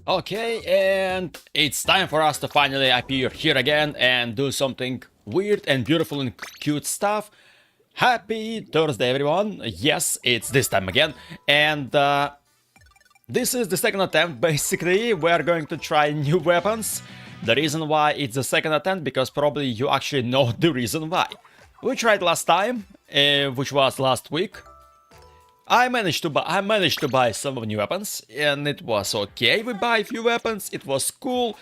Okay, and it's time for us to finally appear here again and do something weird and beautiful and cute stuff. Happy Thursday, everyone! Yes, it's this time again, and this is the second attempt. Basically, we are going to try new weapons. The reason why it's the second attempt, because probably you actually know the reason why. We tried last time, which was last week. I managed to buy some new weapons, and it was okay. We buy a few weapons, it was cool,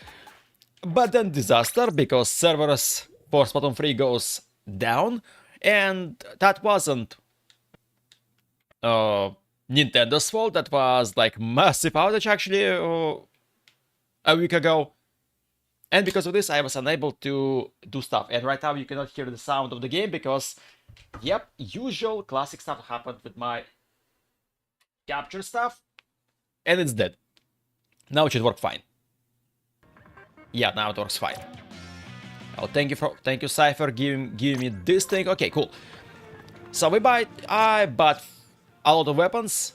but then disaster because servers for Splatoon 3 goes down, and that wasn't Nintendo's fault. That was like massive outage actually a week ago, and because of this I was unable to do stuff. And right now you cannot hear the sound of the game because, yep, usual classic stuff happened with my capture stuff, and it's dead. Now it should work fine. Yeah, now it works fine. Oh, thank you, Cypher, giving me this thing. Okay, cool. So I bought a lot of weapons,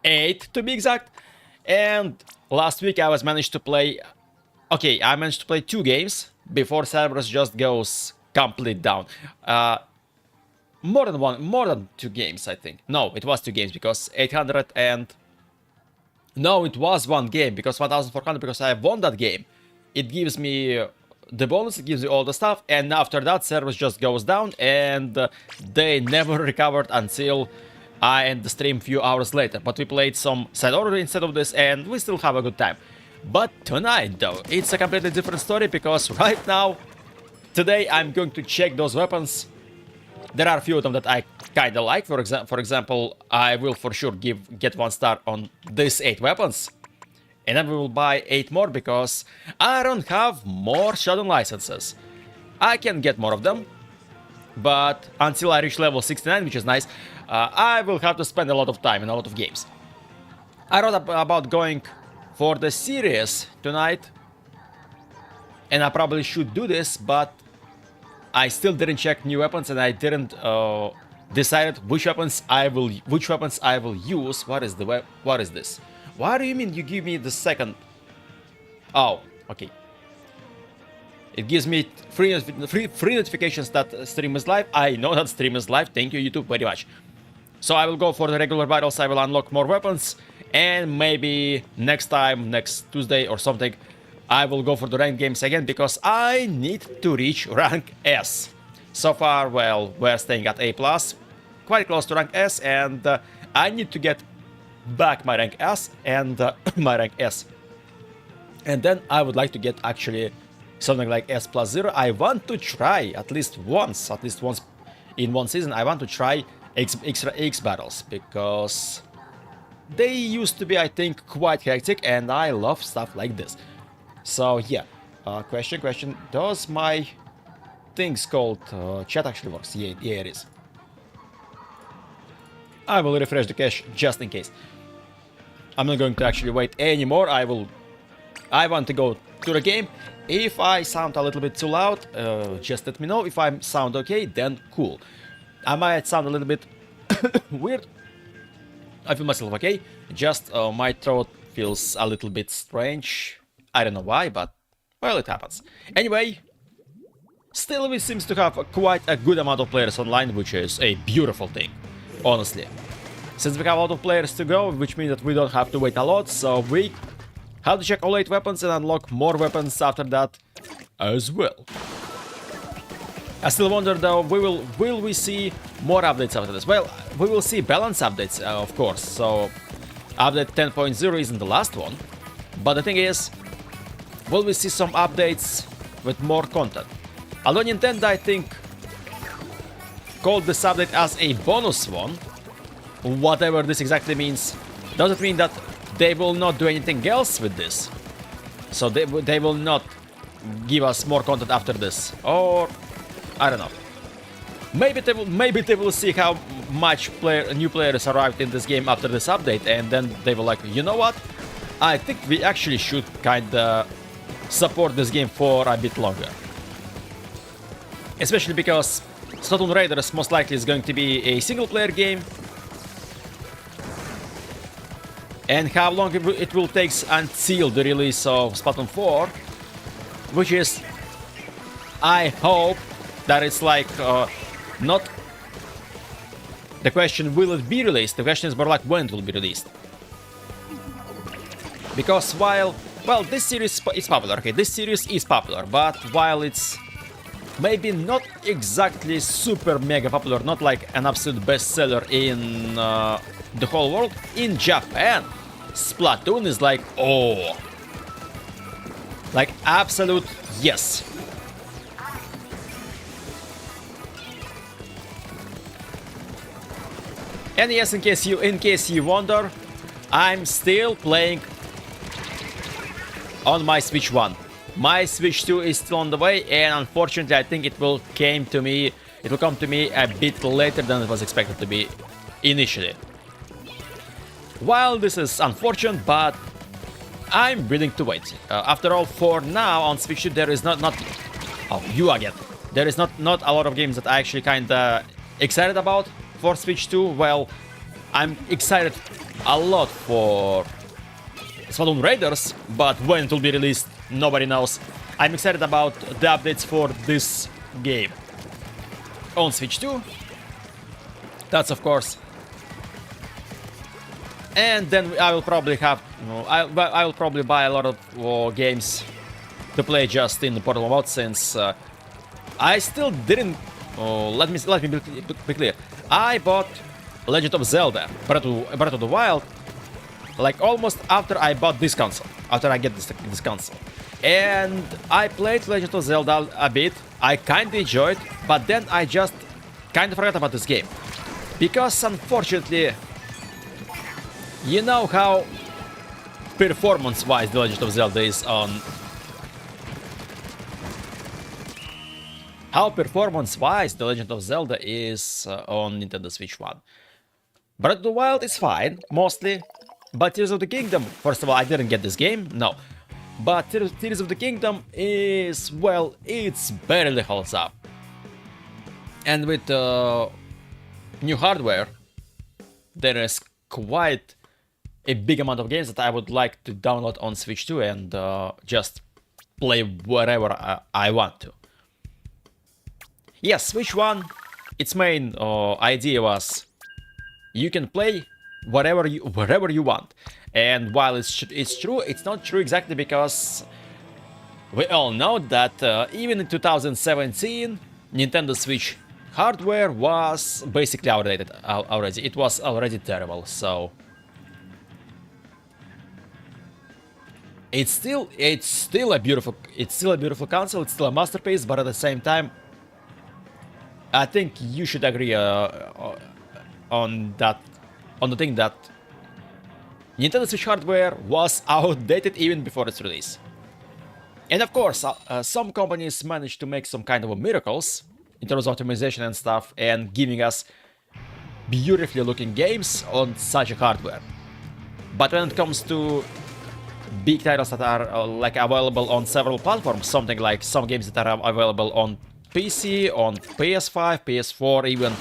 8 to be exact. And last week I managed to play. Okay, I managed to play 2 games before servers just goes complete down. More than 2 games, I think. No, it was 2 games because 800 and... No, it was 1 game because 1400 because I won that game. It gives me the bonus, it gives you all the stuff, and after that servers just goes down and they never recovered until I end the stream a few hours later. But we played some side order instead of this and we still have a good time. But tonight though, it's a completely different story because right now, today I'm going to check those weapons. There are a few of them that I kinda like. For example, I will for sure get 1 star on these 8 weapons. And then we will buy 8 more because I don't have more shotgun licenses. I can get more of them, but until I reach level 69, which is nice, I will have to spend a lot of time in a lot of games. I wrote about going for the series tonight, and I probably should do this, but I still didn't check new weapons, and I didn't decide which weapons I will use. What is this? What do you mean you give me the second? Oh, okay. It gives me free notifications that stream is live. I know that stream is live. Thank you, YouTube, very much. So I will go for the regular battles. I will unlock more weapons, and maybe next time, next Tuesday or something, I will go for the ranked games again because I need to reach rank S. So far, well, we're staying at A+, quite close to rank S, and I need to get back my rank S and my rank S. And then I would like to get actually something like S+0. I want to try at least once in one season. I want to try extra X battles because they used to be, I think, quite hectic, and I love stuff like this. So yeah, question, does my things called chat actually works? Yeah, it is. I will refresh the cache just in case. I'm not going to actually wait anymore. I want to go to the game. If I sound a little bit too loud, just let me know. If I sound okay, then cool. I might sound a little bit weird. I feel myself okay. Just my throat feels a little bit strange. I don't know why, but, well, it happens. Anyway, still we seems to have quite a good amount of players online, which is a beautiful thing, honestly. Since we have a lot of players to go, which means that we don't have to wait a lot, so we have to check all 8 weapons and unlock more weapons after that as well. I still wonder though, will we see more updates after this? Well, we will see balance updates, of course, so update 10.0 isn't the last one, but the thing is, will we see some updates with more content? Although Nintendo, I think, called this update as a bonus one, whatever this exactly means, does it mean that they will not do anything else with this? So they will not give us more content after this, or I don't know. Maybe they will see how much new players arrived in this game after this update, and then they will like, you know what? I think we actually should kinda support this game for a bit longer. Especially because Splatoon Raiders most likely is going to be a single player game. and how long it will take until the release of Splatoon 4, which is, I hope that it's like not the question will it be released, the question is more like when it will be released. Because while, well, this series is popular, okay, this series is popular, but while it's maybe not exactly super mega popular, not like an absolute bestseller in the whole world, in Japan, Splatoon is like, oh, like absolute yes. And yes, in case you wonder, I'm still playing on my Switch 1. My Switch 2 is still on the way, and unfortunately I think it will come to me a bit later than it was expected to be initially. While this is unfortunate, but I'm willing to wait. After all, for now on Switch 2 there is not oh, you again. There is not a lot of games that I actually kinda excited about for Switch 2. Well, I'm excited a lot for Splatoon Raiders, but when it will be released, nobody knows. I'm excited about the updates for this game on Switch 2. That's of course. And then I will probably have, I will probably buy a lot of games to play just in the portable mode, since I still didn't. Let me be clear. I bought Legend of Zelda Breath of the Wild like almost after I bought this console, after I get this console. And I played Legend of Zelda a bit, I kinda enjoyed, but then I just kinda forgot about this game. Because unfortunately, you know how performance-wise The Legend of Zelda is on... How performance-wise The Legend of Zelda is on Nintendo Switch 1. Breath of the Wild is fine, mostly. But Tears of the Kingdom, first of all, I didn't get this game, no. But Tears of the Kingdom is, well, it's barely holds up. And with new hardware, there is quite a big amount of games that I would like to download on Switch 2 and just play wherever I want to. Yes, Switch 1, its main idea was you can play wherever you want. And while it's true, it's not true exactly, because we all know that even in 2017, Nintendo Switch hardware was basically outdated already. It was already terrible, so it's still a beautiful console. It's still a masterpiece, but at the same time, I think you should agree on the thing that Nintendo Switch hardware was outdated even before its release. And of course, some companies managed to make some kind of miracles in terms of optimization and stuff, and giving us beautifully looking games on such a hardware. But when it comes to big titles that are like available on several platforms, something like some games that are available on PC, on PS5, PS4 even,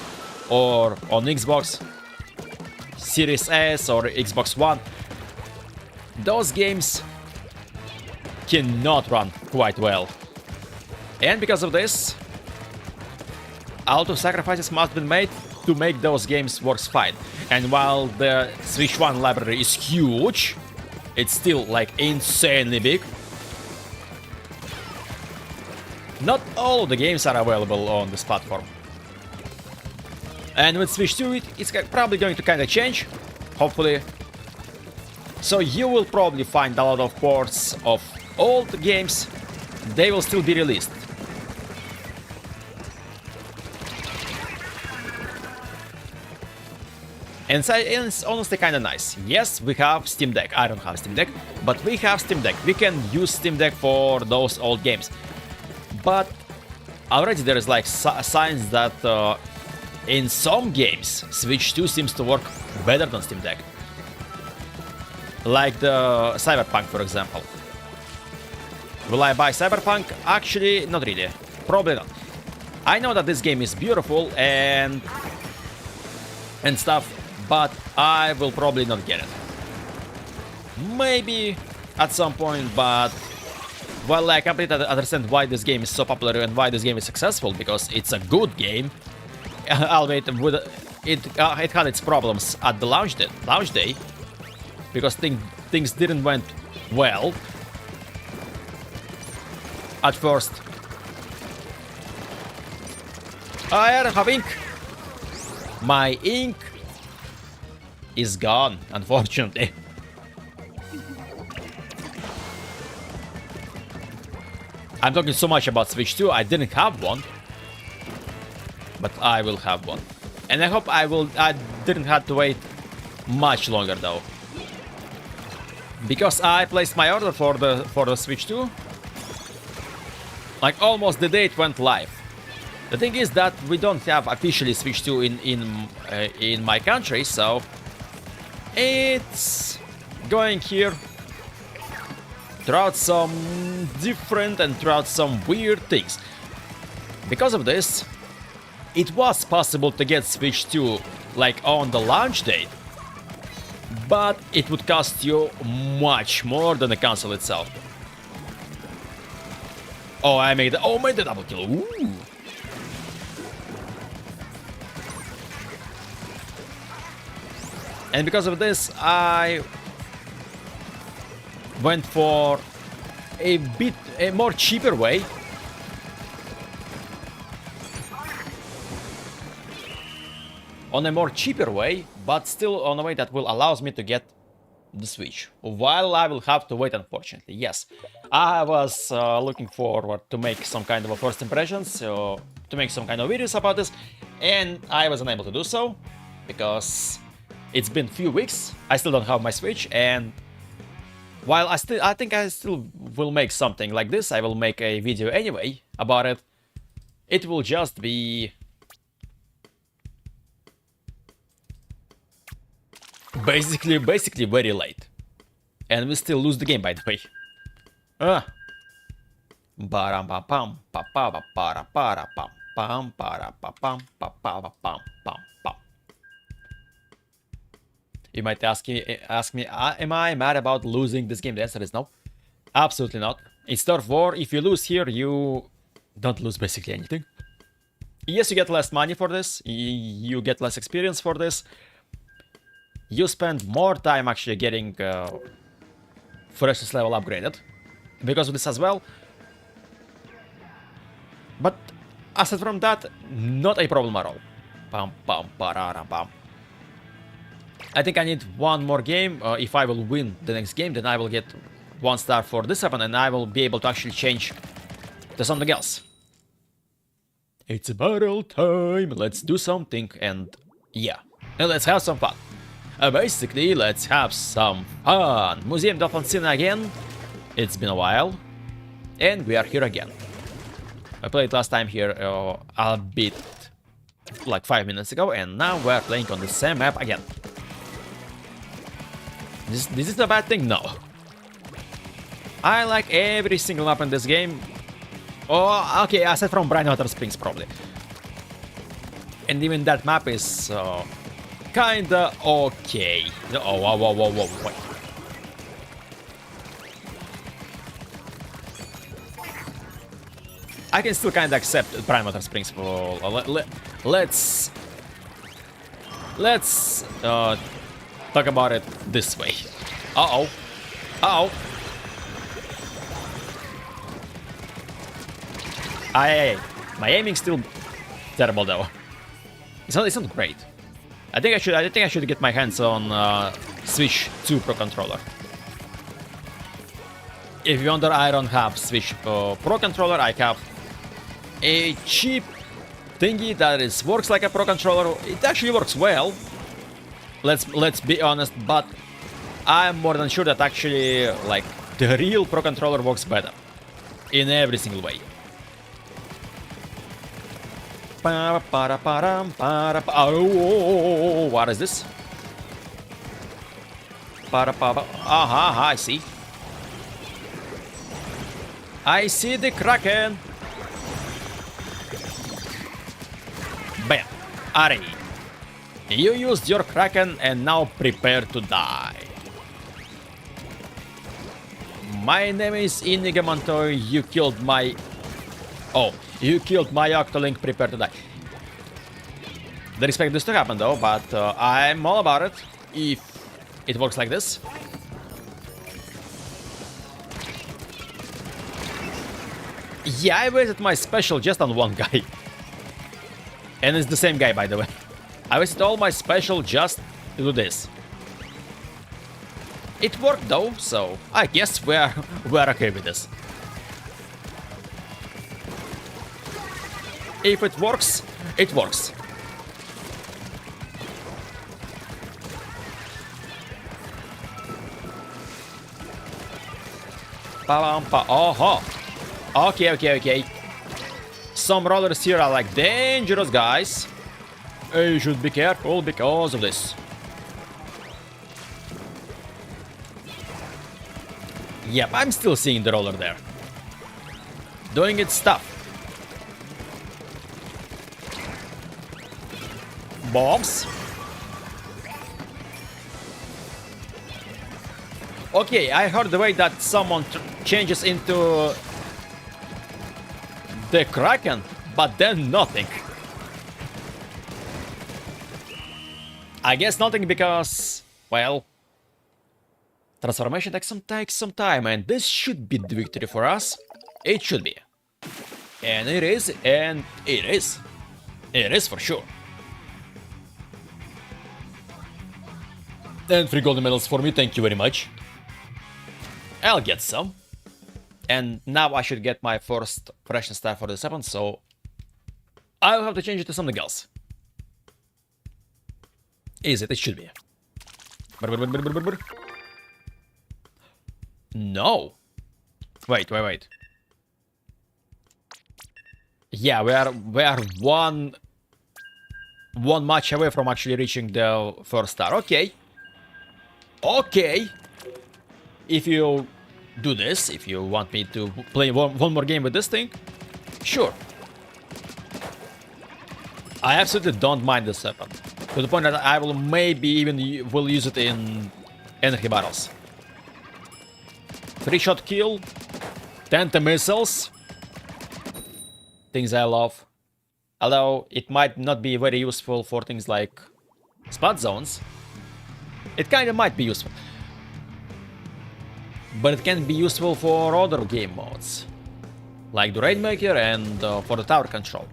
or on Xbox Series S or Xbox One, those games cannot run quite well. And because of this, a lot of sacrifices must be made to make those games work fine. And while the Switch 1 library is huge, it's still like insanely big. Not all of the games are available on this platform. And with Switch 2, it's probably going to kind of change, hopefully. So you will probably find a lot of ports of old games. They will still be released. And it's honestly kind of nice. Yes, we have Steam Deck. I don't have Steam Deck, but we have Steam Deck. We can use Steam Deck for those old games. But already there is like signs that in some games, Switch 2 seems to work better than Steam Deck. Like the Cyberpunk, for example. Will I buy Cyberpunk? Actually, not really. Probably not. I know that this game is beautiful and stuff, but I will probably not get it. Maybe at some point, but well, I completely understand why this game is so popular and why this game is successful, because it's a good game. Albeit with it had its problems at the launch day, because things didn't went well at first. I don't have ink. My ink is gone, unfortunately. I'm talking so much about Switch 2. I didn't have one, but I will have one, and I hope I didn't have to wait much longer though, because I placed my order for the Switch 2 like almost the day it went live. The thing is that we don't have officially Switch 2 in my country, so it's going here throughout some different and throughout some weird things. Because of this, it was possible to get Switch 2 like on the launch date, but it would cost you much more than the console itself. Oh, I made the double kill. Ooh. And because of this, I went for a more cheaper way. On a more cheaper way, but still on a way that will allows me to get the Switch, while I will have to wait, unfortunately. Yes, I was looking forward to make some kind of a first impressions, to make some kind of videos about this, and I was unable to do so because it's been few weeks. I still don't have my Switch, and while I think I still will make something like this, I will make a video anyway about it. It will just be basically very late, and we still lose the game, by the way. You might ask me, am I mad about losing this game? The answer is no, absolutely not. It's Turf War. If you lose here, you don't lose basically anything. Yes, you get less money for this, you get less experience for this, you spend more time actually getting freshness level upgraded because of this as well. But aside from that, not a problem at all. I think I need one more game. If I will win the next game, then I will get 1 star for this weapon, and I will be able to actually change to something else. It's battle time. Let's do something, and yeah, and let's have some fun. Basically, let's have some fun. Museum Dolphin again. It's been a while, and we are here again. I played last time here a bit like 5 minutes ago, and now we're playing on the same map again. This is a bad thing? No. I like every single map in this game. Oh, okay, aside from Brightwater Springs, probably. And even that map is kinda okay. Oh, whoa, wait. I can still kinda accept Brightwater Springs. Let's talk about it this way. Uh-oh. Uh-oh. My aiming's still terrible though. It's not great. I think I should get my hands on Switch 2 Pro controller. If you wonder, I don't have Switch Pro controller. I have a cheap thingy that works like a Pro controller. It actually works well. Let's be honest, but I'm more than sure that actually like the real Pro controller works better in every single way. Oh, what is this? I see. I see the Kraken. Bam. Ari. You used your Kraken and now prepare to die. My name is Inigo Montoya. You killed my... Oh, you killed my Octolink. Prepare to die. Didn't expect this to happen though, but I'm all about it. If it works like this. Yeah, I wasted my special just on one guy. And it's the same guy, by the way. I wasted all my special just to do this. It worked though, so I guess we're okay with this. If it works, it works. Oh, okay. Some rollers here are like dangerous guys. You should be careful because of this. Yep, I'm still seeing the roller there. Doing its stuff. Bombs. Okay, I heard the way that someone changes into the Kraken, but then nothing. I guess nothing because, well, transformation takes some time, and this should be the victory for us. It should be. And it is, and it is. It is for sure. And 3 golden medals for me, thank you very much. I'll get some. And now I should get my first freshness star for this weapon, so I'll have to change it to something else. Is it? It should be. No. Wait. Yeah, we are one match away from actually reaching the first star. Okay. If you do this, if you want me to play one more game with this thing, sure. I absolutely don't mind this weapon, to the point that I will maybe even use it in energy battles. 3-shot kill, 10 missiles, things I love. Although it might not be very useful for things like spot zones, it kinda might be useful. But it can be useful for other game modes, like the Rainmaker and for the tower control.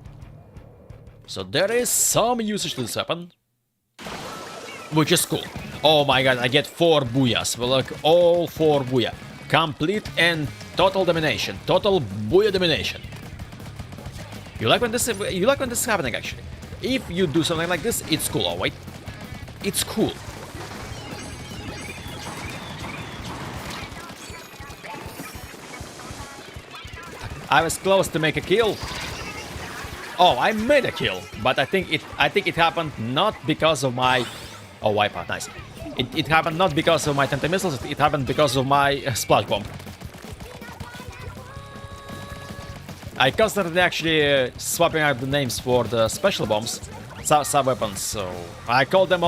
So there is some usage to this weapon, which is cool. Oh my god, I get 4 booyahs, well, like all 4 booyah. Complete and total domination, total booyah domination. You like when this is happening actually. If you do something like this, it's cool. Oh wait, it's cool. I was close to make a kill. Oh, I made a kill, but I think it happened not because of my... Oh, wipeout, nice. It happened not because of my 10 missiles, it happened because of my splash bomb. I constantly actually swapping out the names for the special bombs, sub weapons, so I call them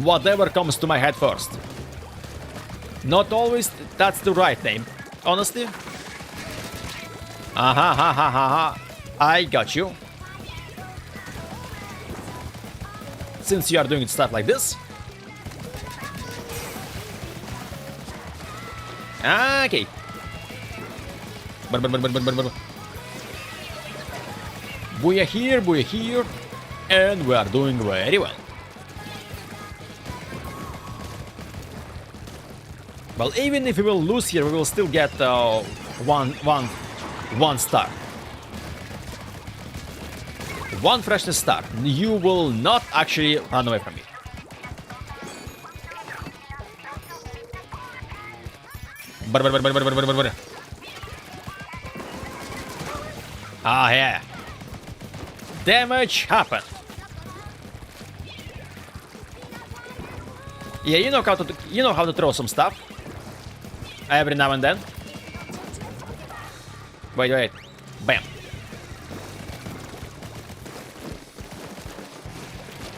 whatever comes to my head first. Not always that's the right name, honestly. I got you. Since you are doing stuff like this. Okay. Booyah here, and we are doing very well. Well, even if we will lose here, we will still get one star. 1 freshness star. You will not actually run away from me. Ah, yeah. Damage happened. Yeah, you know how to throw some stuff. Every now and then. Wait. Bam.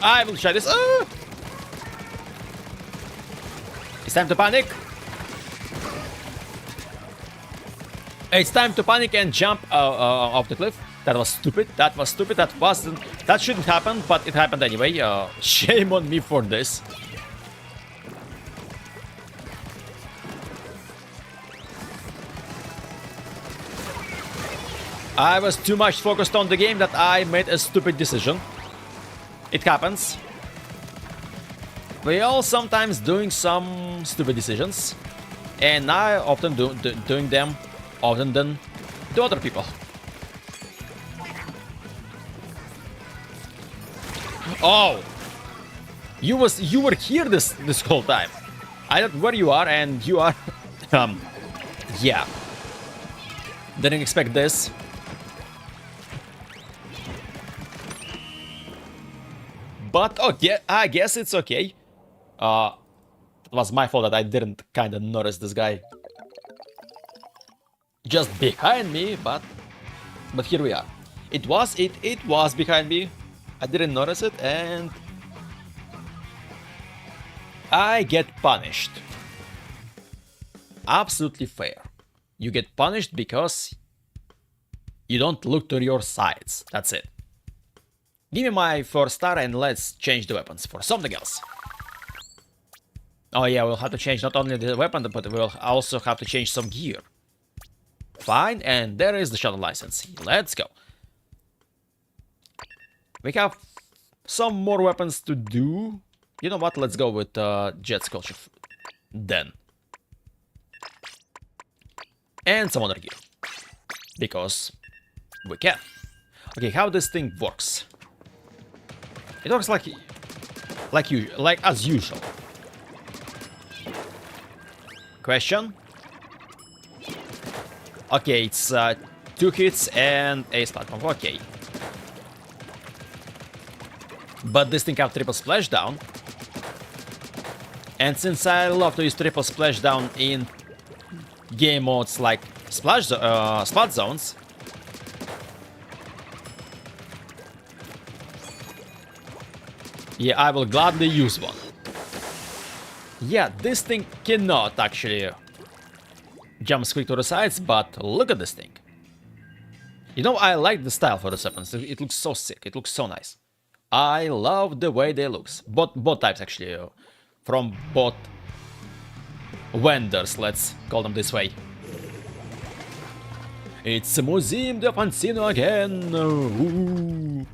I will try this. It's time to panic. It's time to panic and jump off the cliff. That was stupid. That was stupid. That wasn't. That shouldn't happen, but it happened anyway. Shame on me for this. I was too much focused on the game that I made a stupid decision. It happens. We all sometimes doing some stupid decisions, and I often doing them often than the other people. Oh, you were here this whole time. I don't know where you are, and you are. Yeah. Didn't expect this. But okay, I guess it's okay. It was my fault that I didn't kind of notice this guy just behind me, but here we are. It was behind me. I didn't notice it, and I get punished. Absolutely fair. You get punished because you don't look to your sides. That's it. Give me my first star and let's change the weapons for something else. Oh yeah, we'll have to change not only the weapon, but we'll also have to change some gear. Fine, and there is the shuttle license. Let's go. We have some more weapons to do. You know what? Let's go with jet sculpture then. And some other gear. Because we can. Okay, how this thing works. It works like as usual. Question? Okay, it's 2 hits and a platform. Okay. But this thing have triple splashdown. And since I love to use triple splashdown in game modes like splat zones, yeah, I will gladly use one. Yeah, this thing cannot actually jump quick to the sides, but look at this thing. You know, I like the style for the weapons. It looks so sick. It looks so nice. I love the way they looks. Both types actually, from both vendors. Let's call them this way. It's a Museum de Pansino again. Ooh.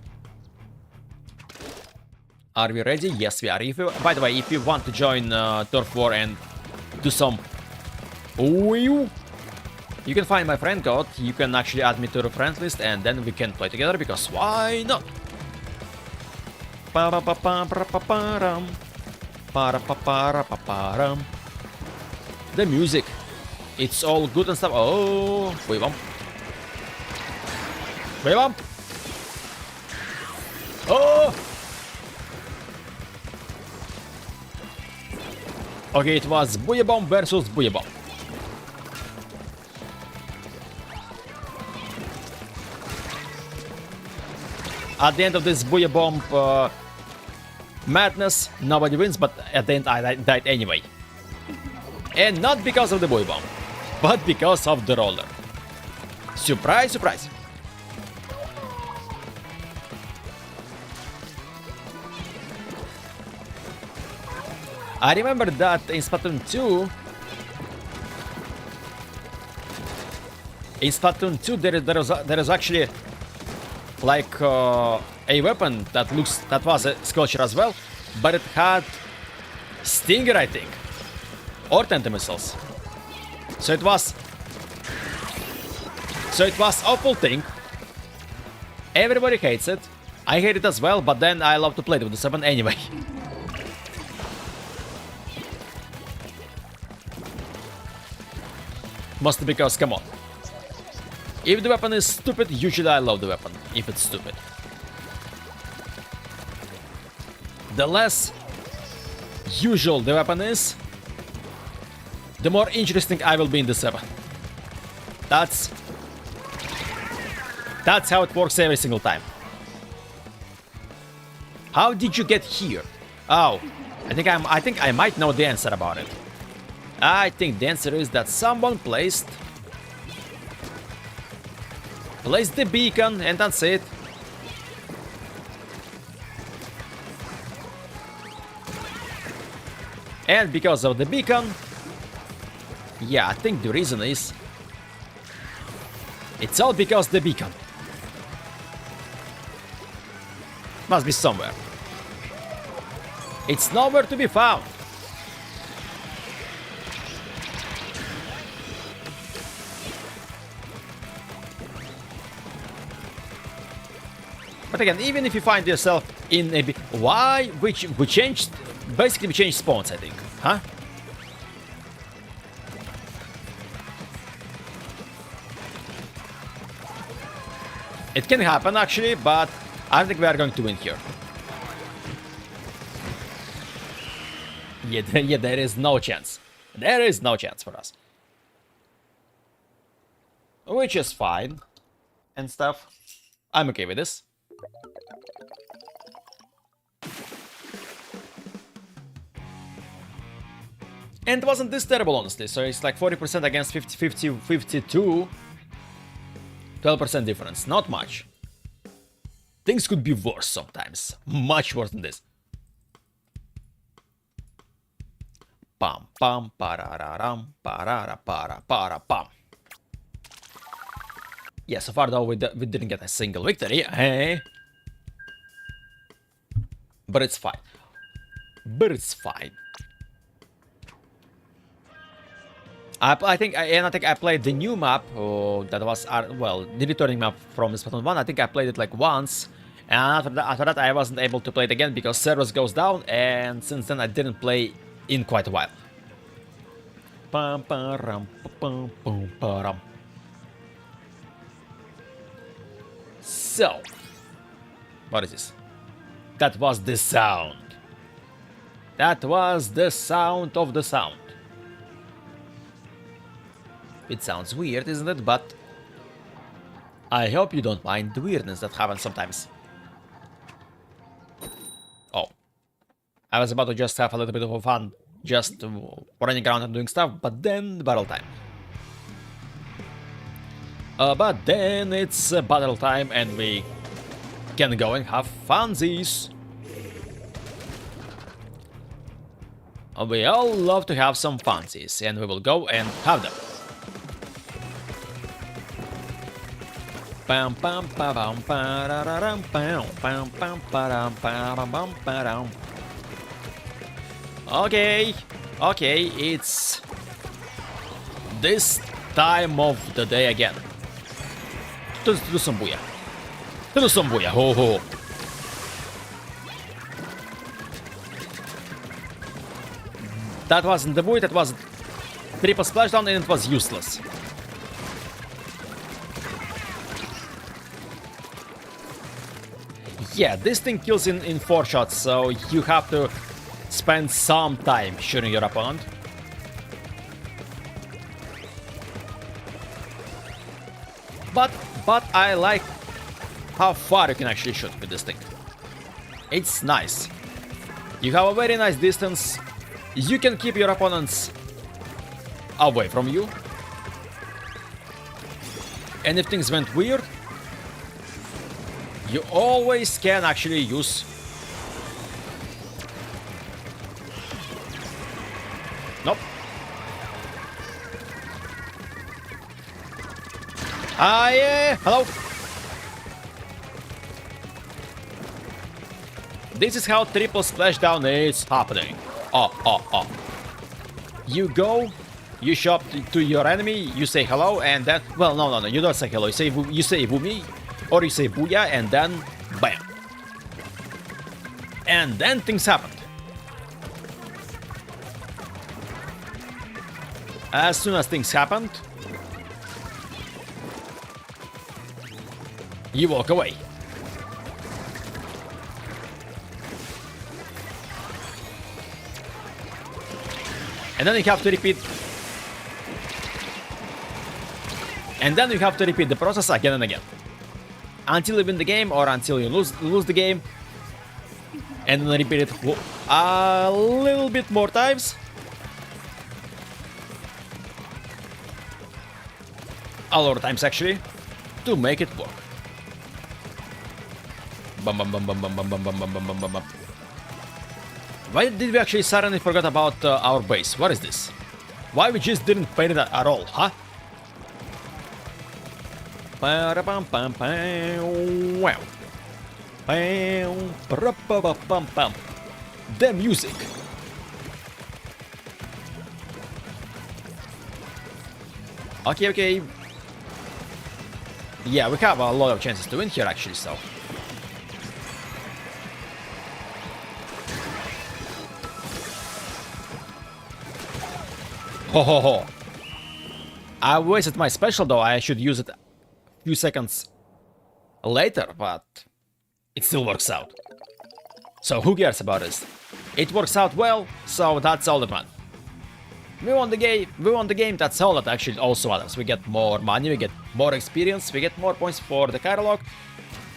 Are we ready? Yes, we are. By the way, if you want to join Turf War and do some... Ooh, you can find my friend code. You can actually add me to the friends list, and then we can play together, because why not? The music, it's all good and stuff. Oh, wait bump. Wait bump. Oh. Okay, it was Booyah Bomb versus Booyah Bomb. At the end of this Booyah Bomb madness, nobody wins, but at the end I died anyway. And not because of the Booyah Bomb, but because of the roller. Surprise, surprise. I remember that in Splatoon 2... In Splatoon 2 there is actually like a weapon that was a sculpture as well, but it had Stinger, I think, or Tenta missiles. So it was awful thing. Everybody hates it. I hate it as well, but then I love to play with the 7 anyway. Mostly because, come on. If the weapon is stupid, usually I love the weapon, if it's stupid. The less usual the weapon is, the more interesting I will be in the 7. That's how it works every single time. How did you get here? Oh, I think I might know the answer about it. I think the answer is that someone placed the beacon, and that's it. And because of the beacon, yeah, I think the reason is it's all because the beacon must be somewhere. It's nowhere to be found. But again, even if you find yourself in a... Why? We changed... Basically, we changed spawns, I think. Huh? It can happen, actually, but I don't think we are going to win here. Yeah, there is no chance. There is no chance for us. Which is fine. And stuff. I'm okay with this. And it wasn't this terrible, honestly. So it's like 40% against 52. 12% difference. Not much. Things could be worse sometimes. Much worse than this. Pam pam parararam parara para para pam. Yeah, so far though we didn't get a single victory. Hey. But it's fine. But it's fine. I think I played the new map. Oh, that was well, the returning map from Splatoon 1. I think I played it like once, and after that I wasn't able to play it again because servers goes down, and since then I didn't play in quite a while. So, what is this? That was the sound. That was the sound of the sound. It sounds weird, isn't it? But I hope you don't mind the weirdness that happens sometimes. Oh. I was about to just have a little bit of fun, just running around and doing stuff, but then battle time. But then it's battle time and we can go and have funsies. We all love to have some funsies, and we will go and have them. Pam pam pam pam pam pam pam pam pam. Okay, it's this time of the day again. To do some booyah. Ho ho. That wasn't the booyah, that was triple splashdown, and it was useless. Yeah, this thing kills in 4 shots, so you have to spend some time shooting your opponent. But I like how far you can actually shoot with this thing. It's nice. You have a very nice distance. You can keep your opponents away from you. And if things went weird, you always can actually use... Nope. Hello. This is how triple splashdown is happening. Oh. You go, you shop to your enemy, you say hello, and then... Well, no, you don't say hello. You say Vumi, or you say booyah, and then bam. And then things happened. As soon as things happened, you walk away. And then you have to repeat. And then you have to repeat the process again and again. Until you win the game or until you lose the game. And then repeat it a little bit more times. a lot of times actually, to make it work. Bum bum bum bum bum bum bum bum bum bum bum bum bum. Why did we actually suddenly forget about our base? What is this? Why we just didn't paint it at all, huh? The music. Okay. Yeah, we have a lot of chances to win here actually, so. Ho ho ho. I wasted my special though, I should use it a few seconds later, but it still works out. So who cares about this? It works out well, so that's all that matters. We won the game, that's all that actually also matters. We get more money, we get more experience, we get more points for the catalog,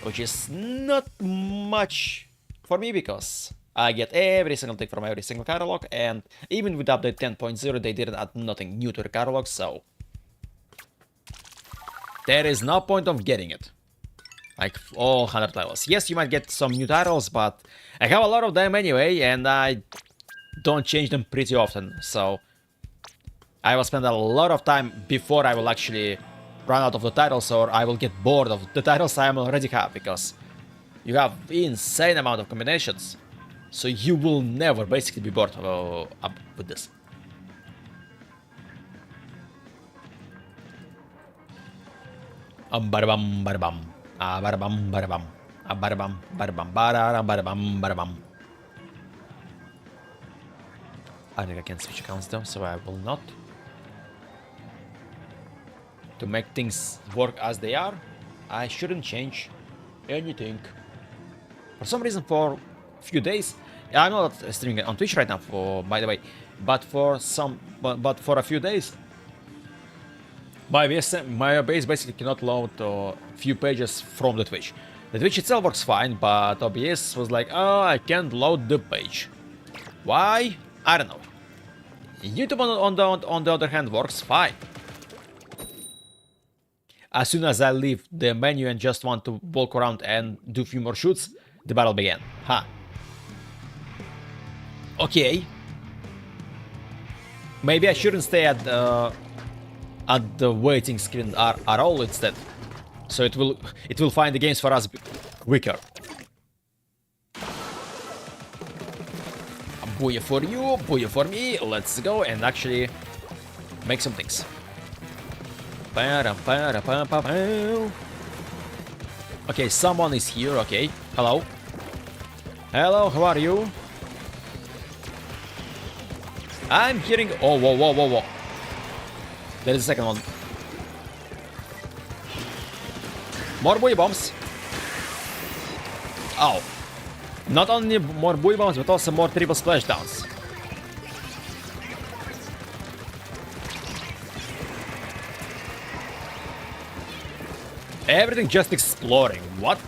which is not much for me because I get every single thing from every single catalog, and even with update 10.0 they didn't add nothing new to the catalog, so there is no point of getting it. Like all 100 levels. Yes, you might get some new titles, but I have a lot of them anyway, and I don't change them pretty often, so I will spend a lot of time before I will actually run out of the titles, or I will get bored of the titles I already have, because you have insane amount of combinations, so you will never basically be bored up with this. Badabam badabam. Badabam badabam. Badabam badabam. Badabam badabam. I think I can switch accounts though, so I will not. To make things work as they are, I shouldn't change anything. For some reason, for a few days, I'm not streaming on Twitch right now, by the way, but for a few days, my base basically cannot load a few pages from the Twitch. The Twitch itself works fine, but OBS was like, oh, I can't load the page. Why? I don't know. YouTube on the other hand works fine. As soon as I leave the menu and just want to walk around and do a few more shoots, the battle began. Huh. Okay. Maybe I shouldn't stay at the waiting screen at all instead. So it will find the games for us quicker. Booyah for you, booyah for me. Let's go and actually make some things. Okay, someone is here. Okay, hello. Hello, how are you? I'm hearing. Oh, whoa. There is a second one. More buoy bombs. Oh. Not only more buoy bombs, but also more triple splashdowns. Everything just exploring. What?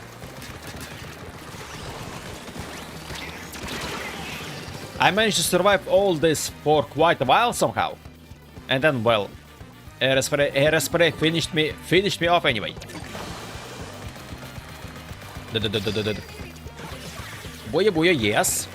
I managed to survive all this for quite a while somehow. And then, well, air spray finished me off anyway. Booyah, yes.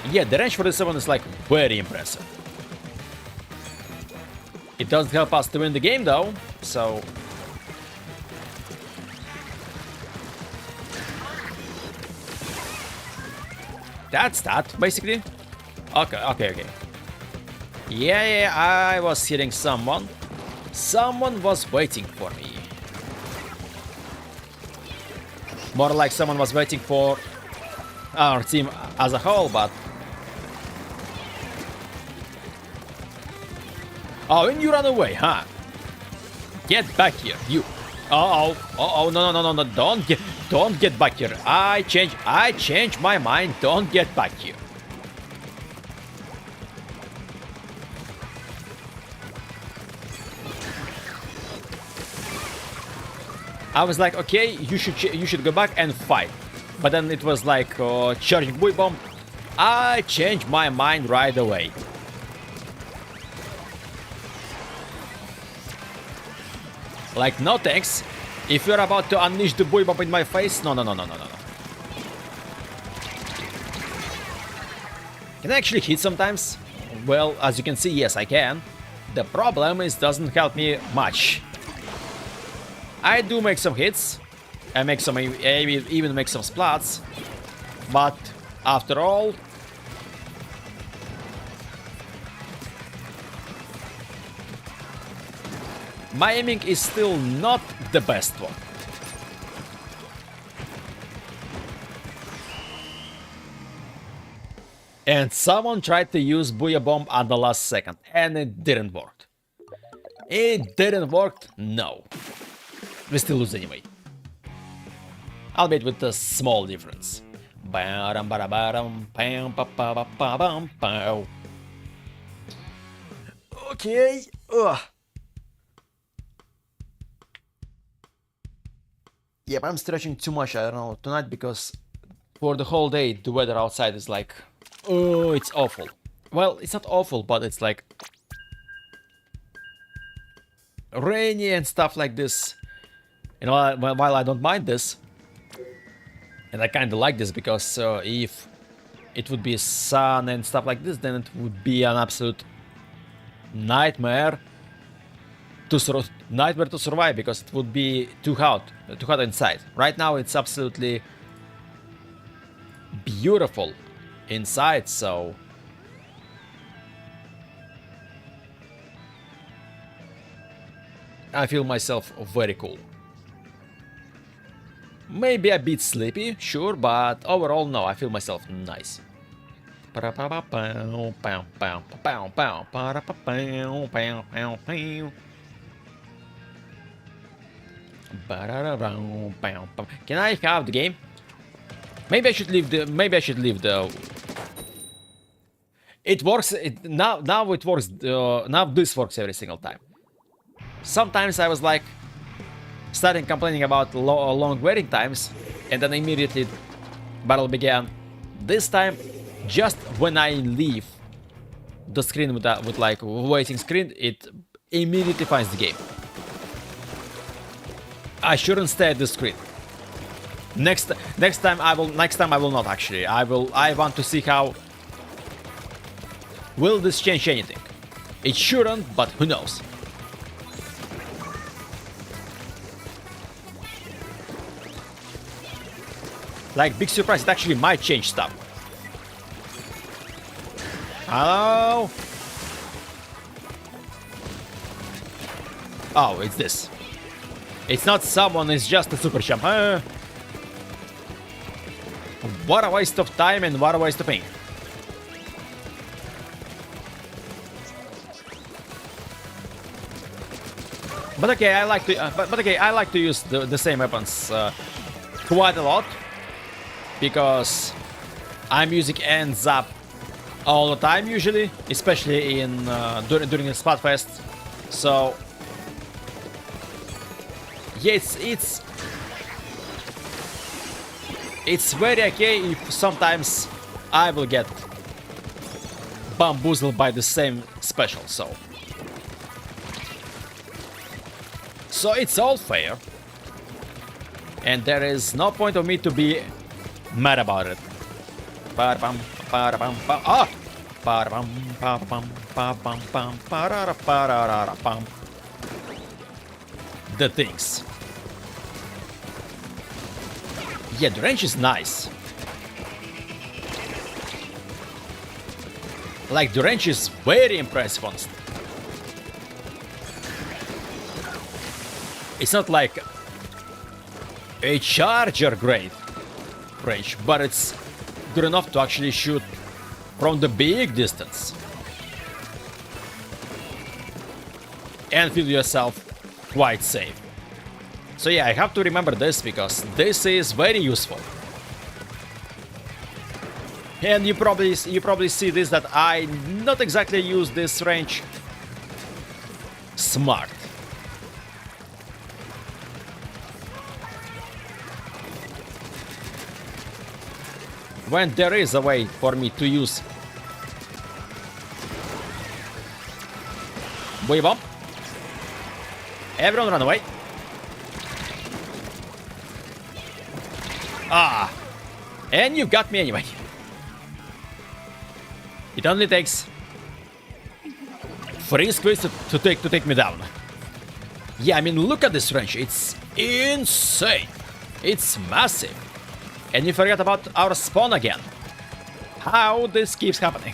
Yeah, the range for this one is like very impressive. It doesn't help us to win the game though, so that's that basically. Okay. Yeah, I was hitting someone. Someone was waiting for me. More like someone was waiting for our team as a whole, but oh, and you run away, huh? Get back here, you. No, don't get back here. I change my mind. Don't get back here. I was like, okay, you should go back and fight. But then it was like charging buoy bomb. I changed my mind right away. Like, no thanks. If you're about to unleash the buoy bomb in my face, no. Can I actually hit sometimes? Well, as you can see, yes, I can. The problem is, doesn't help me much. I do make some hits. I even make some splats. But after all, my aiming is still not the best one. And someone tried to use Booyah Bomb at the last second, and it didn't work. It didn't work, no. We still lose anyway. Albeit with a small difference. Okay. Ugh. Yep, I'm stretching too much, I don't know, tonight, because for the whole day the weather outside is like, oh, it's awful. Well, it's not awful, but it's like rainy and stuff like this. You know, while I don't mind this, and I kind of like this, because if it would be sun and stuff like this, then it would be an absolute nightmare to survive, because it would be too hot inside. Right now it's absolutely beautiful inside, so I feel myself very cool. Maybe a bit sleepy, sure, but overall, no, I feel myself nice. Can I have the game? Maybe I should leave the. It works. Now it works. Now this works every single time. Sometimes I was like starting complaining about long waiting times, and then immediately battle began. This time, just when I leave the screen with like waiting screen, it immediately finds the game. I shouldn't stay at the screen. Next time I will not actually. I want to see how will this change anything. It shouldn't, but who knows. Like, big surprise, it actually might change stuff. Hello? Oh, it's this. It's not someone, it's just a super champ. What a waste of time and what a waste of ink. But okay, I like to use the same weapons quite a lot, because I'm using ends up all the time usually, especially in during the Splatfest. So yeah, it's very okay if sometimes I will get bamboozled by the same special, so it's all fair, and there is no point of me to be mad about it. The things. Yeah, the range is nice. Like, the range is very impressive, honestly. It's not like a charger grade range, but it's good enough to actually shoot from the big distance and feel yourself quite safe. So yeah, I have to remember this, because this is very useful. And you probably see this, that I not exactly use this range smart. when there is a way for me to use Buoy Bomb. Everyone run away. Ah! And you got me anyway. It only takes 3 squids to take me down. Yeah, I mean, look at this range. It's insane. It's massive. And you forgot about our spawn again. How this keeps happening?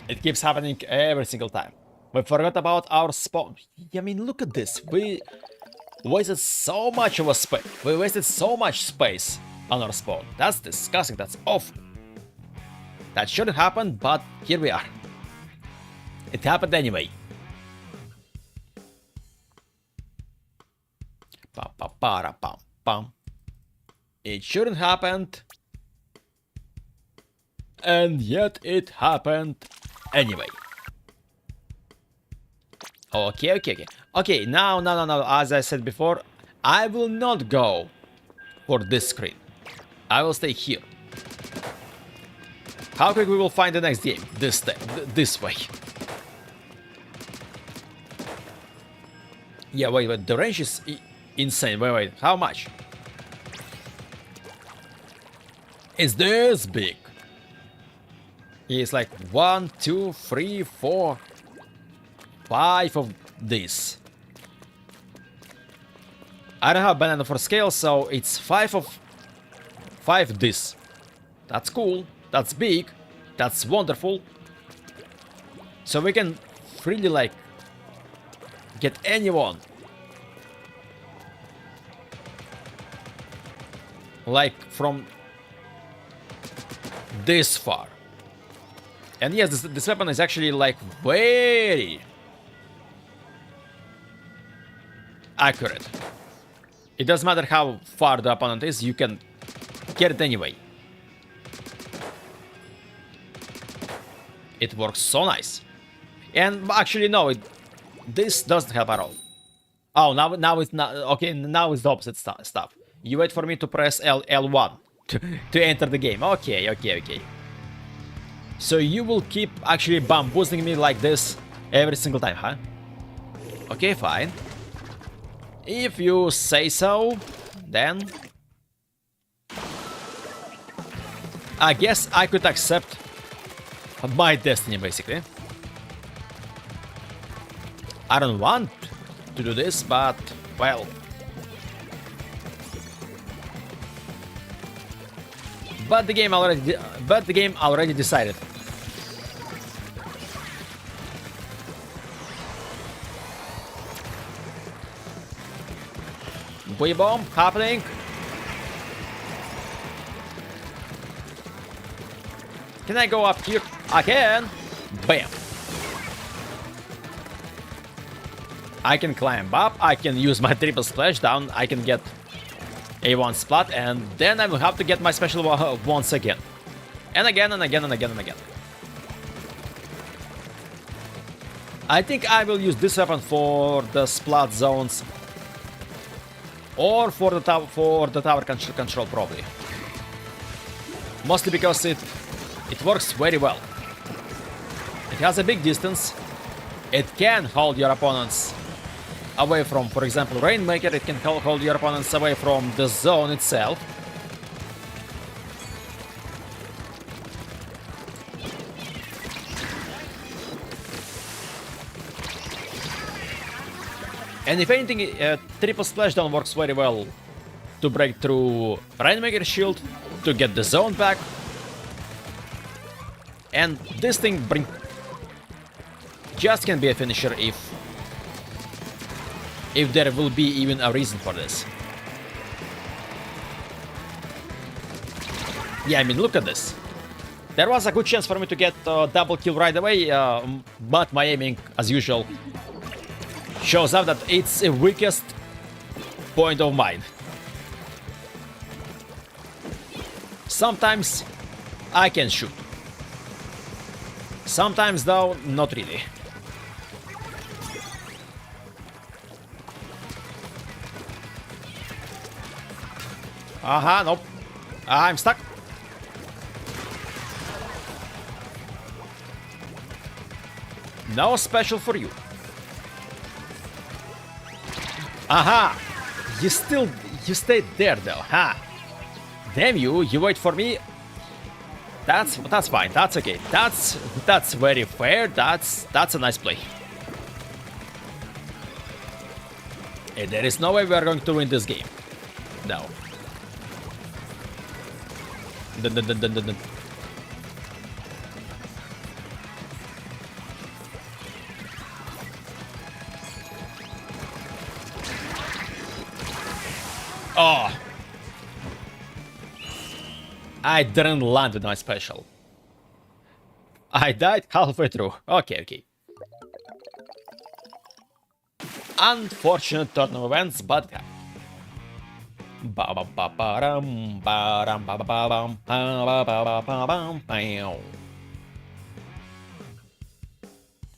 It keeps happening every single time. We forgot about our spawn. I mean, look at this. We wasted so much of a space. We wasted so much space on our spawn. That's disgusting. That's awful. That shouldn't happen, but here we are. It happened anyway. Pam. It shouldn't happen. And yet it happened anyway. Okay, now, as I said before, I will not go for this screen. I will stay here. How quick we will find the next game? This way. Yeah, wait, the range is insane. Wait, how much? It's this big. It's like 1, 2, 3, 4, 5 of this. I don't have banana for scale, so it's 5 of 5 this. That's cool. That's big. That's wonderful. So we can freely, like, get anyone. Like, from this far. And yes, this weapon is actually, like, very accurate. It doesn't matter how far the opponent is, you can get it anyway. It works so nice. And actually, no, this doesn't help at all. Oh, now it's not. Okay, now it's the opposite stuff. You wait for me to press L1 to enter the game. Okay. So you will keep actually boosting me like this every single time, huh? Okay, fine. If you say so, then I guess I could accept my destiny, basically. I don't want to do this, but, well. But the game already decided. Buoy bomb happening. Can I go up here? I can. Bam. I can climb up. I can use my triple splashdown. I can get a1 splat, and then I will have to get my special once again. And again. I think I will use this weapon for the splat zones. Or for the tower control, probably. Mostly because it works very well. It has a big distance. It can hold your opponents away from, for example, Rainmaker. It can hold your opponents away from the zone itself. And if anything, triple splashdown works very well to break through Rainmaker shield, to get the zone back. And this thing just can be a finisher if there will be even a reason for this. Yeah, I mean, look at this. There was a good chance for me to get a double kill right away, but my aiming, as usual, shows up that it's a weakest point of mine. Sometimes I can shoot. Sometimes, though, not really. Nope. I'm stuck. No special for you. Aha! You stayed there though, huh? Damn you, you wait for me. That's fine, that's okay. That's very fair, that's a nice play. And there is no way we are going to win this game. No. Dun, dun, dun, dun, dun, dun. Oh! I didn't land with my special. I died halfway through. Okay. Unfortunate turn of events, but yeah.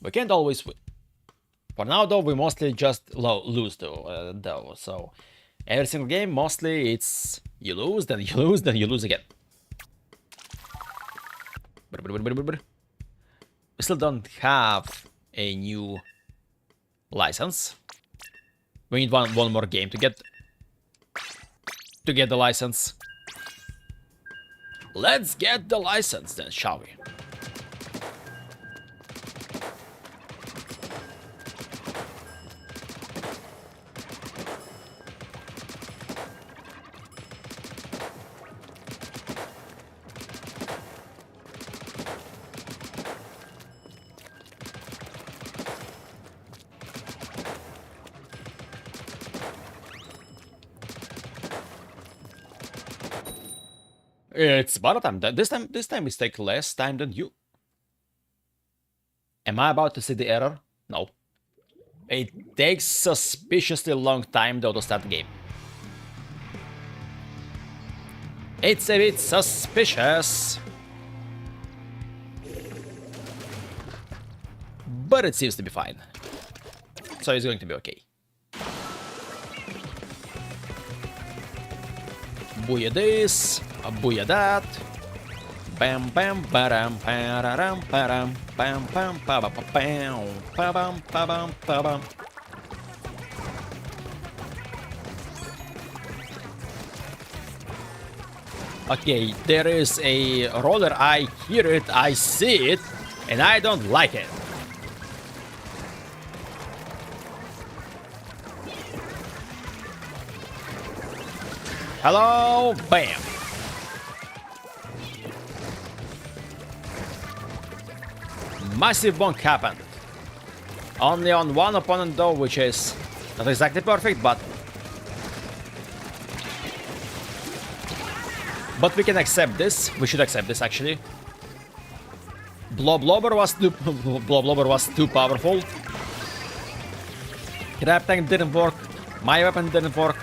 We can't always win. For now, though, we mostly just lose, though. So every single game, mostly it's you lose, then you lose, then you lose again. We still don't have a new license. We need one more game to get the license. Let's get the license then, shall we? It's about time. This time it takes less time than you. Am I about to see the error? No. It takes suspiciously long time though to start the game. It's a bit suspicious. But it seems to be fine. So it's going to be okay. Booyah this, booyah that. Bam bam baram pararam param bam bam ba ba bam ba bam ba bam ba bam. Okay, there is a roller, I hear it, I see it, and I don't like it. Hello, bam. Massive bonk happened. Only on one opponent though, which is not exactly perfect, but we can accept this. We should accept this actually. Blobber was too powerful. Grab tank didn't work. My weapon didn't work.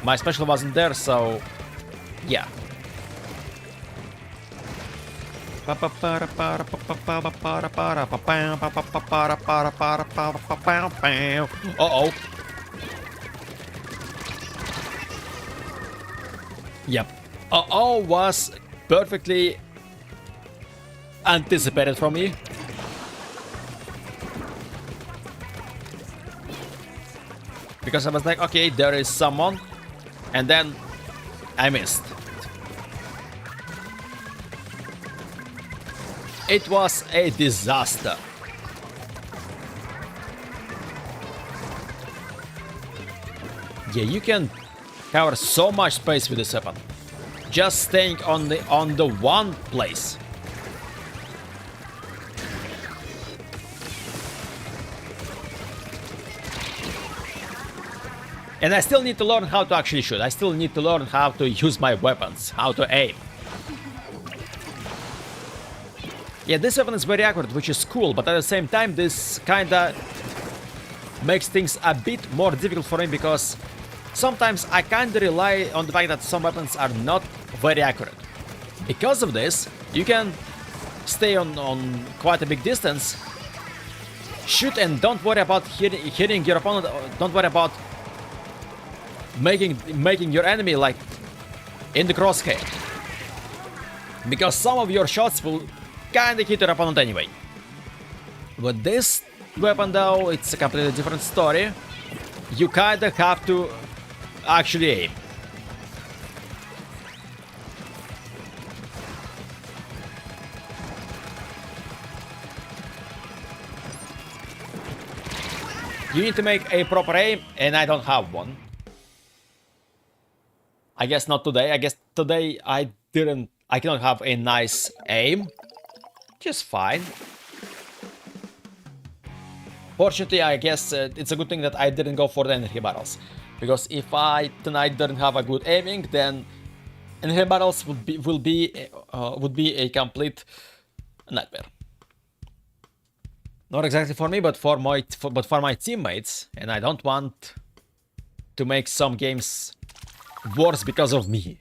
My special wasn't there, so yeah. Uh-oh. Yep. Uh-oh was perfectly anticipated from me. Because I was like, okay, there is someone. And then I missed. It was a disaster. Yeah, you can cover so much space with this weapon. Just staying on the one place. And I still need to learn how to actually shoot. I still need to learn how to use my weapons, how to aim. Yeah, this weapon is very accurate, which is cool, but at the same time, this kinda makes things a bit more difficult for me because sometimes I kinda rely on the fact that some weapons are not very accurate. Because of this, you can stay on quite a big distance, shoot and don't worry about hitting your opponent, don't worry about making your enemy like in the crosshair. Because some of your shots will kinda hit your opponent anyway. With this weapon though, it's a completely different story. You kinda have to actually aim. You need to make a proper aim, and I don't have one. I guess not today. I guess today I cannot have a nice aim. Just fine. Fortunately, I guess it's a good thing that I didn't go for the energy battles. Because if I tonight didn't have a good aiming, then energy battles would be a complete nightmare. Not exactly for me, but for my teammates, and I don't want to make some games worse because of me.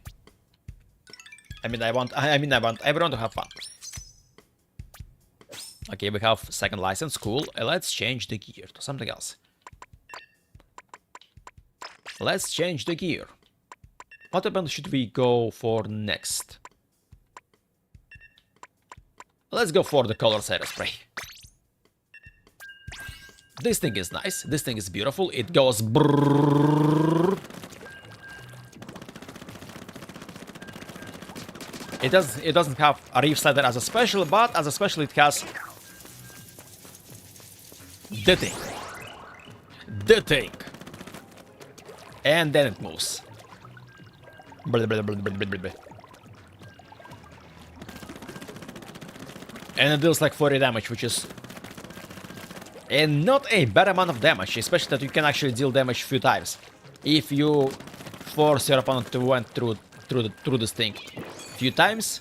I want everyone to have fun. Okay, we have second license, cool. Let's change the gear to something else. Let's change the gear. What weapon should we go for next? Let's go for the color aero spray. This thing is nice. This thing is beautiful. It goes brrrr. It doesn't have a reef slider as a special, but as a special it has the thing. The thing. And then it moves. And it deals like 40 damage, which is not a bad amount of damage, especially that you can actually deal damage a few times if you force your opponent to went through this thing a few times.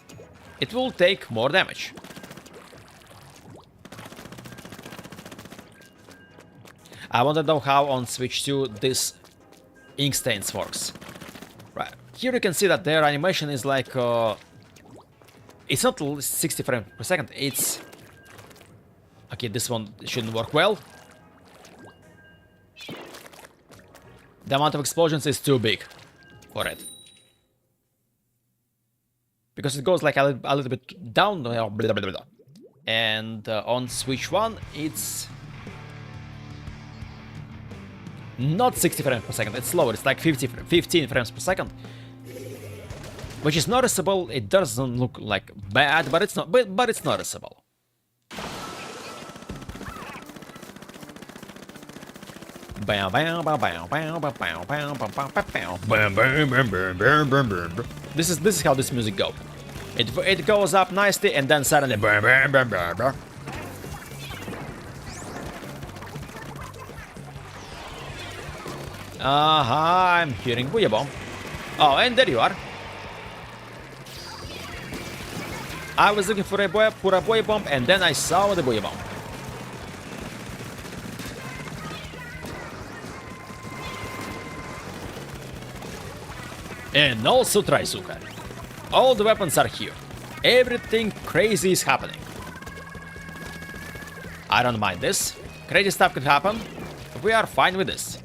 It will take more damage. I want to know how on Switch 2 this ink stains works. Right here you can see that their animation is like it's not 60 frames per second. It's okay, this one shouldn't work well. The amount of explosions is too big for it. Because it goes like a little bit down. Blah, blah, blah. And on Switch 1, it's not 60 frames per second. It's slower. It's like 15 frames per second. Which is noticeable. It doesn't look like bad, but it's not. But it's noticeable. This is how this music goes. It goes up nicely and then suddenly. I'm hearing Booyah Bomb. Oh, and there you are. I was looking for a Booyah Bomb, and then I saw the Booyah Bomb. And also Trysuka. All the weapons are here. Everything crazy is happening. I don't mind this. Crazy stuff could happen. We are fine with this.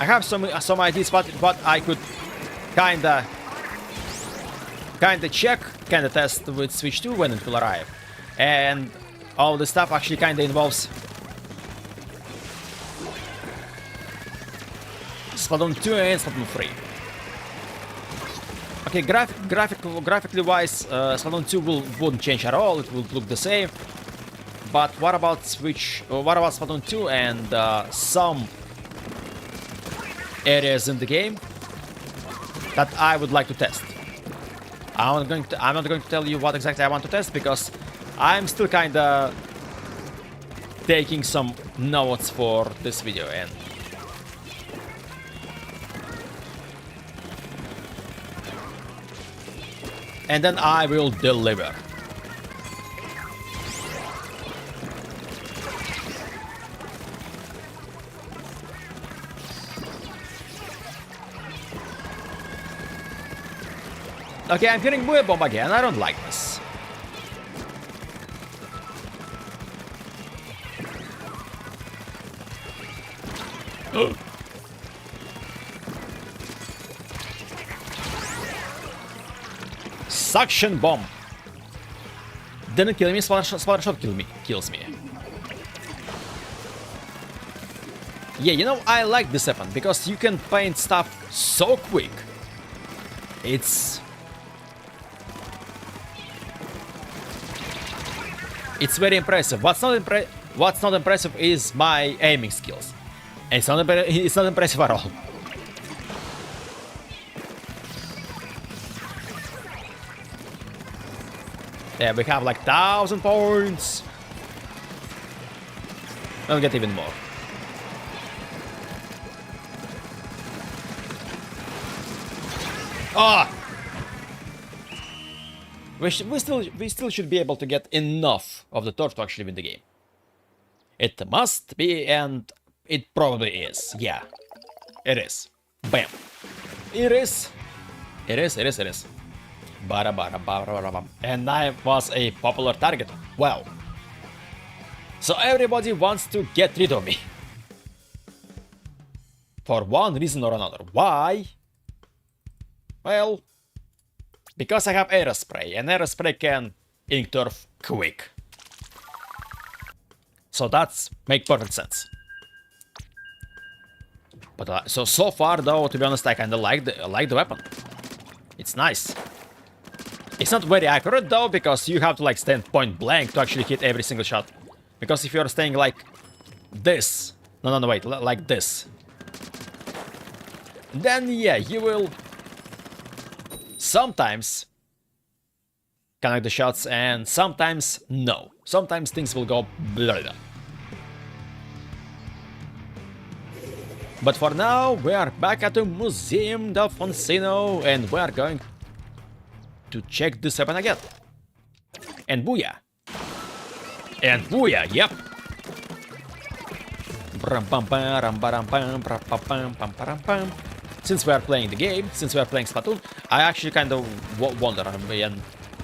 I have some ideas what I could kinda check, kinda test with Switch 2 when it will arrive. And all the stuff actually kinda involves Splatoon 2 and Splatoon 3. Okay, graphically wise, Splatoon 2 wouldn't change at all. It will look the same. But what about Splatoon 2 and some areas in the game that I would like to test? I'm not going to tell you what exactly I want to test because I'm still kinda taking some notes for this video, and then I will deliver. Okay, I'm getting Booyah Bomb again. I don't like this. Suction bomb. Didn't kill me, splatter shot kills me. Yeah, you know, I like this weapon because you can paint stuff so quick. It's very impressive. What's not impressive is my aiming skills. It's not impressive at all. Yeah, we have like 1,000 points. I'll get even more. Ah! We still should be able to get enough of the torch to actually win the game. It must be, and it probably is. Yeah, it is. Bam. It is. It is. And I was a popular target. Wow. So everybody wants to get rid of me. For one reason or another. Why? Well, because I have aerospray, and aerospray can ink turf quick. So that's make perfect sense. But so far though, to be honest, I kinda like the weapon. It's nice. It's not very accurate though, because you have to like stand point blank to actually hit every single shot. Because if you're staying like this, no, wait, like this, then yeah, you will sometimes connect the shots, and sometimes no. Sometimes things will go blah. But for now, we are back at the Museum del Foncino, and we are going to check this weapon again. And booyah. And booyah, yep. Since we are playing the game, since we are playing Splatoon, I actually kind of wonder, and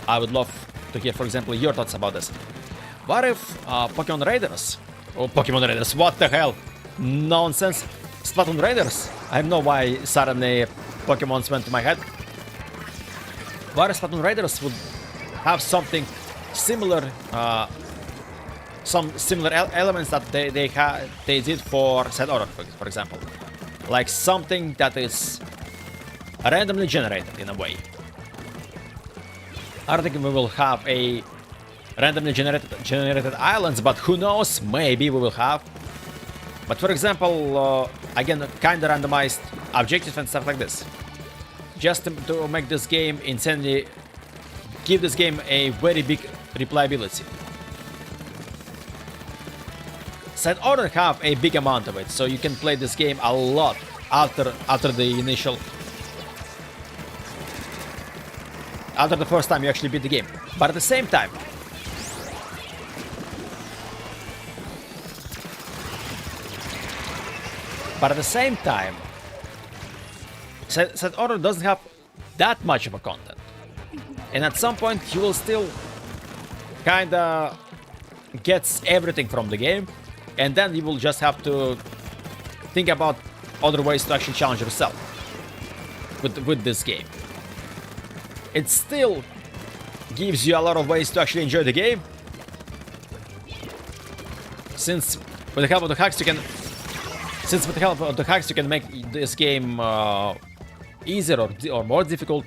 I would love to hear, for example, your thoughts about this. What if Pokemon Raiders, what the hell? Nonsense. Splatoon Raiders. I don't know why suddenly Pokemons went to my head. What if Splatoon Raiders would have something similar, some similar elements that they did for Set Order, for example, like something that is randomly generated in a way. I don't think we will have a randomly generated islands, but who knows? Maybe we will have. But for example, again, kind of randomized objectives and stuff like this. Just to make this game insanely, give this game a very big replayability. Set Order have a big amount of it, so you can play this game a lot after the initial, after the first time you actually beat the game. But at the same time, Set Order doesn't have that much of a content. And at some point you will still kinda get everything from the game, and then you will just have to think about other ways to actually challenge yourself with this game. It still gives you a lot of ways to actually enjoy the game, since with the help of the hacks you can make this game easier or more difficult.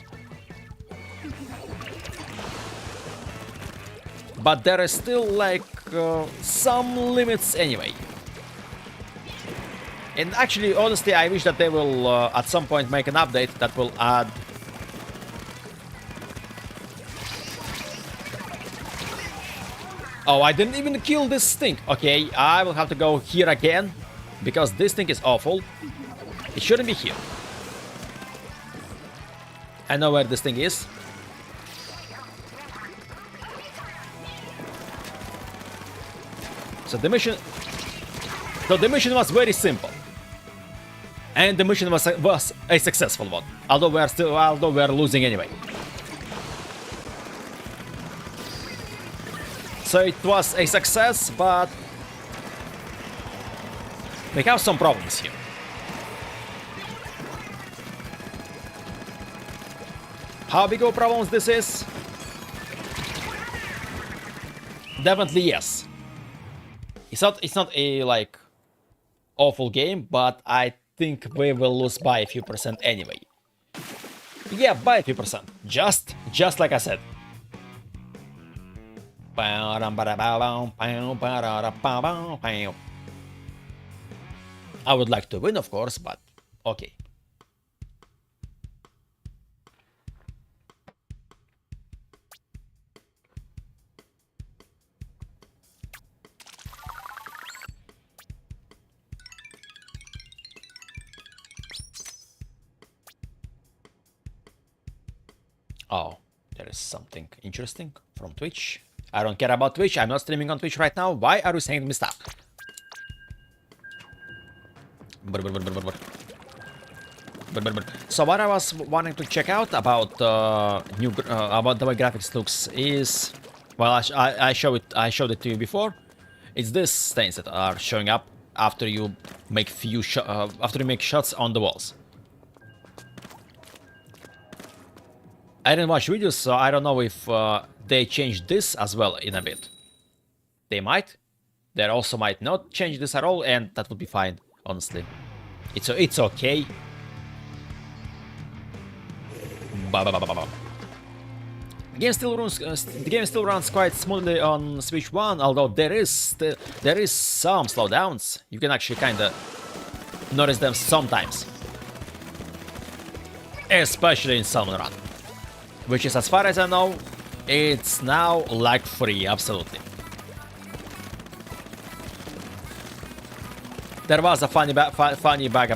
But there is still like some limits anyway. And actually, honestly, I wish that they will at some point make an update that will add Oh, I didn't even kill this thing. Okay, I will have to go here again, because this thing is awful. It shouldn't be here. I know where this thing is. So the mission was very simple. And the mission was a successful one. Although we are losing anyway. So it was a success, but we have some problems here. how big of a problem this is? Definitely yes. It's not a like awful game, but I think we will lose by a few percent anyway. Yeah, by a few percent. Just like I said. I would like to win, of course, but okay. Oh, there is something interesting from Twitch. I don't care about Twitch. I'm not streaming on Twitch right now. Why are you saying me stuff? So what I was wanting to check out about about the way graphics looks is, well, I showed it to you before. It's these stains that are showing up after you make shots on the walls. I didn't watch videos, so I don't know if they changed this as well in a bit. They might. They also might not change this at all, and that would be fine, honestly. It's okay. The game still runs quite smoothly on Switch 1, although there is some slowdowns. You can actually kinda notice them sometimes. Especially in Salmon Run. Which is, as far as I know, it's now lag-free, absolutely. There was a funny bug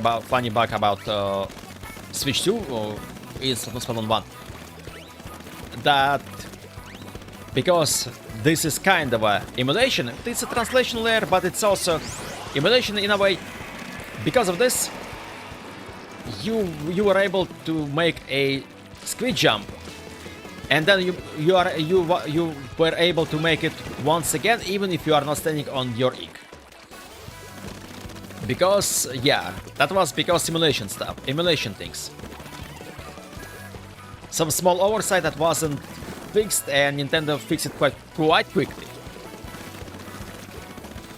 about Switch 2 or is Splatoon 1. That because this is kind of a emulation, it's a translation layer, but it's also emulation in a way. Because of this, you were able to make a squid jump. And then you were able to make it once again, even if you are not standing on your ink. Because, yeah, that was because simulation stuff, emulation things. Some small oversight that wasn't fixed, and Nintendo fixed it quite quickly.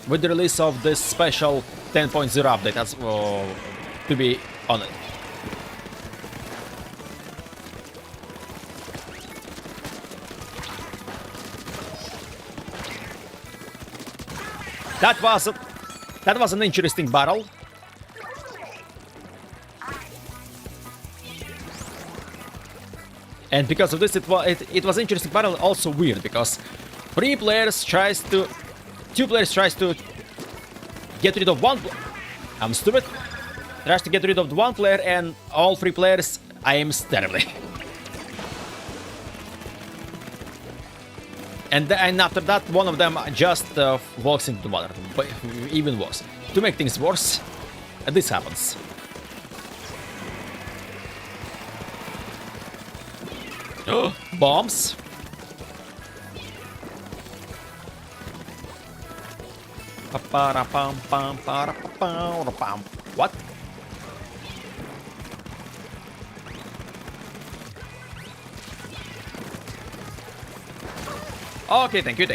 With the release of this special 10.0 update, that's to be honest. That was an interesting battle. And because of this, it was interesting battle, also weird, because two players tries to get rid of one. I'm stupid. Tries to get rid of one player, and all three players aims terribly. And after that, one of them just walks into the water, but even worse. To make things worse, this happens. Bombs. What? Okay, thank you.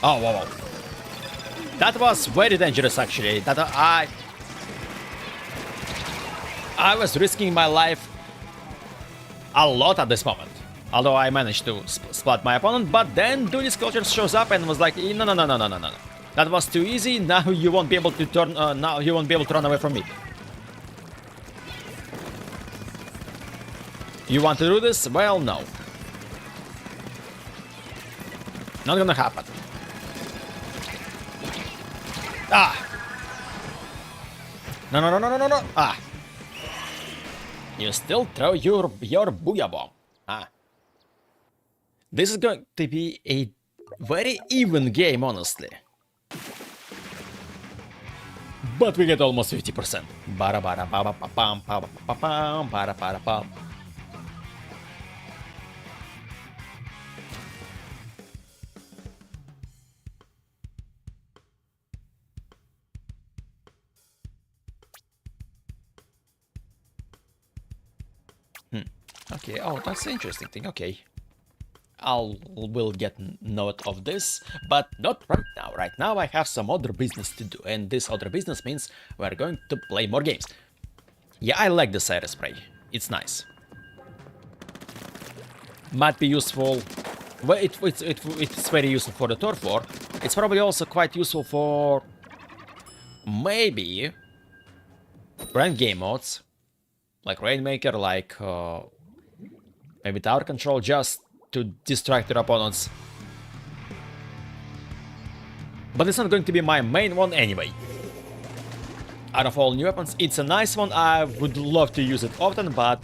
Oh, wow. That was very dangerous, actually. That I was risking my life a lot at this moment. Although I managed to splat my opponent, but then Duty Sculpture shows up and was like, no. That was too easy. Now you won't be able to turn. Now you won't be able to run away from me. You want to do this? Well, no. Not gonna happen. Ah! No. Ah! You still throw your booyah bomb. Ah. This is going to be a very even game, honestly. But we get almost 50%. Okay, oh, that's the interesting thing. Okay. Will get note of this, but not right now. Right now I have some other business to do, and this other business means we're going to play more games. Yeah, I like the Cyrus spray. It's nice. Might be useful. Well, it's very useful for the turf war. It's probably also quite useful for maybe ranked game modes, like Rainmaker, like maybe tower control, just to distract your opponents. But it's not going to be my main one anyway. Out of all new weapons, it's a nice one. I would love to use it often, but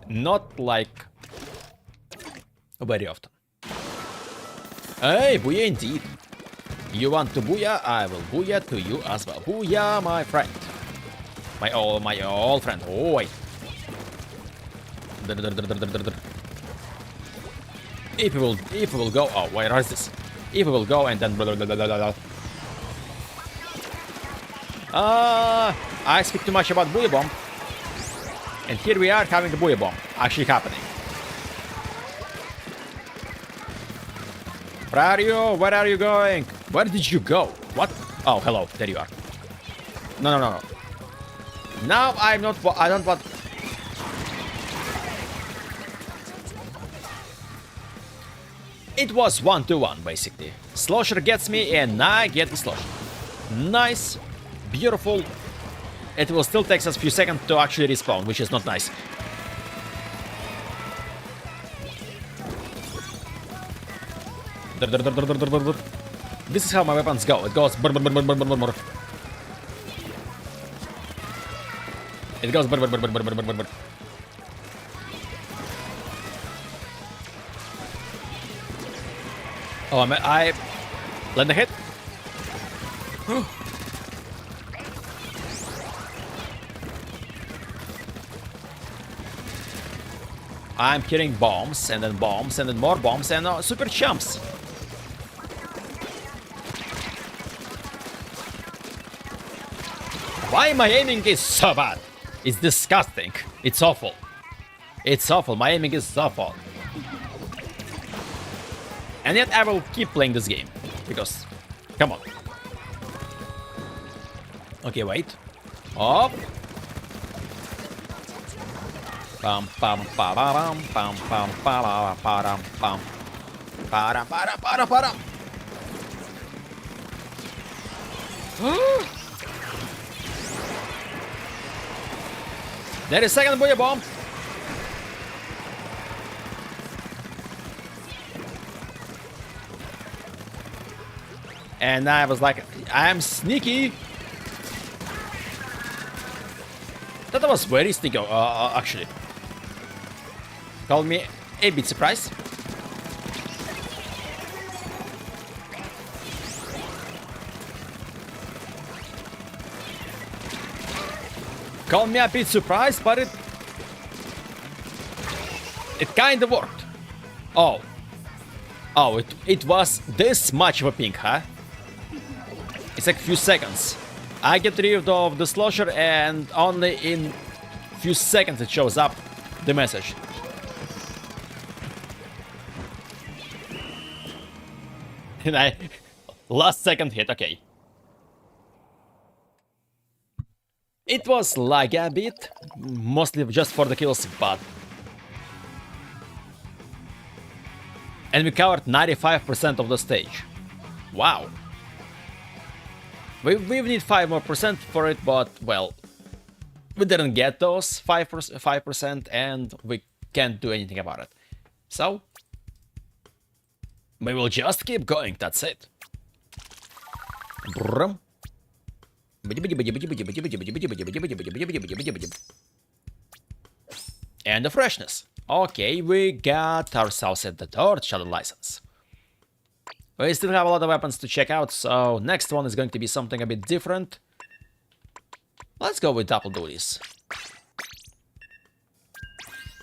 not like very often. Hey, booyah indeed. You want to booyah? I will booyah to you as well. Booyah, my friend. My old friend. Oh, wait. If we will go, oh, where is this? If we will go and then I speak too much about Booyah Bomb. And here we are having the Booyah Bomb actually happening. Where are you? Where are you going? Where did you go? What? Oh, hello. There you are. No. Now I don't want... It was 1-1, basically. Slosher gets me and I get the Slosher. Nice. Beautiful. It will still take us a few seconds to actually respawn, which is not nice. This is how my weapons go. It goes... It goes... Oh, I land a hit. I'm hitting bombs and then more bombs and super chumps. Why my aiming is so bad? It's disgusting. It's awful. It's awful. My aiming is awful. And yet I will keep playing this game. Because, come on. Okay, wait. Up. Pam pam pam pam pam pam pam pam pam para para para para. There is second Booyah Bomb. And I was like, I'm sneaky. That was very sneaky, actually. Called me a bit surprised. Called me a bit surprised, but it kind of worked. Oh, it was this much of a ping, huh? It's like a few seconds. I get rid of the Slosher and only in few seconds it shows up the message. And I last second hit, okay. It was lag a bit, mostly just for the kills, but... And we covered 95% of the stage. Wow. We need 5% more for it, but, well, we didn't get those 5%, and we can't do anything about it. So, we will just keep going, that's it. Brum. And the freshness. Okay, we got ourselves at the third shadow license. We still have a lot of weapons to check out, so next one is going to be something a bit different. Let's go with double duties.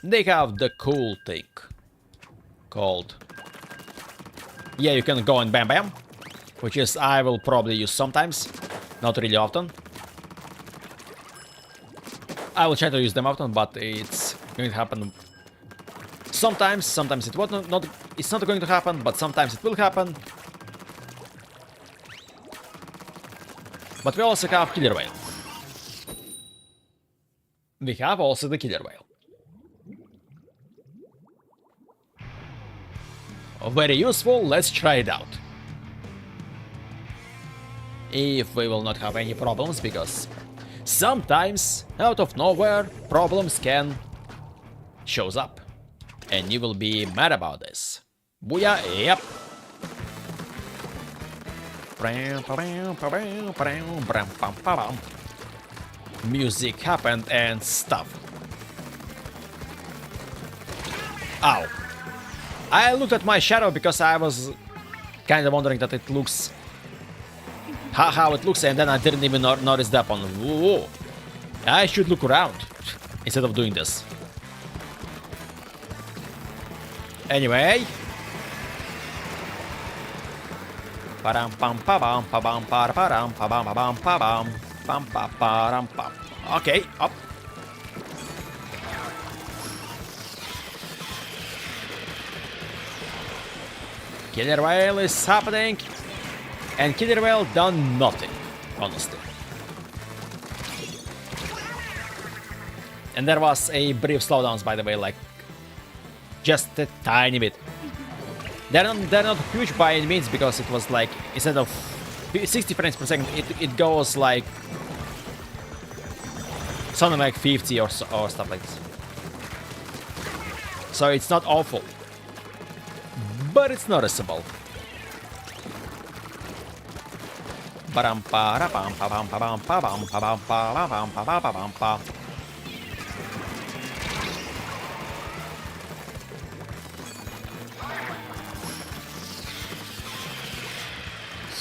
They have the cool thing called... Yeah, you can go and bam bam, which is I will probably use sometimes, not really often. I will try to use them often, but it's going to happen Sometimes it was not it's not going to happen, but sometimes it will happen. But we also have killer whale. We have also the killer whale. Very useful, let's try it out. If we will not have any problems, because sometimes, out of nowhere, problems can shows up. And you will be mad about this. Booyah, yep. Music happened and stuff. Ow. I looked at my shadow because I was kind of wondering that it looks... how it looks, and then I didn't even notice that one. Whoa. I should look around instead of doing this. Anyway. Okay, up. Killer whale is happening, and killer whale done nothing, honestly. And there was a brief slowdowns, by the way, like just a tiny bit. They're not huge by any means, because it was like, instead of 60 frames per second, it goes like something like 50 or stuff like this. So it's not awful, but it's noticeable.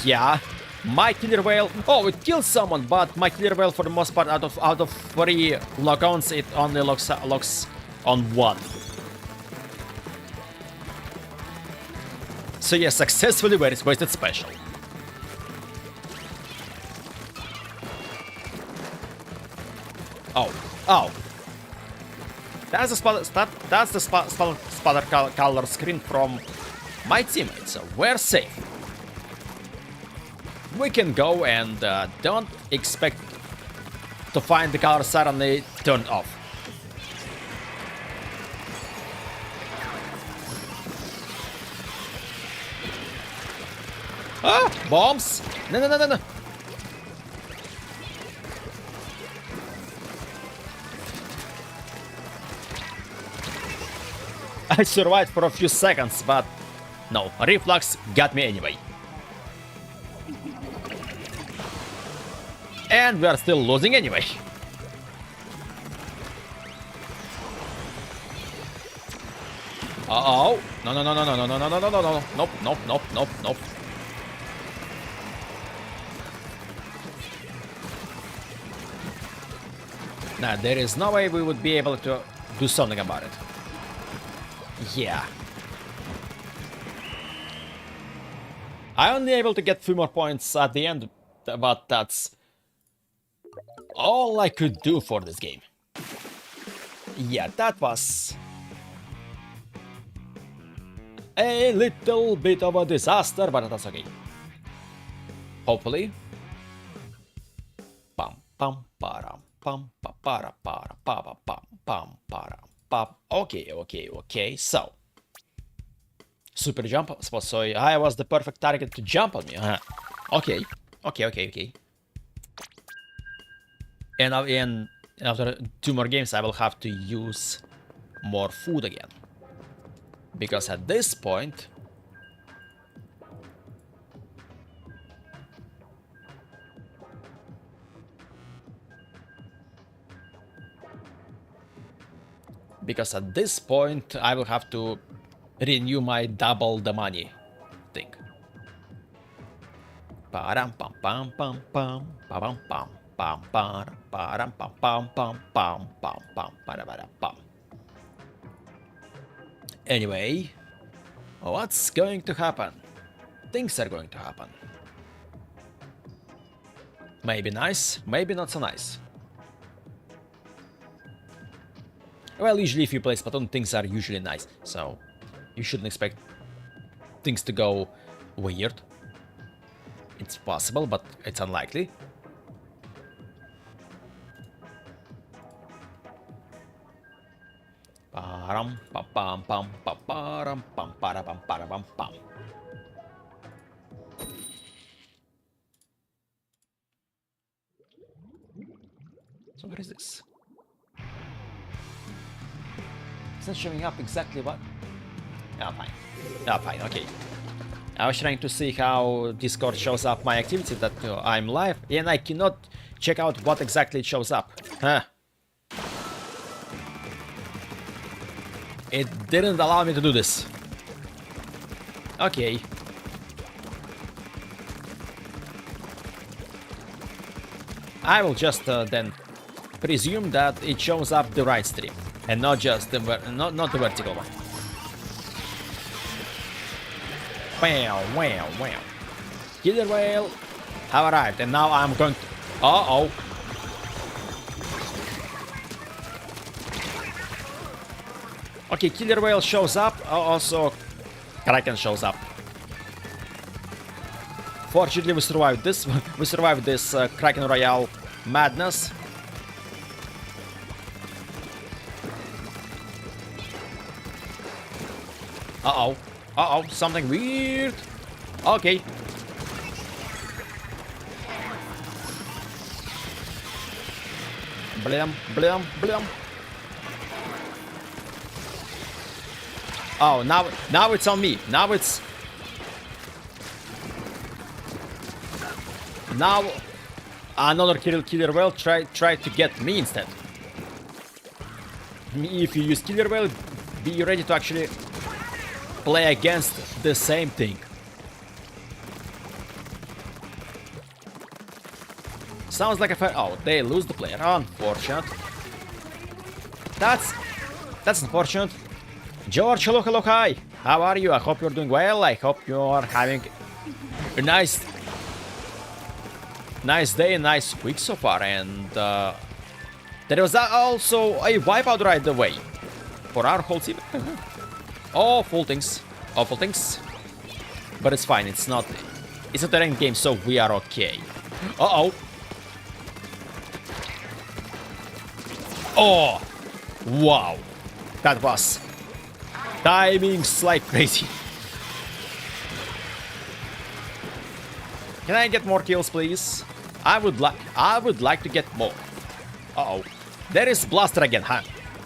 Yeah, my killer whale. Oh, it kills someone, but my killer whale, for the most part, out of 3 lock-ons, it only locks on 1. So yeah, successfully wasted special. Oh. That's the spotter color screen from my teammate, so we're safe. We can go, and don't expect to find the color suddenly turned off. Ah, bombs! No. I survived for a few seconds, but no, reflux got me anyway. And we are still losing anyway. Uh-oh. No. Nope. Nah, there is no way we would be able to do something about it. Yeah. I only able to get 3 more points at the end, but that's all I could do for this game. Yeah, that was a little bit of a disaster, but that's okay. Hopefully. Okay. So, super jump spot. So I was the perfect target to jump on me. Okay. And after 2 more games, I will have to use more food again. Because at this point... I will have to renew my double the money thing. Anyway, what's going to happen? Things are going to happen. Maybe nice, maybe not so nice. Well, usually if you play Splatoon, things are usually nice, so you shouldn't expect things to go weird. It's possible, but it's unlikely. Param pam pam pam pam param pam para pam para pam pam. So what is this? It's not showing up exactly what. Ah, fine. Ah, fine. Okay. I was trying to see how Discord shows up my activity that I'm live, and I cannot check out what exactly it shows up. Huh. It didn't allow me to do this. Okay. I will just then presume that it shows up the right stream and not just the not the vertical one. Wow, wow, wow. Killer whale have arrived, and now I'm going to... Uh-oh. Okay, killer whale shows up. Also, Kraken shows up. Fortunately, we survived this. We survived this Kraken Royale madness. Uh-oh. Uh-oh, something weird. Okay. Blam, blam, blam. Oh, now it's on me. Now it's... Now another killer whale try to get me instead. If you use killer whale, be ready to actually play against the same thing. Sounds like a fair... Oh, they lose the player. Unfortunate. That's unfortunate. George, hello, hello, hi. How are you? I hope you're doing well. I hope you're having a nice day, a nice week so far. And there was also a wipeout right away for our whole team. Awful things. Awful things. But it's fine. It's not a ranked game, so we are okay. Uh-oh. Oh! Wow. That was timings like crazy. Can I get more kills, please? I would like to get more. Uh-oh. There is Blaster again, huh?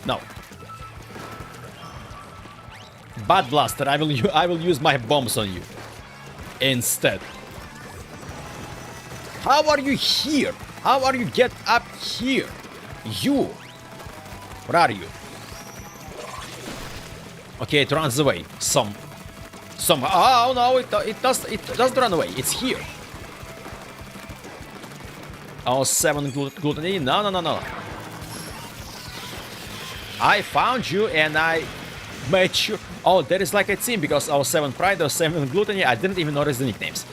No. Bad Blaster, I will use my bombs on you instead. How are you here? How are you get up here? You. Where are you? Okay, it runs away. Somehow. Oh no, it doesn't run away. It's here. Oh, 7 gluttony. No. I found you and I made sure. Oh, there is like a team because our 7 pride or 7 gluttony. I didn't even notice the nicknames.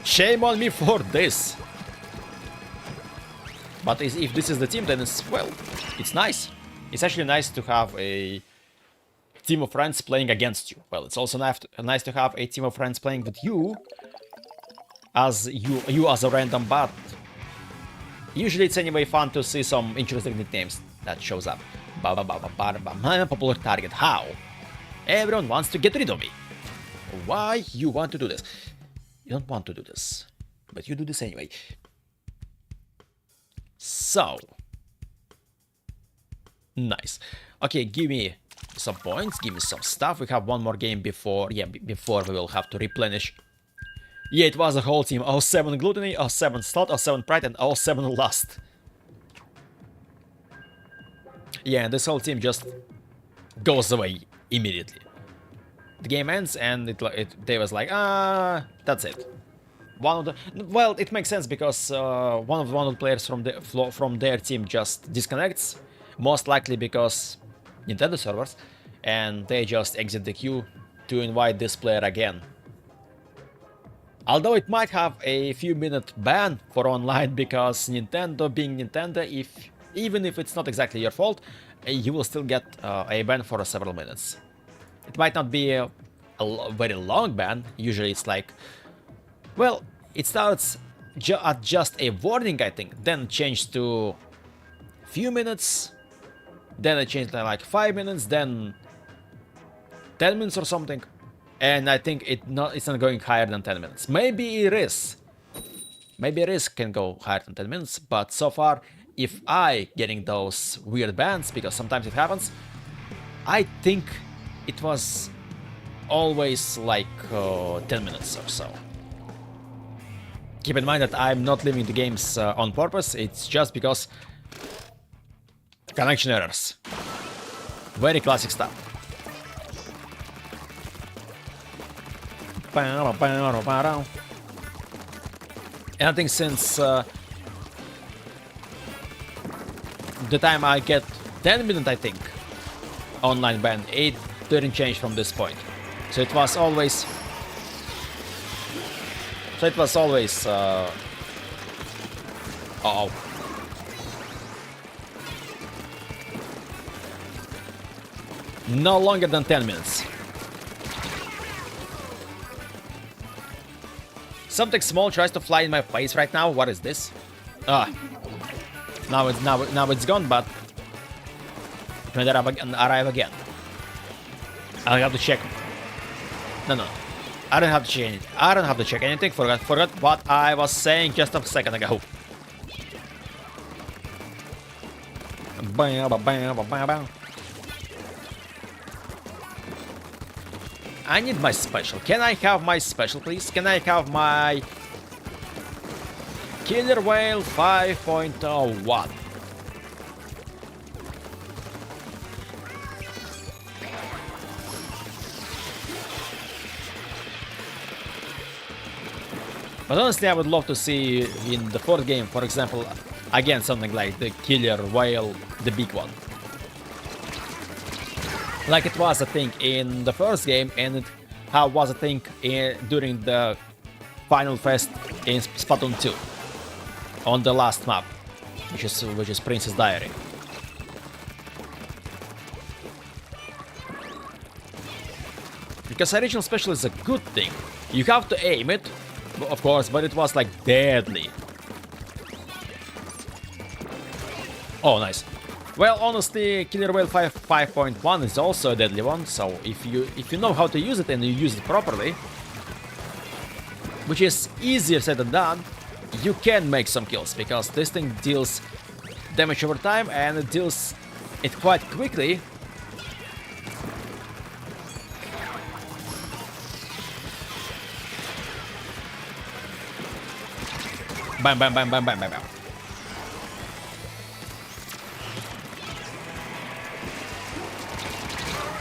Shame on me for this. But if this is the team, then it's, well, it's nice. It's actually nice to have a team of friends playing against you. Well, it's also nice to have a team of friends playing with you as you as a random bot. Usually it's anyway fun to see some interesting nicknames that shows up. I'm a popular target. How? Everyone wants to get rid of me. Why you want to do this? You don't want to do this, but you do this anyway. So nice. Okay, give me some points, give me some stuff. We have one more game before we will have to replenish. Yeah, it was a whole team. 07 gluttony, 07 slot, 07 pride, and 07 lust. Yeah, and this whole team just goes away immediately. The game ends and they was like, that's it. Well, it makes sense because one of the players from their team just disconnects, most likely because Nintendo servers, and they just exit the queue to invite this player again. Although it might have a few minute ban for online because Nintendo being Nintendo, even if it's not exactly your fault, you will still get a ban for several minutes. It might not be a very long ban. Usually it's like, well, it starts at just a warning, I think, then change to few minutes, then it changed to like 5 minutes, then 10 minutes or something, and I think it's not going higher than 10 minutes. Maybe it is. Maybe it is can go higher than 10 minutes, but so far, if I getting those weird bans, because sometimes it happens, I think it was always like 10 minutes or so. Keep in mind that I'm not leaving the games on purpose, it's just because connection errors. Very classic stuff. And I think since the time I get 10 minutes, I think, online ban, it didn't change from this point. So it was always... Uh-oh. No longer than 10 minutes. Something small tries to fly in my face right now. What is this? Ah. Now it's gone, but it may arrive again. I'll have to check. No. I don't have to change. I don't have to check anything. Forgot what I was saying just a second ago. I need my special. Can I have my special, please? Can I have my Killer Whale 5.01? But honestly, I would love to see in the fourth game, for example, again something like the Killer Whale, the big one. Like it was a thing in the first game, and it was a thing during the final fest in Splatoon 2, on the last map, which is Princess Diary. Because original special is a good thing. You have to aim it, of course, but it was like deadly. Oh, nice. Well, honestly, Killer Whale 5.1 is also a deadly one, so if you know how to use it and you use it properly, which is easier said than done, you can make some kills, because this thing deals damage over time and it deals it quite quickly. Bam, bam, bam, bam, bam, bam, bam.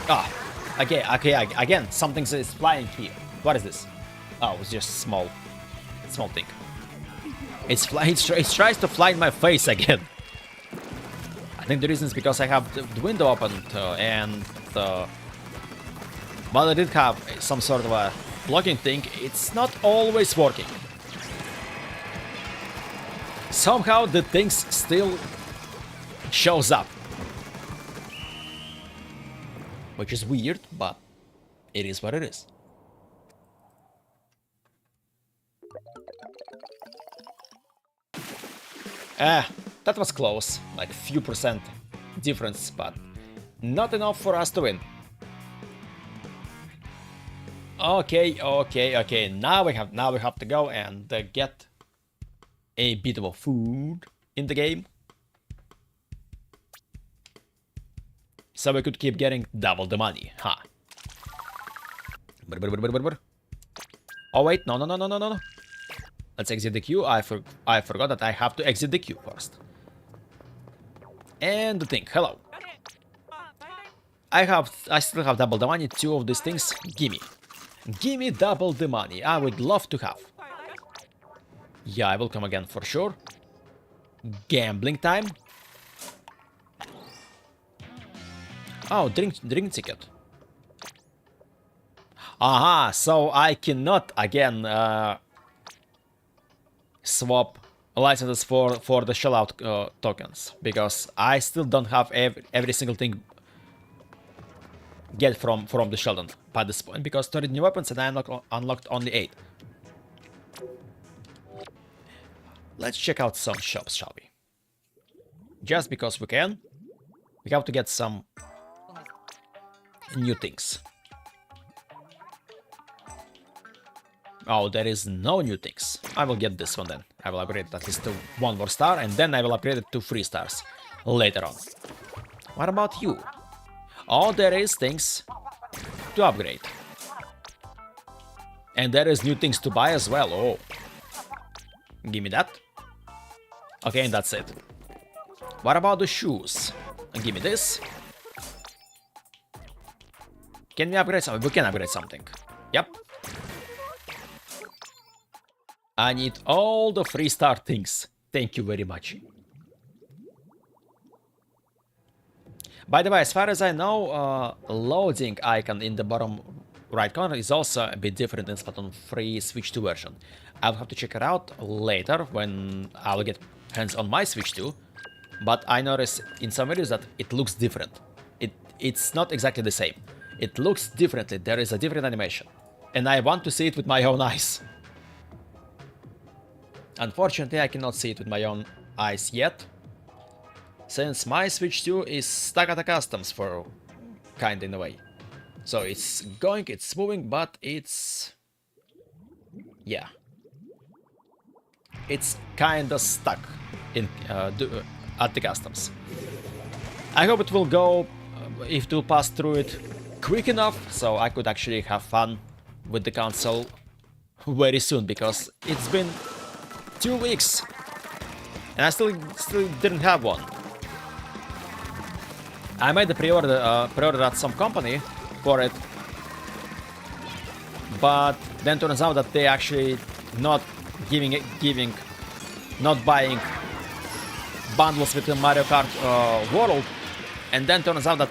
Ah, okay, again, something is flying here. What is this? Oh, it's just small thing. It tries to fly in my face again. I think the reason is because I have the window opened and while I did have some sort of a blocking thing, it's not always working. Somehow the things still shows up. Which is weird, but it is what it is. That was close, like a few percent difference, but not enough for us to win. Okay. Now we have to go and get a bit of food in the game, so we could keep getting double the money, huh? Oh wait, no. Let's exit the queue. I forgot that I have to exit the queue first. And the thing, hello. I still have double the money. 2 of these things. Gimme double the money. I would love to have. Yeah, I will come again for sure. Gambling time. Oh, drink ticket. Aha, so I cannot again swap licenses for the shellout tokens, because I still don't have every single thing get from the Sheldon by this point, because 30 new weapons and I unlocked only 8. Let's check out some shops, shall we? Just because we can. We have to get some new things. Oh, there is no new things. I will get this one then. I will upgrade it at least to 1 more star, and then I will upgrade it to 3 stars later on. What about you? Oh, there is things to upgrade. And there is new things to buy as well. Oh. Give me that. Okay, and that's it. What about the shoes? Give me this. Can we upgrade something? We can upgrade something. Yep. I need all the 3-star things. Thank you very much. By the way, as far as I know, loading icon in the bottom right corner is also a bit different in Splatoon 3 Switch 2 version. I'll have to check it out later when I'll get hands on my Switch 2. But I notice in some videos that it looks different. It's not exactly the same. It looks differently. There is a different animation. And I want to see it with my own eyes. Unfortunately, I cannot see it with my own eyes yet, since my Switch 2 is stuck at the customs for kinda in a way. So it's going, it's moving, but it's... yeah. It's kinda stuck in at the customs. I hope it will go, if it will pass through it quick enough, so I could actually have fun with the console very soon, because it's been 2 weeks and I still didn't have one. I made the pre-order at some company for it, but then turns out that they actually not not buying bundles with the Mario Kart World, and then turns out that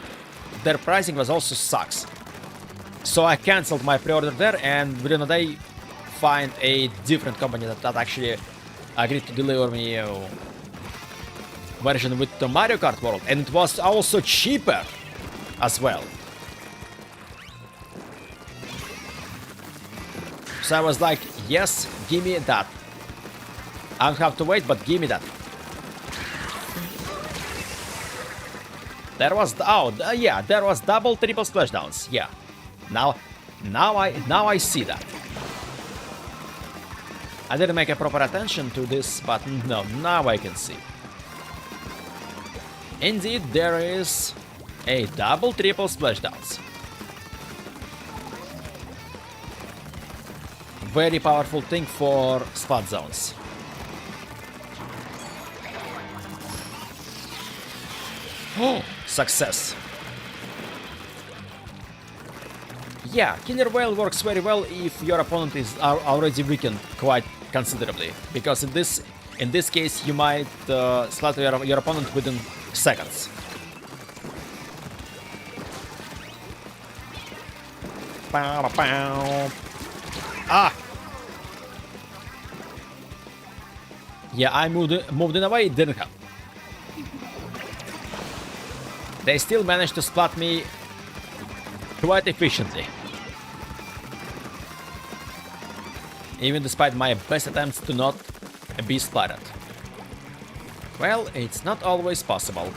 their pricing was also sucks. So I cancelled my pre-order there, and within a day find a different company that actually agreed to deliver me a version with the Mario Kart World, and it was also cheaper as well. So I was like, yes, give me that. I'll have to wait, but give me that. There was yeah, there was double, triple splashdowns. Yeah, now I see that. I didn't make a proper attention to this, but no, now I can see. Indeed, there is a double, triple splashdowns. Very powerful thing for spot zones. Oh, success. Yeah, Killer Whale works very well if your opponent is already weakened quite considerably, because in this case you might slaughter your opponent within seconds. Ah! Yeah, I moved in a way, it didn't help. They still managed to splat me quite efficiently, even despite my best attempts to not be splattered. Well, it's not always possible.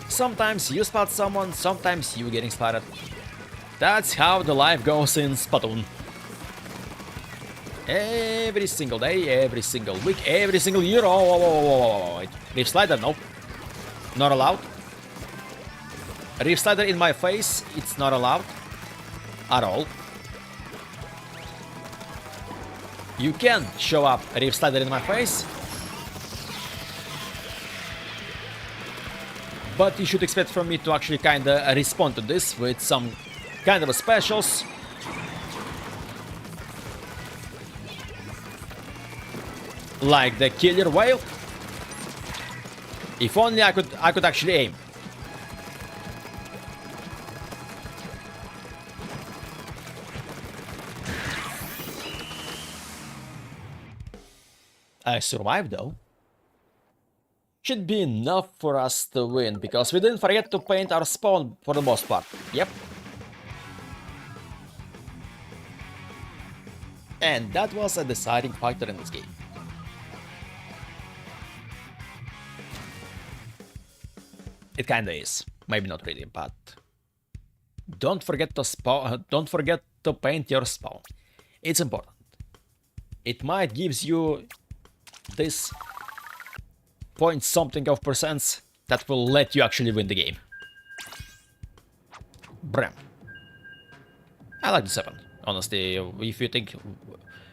Sometimes you splat someone, sometimes you getting splattered. That's how the life goes in Splatoon. Every single day, every single week, every single year. Oh, wait. Reef slider, no. Not allowed. Reef slider in my face, it's not allowed. At all. You can show up a reef slider in my face, but you should expect from me to actually kinda respond to this with some kind of a specials. Like the Killer Whale. If only I could actually aim. I survived though. Should be enough for us to win, because we didn't forget to paint our spawn for the most part. Yep. And that was a deciding factor in this game. It kinda is. Maybe not really, but don't forget to spawn. Don't forget to paint your spawn. It's important. It might gives you this point something of percents that will let you actually win the game. Bram. I like this weapon. Honestly, if you think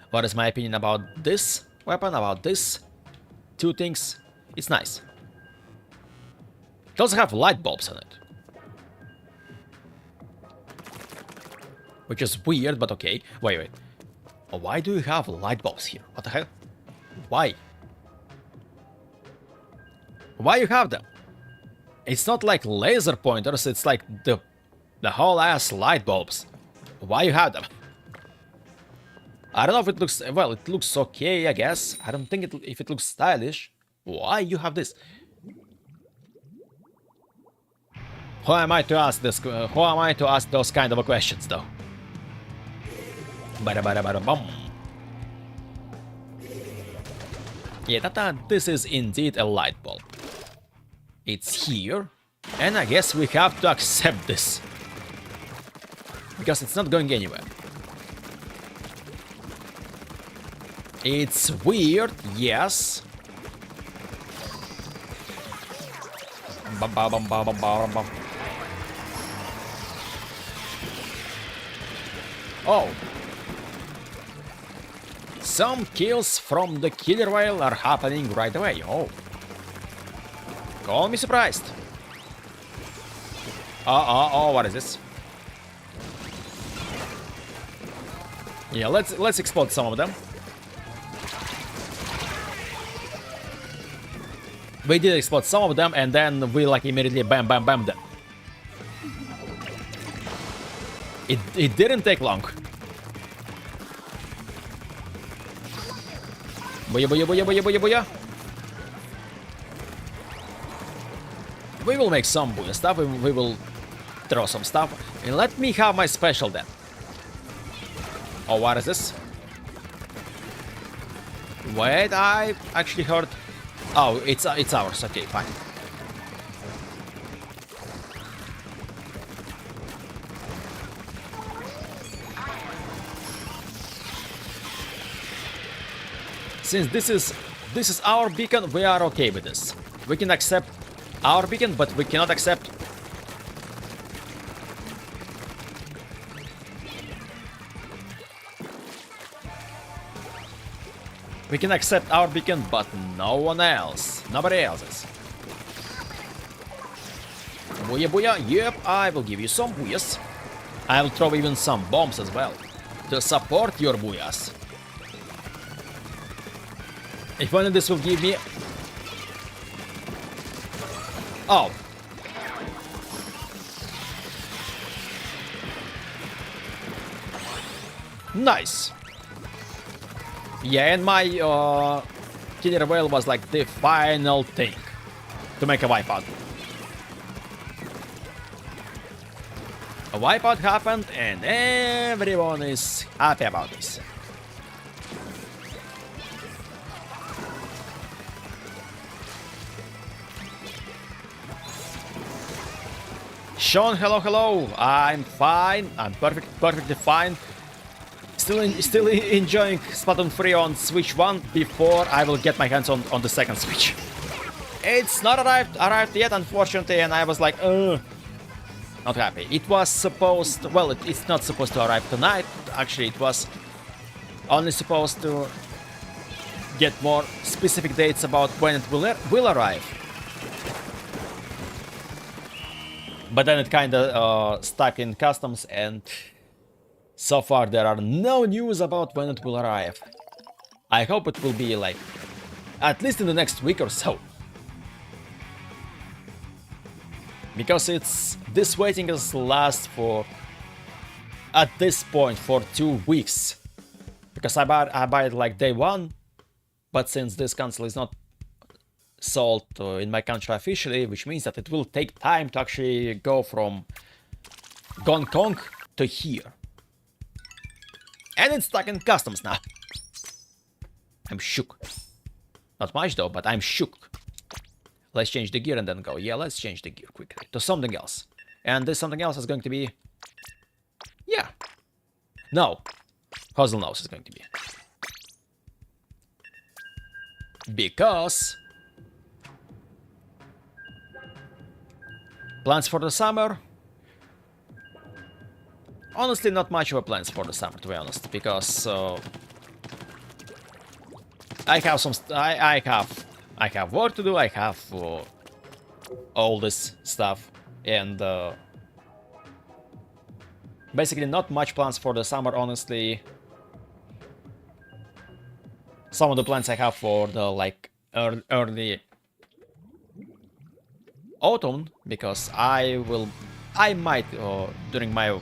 what is my opinion about this weapon, about this two things, it's nice. It also have light bulbs on it. Which is weird, but okay. Wait. Why do you have light bulbs here? What the hell? Why? Why you have them? It's not like laser pointers, it's like the whole ass light bulbs. Why you have them? I don't know if it looks... Well, it looks okay, I guess. I don't think if it looks stylish. Why you have this? Who am I to ask this? Who am I to ask those kind of questions, though? Bada-bada-bada-bum. Yeah, this is indeed a light bulb. It's here, and I guess we have to accept this. Because it's not going anywhere. It's weird, yes. Oh. Some kills from the killer whale are happening right away. Oh. Call me surprised. Oh, what is this? Yeah, let's explode some of them. We did explode some of them, and then we like immediately bam them. It didn't take long. Booyah. We will make some booyah stuff, we will throw some stuff. And let me have my special then. Oh, what is this? Wait, I actually heard... Oh, it's ours. Okay, fine. Since this is our beacon, we are okay with this. We can accept our beacon, but we cannot accept... We can accept our beacon, but no one else. Nobody else's. Booyah. Yep, I will give you some booyahs. I will throw even some bombs as well, to support your booyahs. If only this will give me... Oh. Nice. Yeah, and my killer whale was like the final thing to make a wipeout. A wipeout happened, and everyone is happy about this. Sean, hello. I'm fine. I'm perfectly fine. Still enjoying Splatoon 3 on Switch 1 before I will get my hands on the second Switch. It's not arrived yet, unfortunately, and I was like, not happy. It was supposed... Well, it's not supposed to arrive tonight. Actually, it was only supposed to get more specific dates about when it will arrive. But then it kinda stuck in customs, and so far there are no news about when it will arrive. I hope it will be like at least in the next week or so. Because this waiting has last for at this point for 2 weeks. Because I buy it like day 1 But since this console is not sold in my country officially, which means that it will take time to actually go from Gong Kong to here. And it's stuck in customs now. I'm shook. Not much though, but I'm shook. Let's change the gear and then go. Yeah, let's change the gear quickly to something else. And this something else is going to be... Yeah. No. Hazelnuts is going to be. Because... Plans for the summer? Honestly, not much of a plans for the summer, to be honest, because I have some. I have work to do. I have all this stuff, and basically not much plans for the summer. Honestly, some of the plans I have for the like early autumn, because I might during my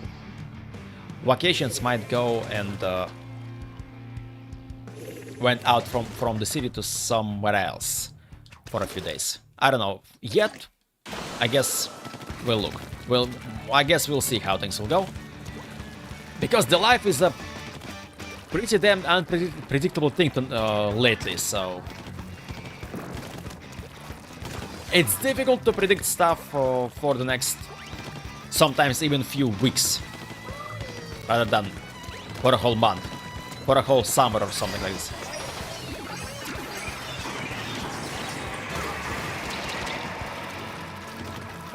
vacations might go and went out from the city to somewhere else for a few days. I don't know yet. I guess we'll look. I guess we'll see how things will go. Because the life is a pretty damn unpredictable thing lately, so it's difficult to predict stuff for the next, sometimes even few weeks. Rather than for a whole month, for a whole summer or something like this.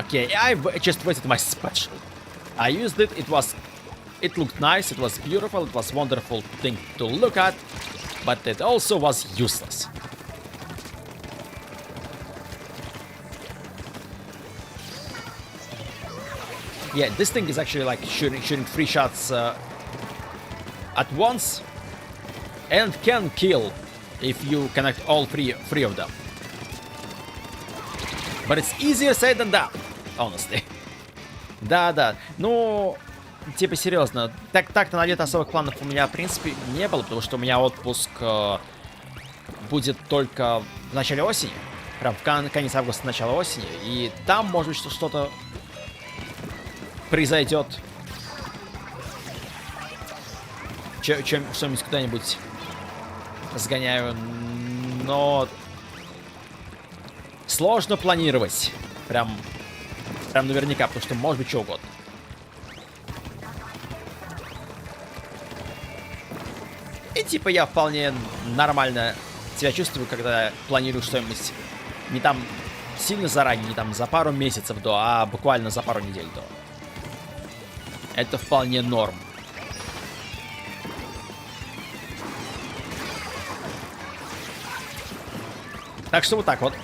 Okay, I just wasted my special. I used it, it looked nice, it was beautiful, it was wonderful thing to look at, but it also was useless. Yeah, this thing is actually like shooting 3 shots at once, and can kill if you connect all three of them. But it's easier said than done, honestly. Да. Ну, типа серьезно, так-то на лето особых планов у меня в принципе не было, потому что у меня отпуск будет только в начале осени, прям в конец августа, начало осени, и там может быть что-то произойдет. Что-нибудь куда-нибудь сгоняю, но сложно планировать. Прям наверняка, потому что может быть что угодно. И типа я вполне нормально себя чувствую, когда планирую что-нибудь не там сильно заранее, не там за пару месяцев до, а буквально за пару недель до. Это вполне норм. Так что вот так вот.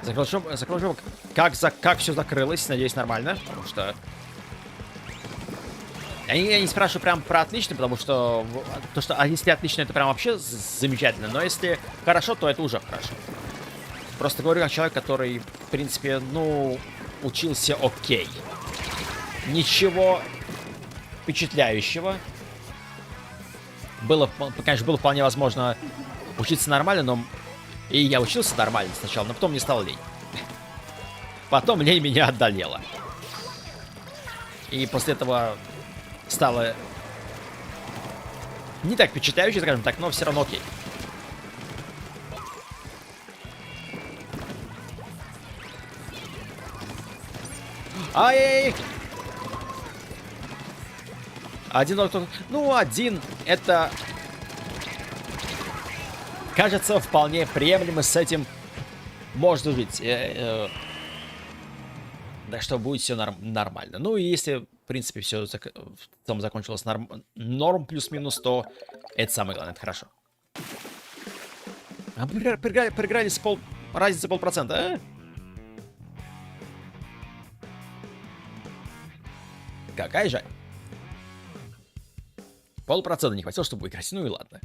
Закрыл, как все закрылось, надеюсь, нормально, потому что... Я не спрашиваю прям про отлично, потому что... То, что если отлично, это прям вообще замечательно, но если хорошо, то это уже хорошо. Просто говорю как человек, который, в принципе, ну, учился окей. Ничего впечатляющего. Конечно, было вполне возможно учиться нормально, но... И я учился нормально сначала, но потом мне стало лень. Потом лень меня одолела. И после этого стало не так впечатляюще, скажем так, но все равно окей. Ай-яй-яй! Один это... Кажется, вполне приемлемо, с этим можно жить. Да что будет все нормально. Ну и если, в принципе, все там закончилось норм плюс-минус, то это самое главное, это хорошо. А мы проиграли с разница 0,5%, а? Какая жаль. 0,5% не хватило, чтобы выиграть. Ну и ладно.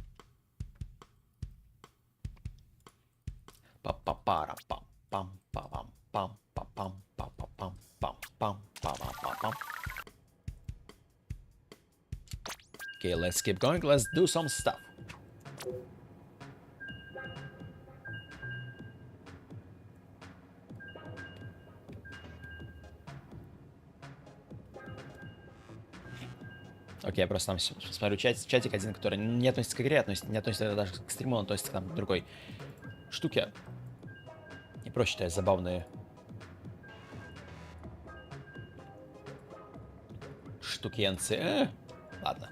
Okay, let's keep going. Let's do some stuff. Окей, я просто там смотрю чатик один, который не относится к игре, не относится даже к стриму, он относится к там, другой штуке. И прочь читаю забавные штукенцы. Ладно.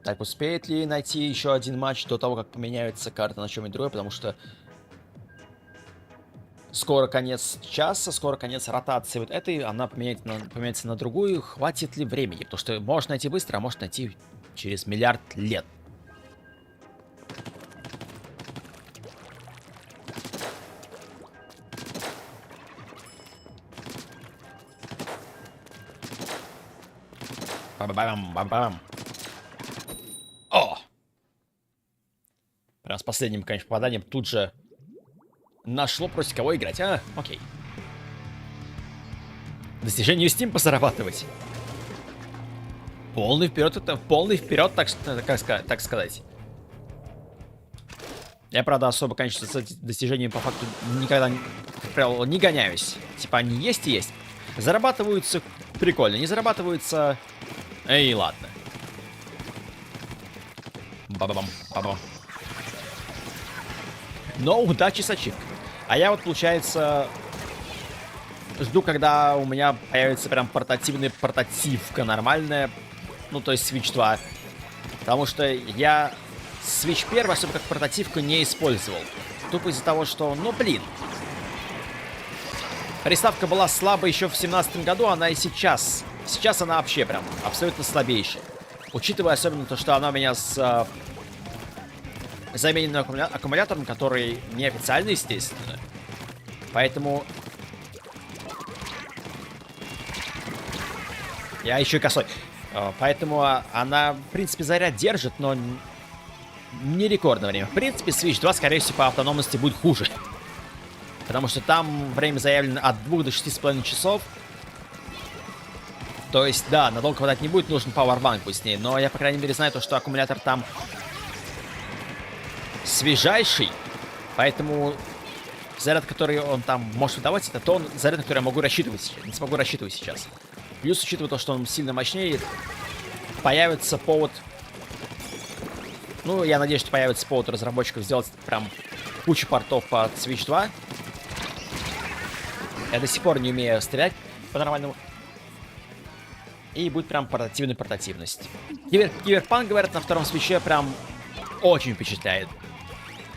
Так, успеет ли найти еще один матч до того, как поменяются карты на чем-нибудь другое, потому что скоро конец часа, скоро конец ротации вот этой, она поменяется на другую. Хватит ли времени? Потому что можно найти быстро, а может найти через миллиард лет. Бам-бам-бам-бам. О! Прям с последним, конечно, попаданием тут же нашло против кого играть. Окей. Достижение Steam позарабатывать. Полный вперед, это полный вперед, так сказать. Я, правда, особо, конечно, с достижениями по факту никогда, как правило, не гоняюсь. Типа они есть и есть. Зарабатываются прикольно, не зарабатываются... Эй, ладно. Ба-ба-бам, ба-бам. Но удачи с ачивкой. А я вот, получается, жду, когда у меня появится прям портативка нормальная. Ну, то есть Switch 2. Потому что я Switch 1 особо как портативку не использовал. Тупо из-за того, что, ну, блин. Приставка была слабой еще в 2017 году, она и сейчас. Сейчас она вообще прям абсолютно слабейшая. Учитывая особенно то, что она у меня с замененным аккумулятором, который неофициальный, естественно. Поэтому... Я еще и косой. Поэтому она, в принципе, заряд держит, но не рекордное время. В принципе, Switch 2, скорее всего, по автономности будет хуже. Потому что там время заявлено от 2 до 6,5 часов. То есть, да, надолго хватать не будет, нужен пауэрбанк будет с ней. Но я, по крайней мере, знаю то, что аккумулятор там свежайший. Поэтому заряд, который он там может выдавать, это тот заряд, на который я могу рассчитывать, не смогу рассчитывать сейчас. Плюс, учитывая то, что он сильно мощнее, появится повод... Ну, я надеюсь, что появится повод разработчиков сделать прям кучу портов под Switch 2. Я до сих пор не умею стрелять по-нормальному. И будет прям портативность. Киберпанк, говорят, на втором свитче прям очень впечатляет.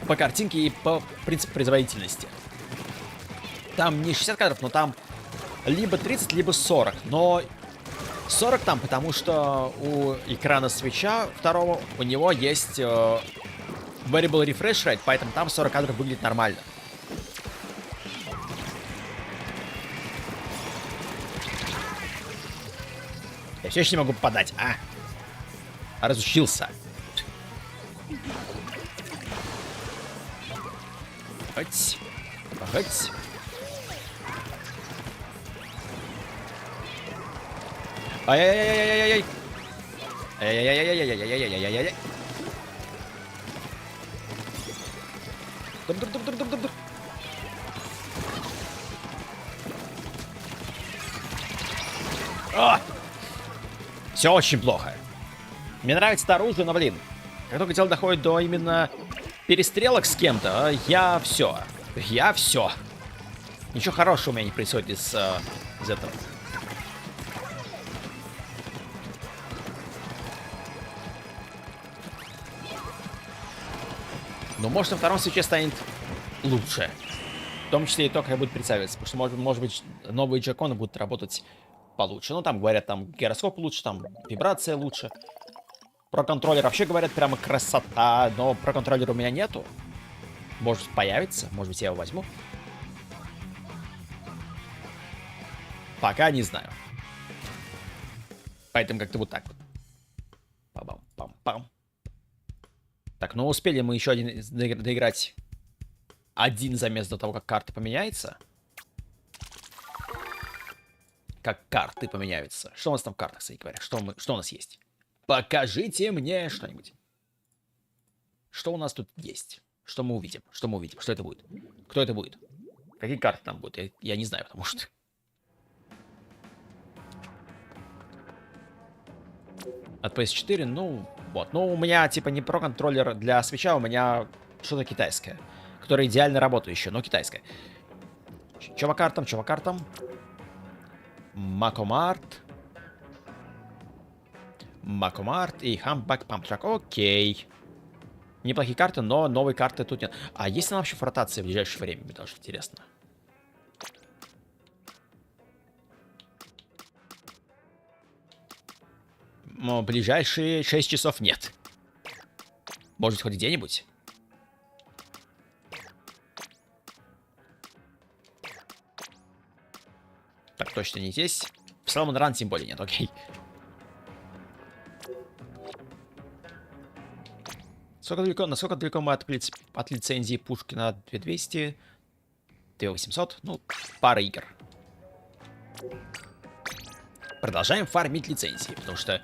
По картинке и по принципу производительности. Там не 60 кадров, но там либо 30, либо 40. Но 40 там, потому что у экрана свитча второго у него есть variable refresh rate, поэтому там 40 кадров выглядит нормально. Я все еще не могу попадать, разучился. Хоть. Хоть. Ай-яй-яй-яй-яй-яй-яй. Ай-яй-яй-яй-яй-яй-яй-яй-яй-яй-яй. Дур-дур-дур-дур-дур-дур. Все очень плохо. Мне нравится это оружие, но, блин, как только дело доходит до именно перестрелок с кем-то, я все. Ничего хорошего у меня не происходит из этого. Но может на втором свече станет лучше. В том числе и то, как будет прицеливаться. Потому что, может быть, новые джойконы будут работать получше. Ну, там говорят, там гироскоп лучше, там вибрация лучше. Про контроллер вообще говорят, прямо красота. Но про контроллер у меня нету. Может появится, может быть, я его возьму. Пока не знаю. Поэтому как-то вот так вот. Пам-пам-пам. Так, ну успели мы еще один доиграть. Один замес до того, как карта поменяется. Как карты поменяются. Что у нас там в картах, кстати говоря? Что у нас есть? Покажите мне что-нибудь. Что у нас тут есть? Что мы увидим? Что это будет? Кто это будет? Какие карты там будут? Я не знаю, потому что... От PS4, ну, вот. Ну, у меня, типа, не про-контроллер для свеча, у меня что-то китайское. Которое идеально работающее, но китайское. Чувакартом. Макомарт. Макомарт и Хамбак Пампчак. Окей. Неплохие карты, но новые карты тут нет. А есть ли вообще в ротации в ближайшее время? Мне даже интересно. Но ближайшие 6 часов нет. Может, хоть где-нибудь? Так, точно не здесь. В Salmon Run тем более нет, окей. Насколько далеко мы от лицензии пушки на 2200? 2800? Ну, пара игр. Продолжаем фармить лицензии, потому что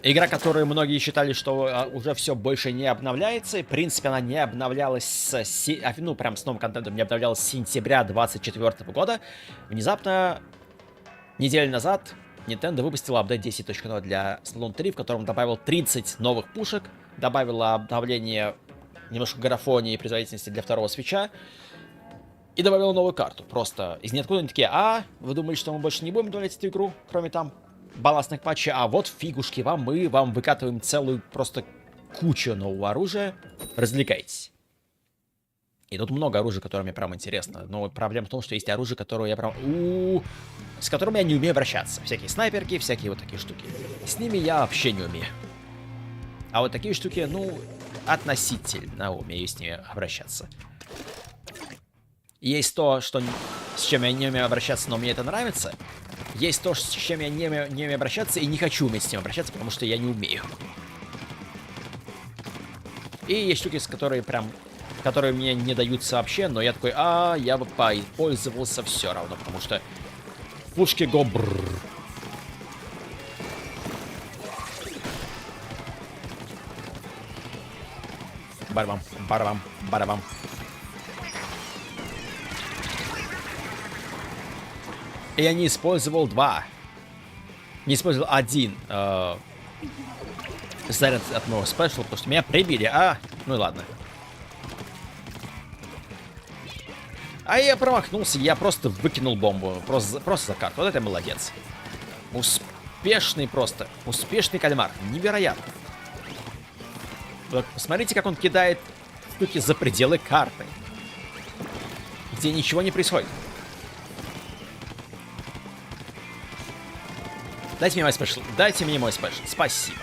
игра, которую многие считали, что уже все больше не обновляется, и, в принципе, она не обновлялась ну, прям с новым контентом не обновлялась с сентября 2024 года. Внезапно, неделю назад, Nintendo выпустила апдейт 10.0 для Splatoon 3, в котором добавил 30 новых пушек, добавила обновление немножко графонии и производительности для второго свитча, и добавила новую карту. Просто из ниоткуда они такие: вы думали, что мы больше не будем удалять эту игру, кроме там балластных патчей, а вот фигушки вам, мы вам выкатываем целую просто кучу нового оружия, развлекайтесь. И тут много оружия, которое мне прям интересно, но проблема в том, что есть оружие, которое я прям... с которым я не умею обращаться. Всякие снайперки, всякие вот такие штуки. С ними я вообще не умею. А вот такие штуки, ну, относительно умею с ними обращаться. Есть то, что... с чем я не умею обращаться, но мне это нравится. Есть то, с чем я не умею обращаться и не хочу уметь с ним обращаться, потому что я не умею. И есть штуки, которые мне не даются вообще, но я такой: я бы пользовался все равно, потому что пушки го бррр. Барабам, барабам, барабам. И я не использовал два. Не использовал один заряд от моего спешла, потому что меня прибили. Ну и ладно. А я промахнулся, я просто выкинул бомбу. Просто за карту. Вот это молодец. Успешный просто. Успешный кальмар. Невероятно. Вот посмотрите, как он кидает штуки за пределы карты. Где ничего не происходит. Дайте мне мой спешл. Дайте мне мой спешл. Спасибо.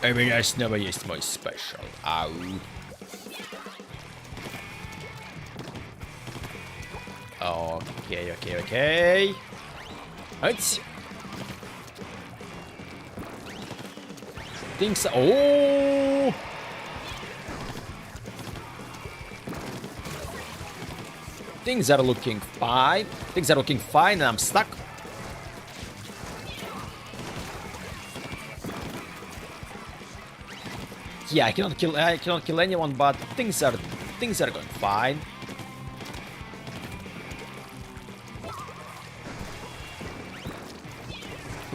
У меня снова есть мой спешл. Ау. Окей. Ать. Things... О! Things are looking fine. Things are looking fine, and I'm stuck. Yeah, I cannot kill anyone, but things are going fine.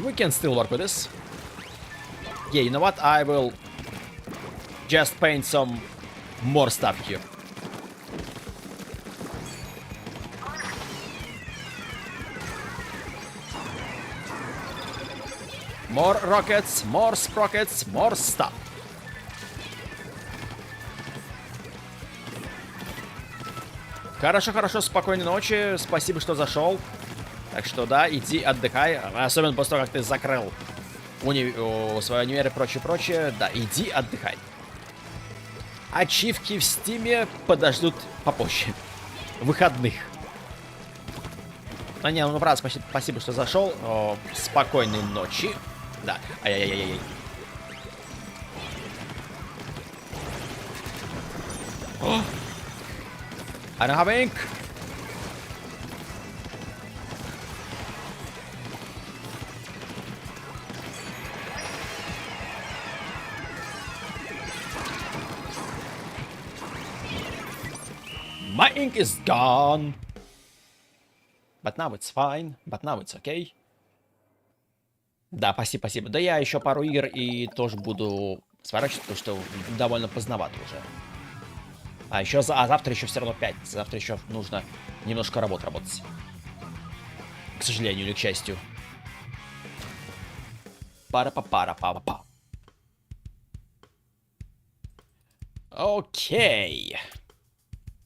We can still work with this. Yeah, you know what? I will just paint some more stuff here. More rockets, more sprockets, more stuff. Хорошо, спокойной ночи. Спасибо, что зашел. Так что да, иди отдыхай. Особенно после того, как ты закрыл свой универ и прочее. Да, иди отдыхай. Ачивки в стиме подождут попозже. Выходных. Ну правда, спасибо, что зашел. Спокойной ночи. Да. Ай-яй-яй-яй. Анахабинг. My ink is gone. But now it's fine. But now it's okay. Да, спасибо. Да я еще пару игр и тоже буду сворачивать, потому что довольно поздновато уже. А еще завтра еще все равно пятница. Завтра еще нужно немножко работать. К сожалению или к счастью. Пара-па-пара-па-па-па. Okay.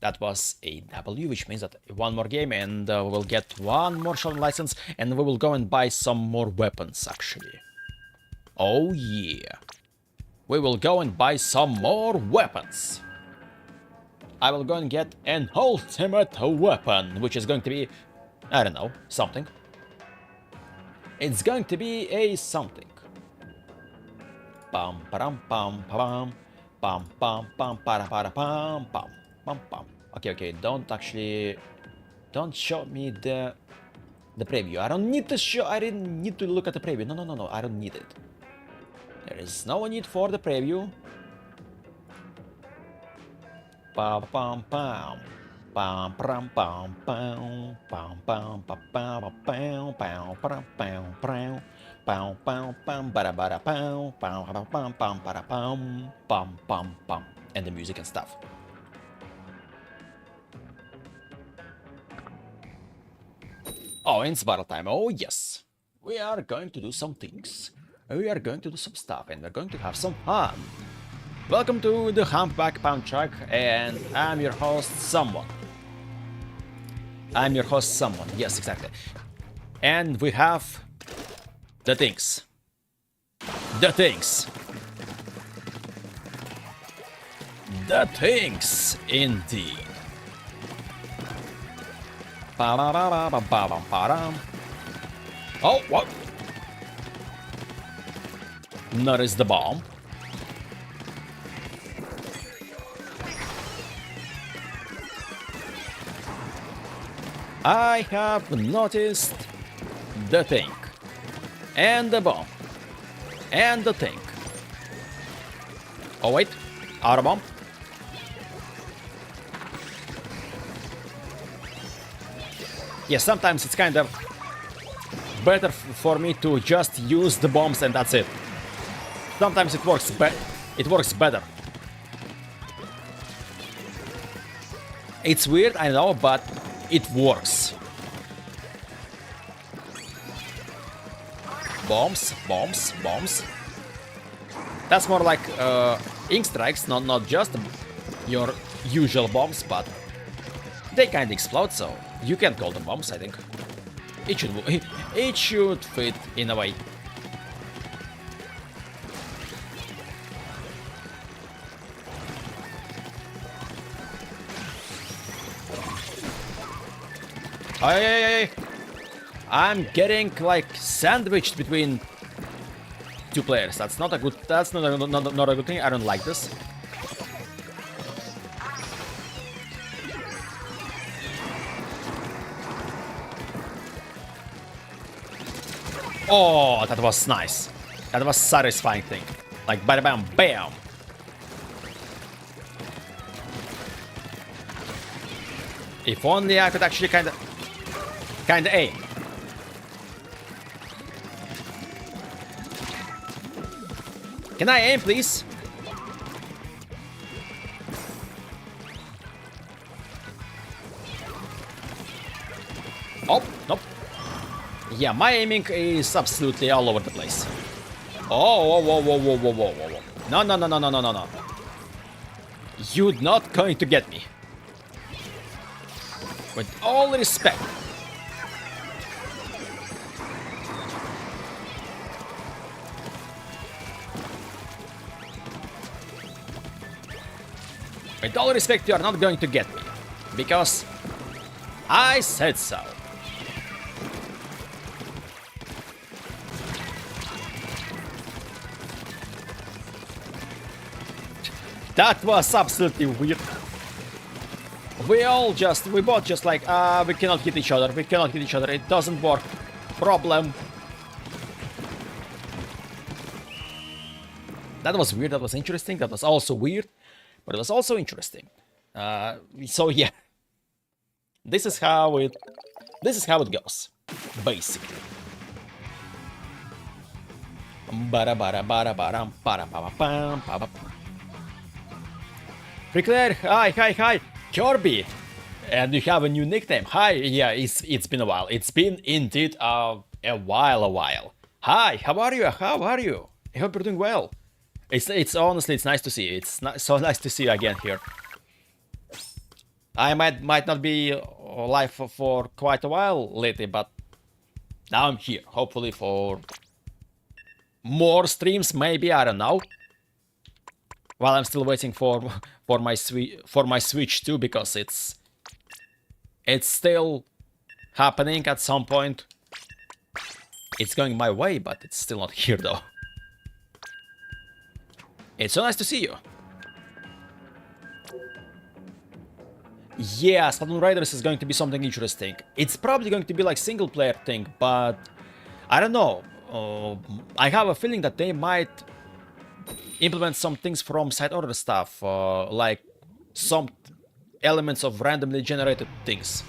That was a W, which means that one more game and we will get one more shotgun license and we will go and buy some more weapons, actually. Oh yeah. We will go and buy some more weapons. I will go and get an ultimate weapon, which is going to be, I don't know, something. It's going to be a something. Pam pam pam pam pam pam pam para para pam pam pam pam. Okay, don't show me the preview. I don't need to show. I didn't need to look at the preview. No. I don't need it. There is no need for the preview. Pam pam pam. Pam pam pam pam pam pam pam pam pam pam pam pam pam pam pam pam bara bara pam pam pam pam para pam pam pam pam and the music and stuff. Oh, it's battle time. Oh yes, we are going to do some things. We are going to do some stuff and we're going to have some fun. Welcome to the Humpback Pound Truck, and I'm your host, Someone. Yes, exactly. And we have the things. The things, indeed. Oh, what? Notice the bomb. I have noticed the thing, and the bomb, and the thing. Oh wait, auto bomb. Yeah, sometimes it's kind of better for me to just use the bombs and that's it. Sometimes it works better. It's weird, I know, but it works. Bombs. That's more like ink strikes, not just your usual bombs, but they kind of explode, so you can call them bombs, I think. It should fit in a way. Hey. I'm getting like sandwiched between two players. That's not a good thing. I don't like this. Oh, that was nice. That was satisfying thing. Like bada bam bam. If only I could actually kinda aim. Can I aim, please? Oh, nope. Yeah, my aiming is absolutely all over the place. Oh, whoa. No. You're not going to get me. With all respect. With all respect, you are not going to get me. Because I said so. That was absolutely weird. We both just like, we cannot hit each other. It doesn't work. Problem. That was weird. That was interesting. That was also weird. But it was also interesting. So yeah. This is how it This is how it goes, basically. Preclair, hi, Kirby, and you have a new nickname. Hi, yeah, it's been a while. It's been indeed a while. Hi, how are you? I hope you're doing well. It's honestly, it's nice to see you. It's so nice to see you again here. I might not be live for quite a while lately, but now I'm here. Hopefully for more streams, maybe, I don't know. While I'm still waiting for my Switch too, because it's still happening at some point. It's going my way, but it's still not here though. It's so nice to see you. Yeah, Splatoon Raiders is going to be something interesting. It's probably going to be like single player thing, but I don't know. I have a feeling that they might implement some things from side order stuff, like some elements of randomly generated things.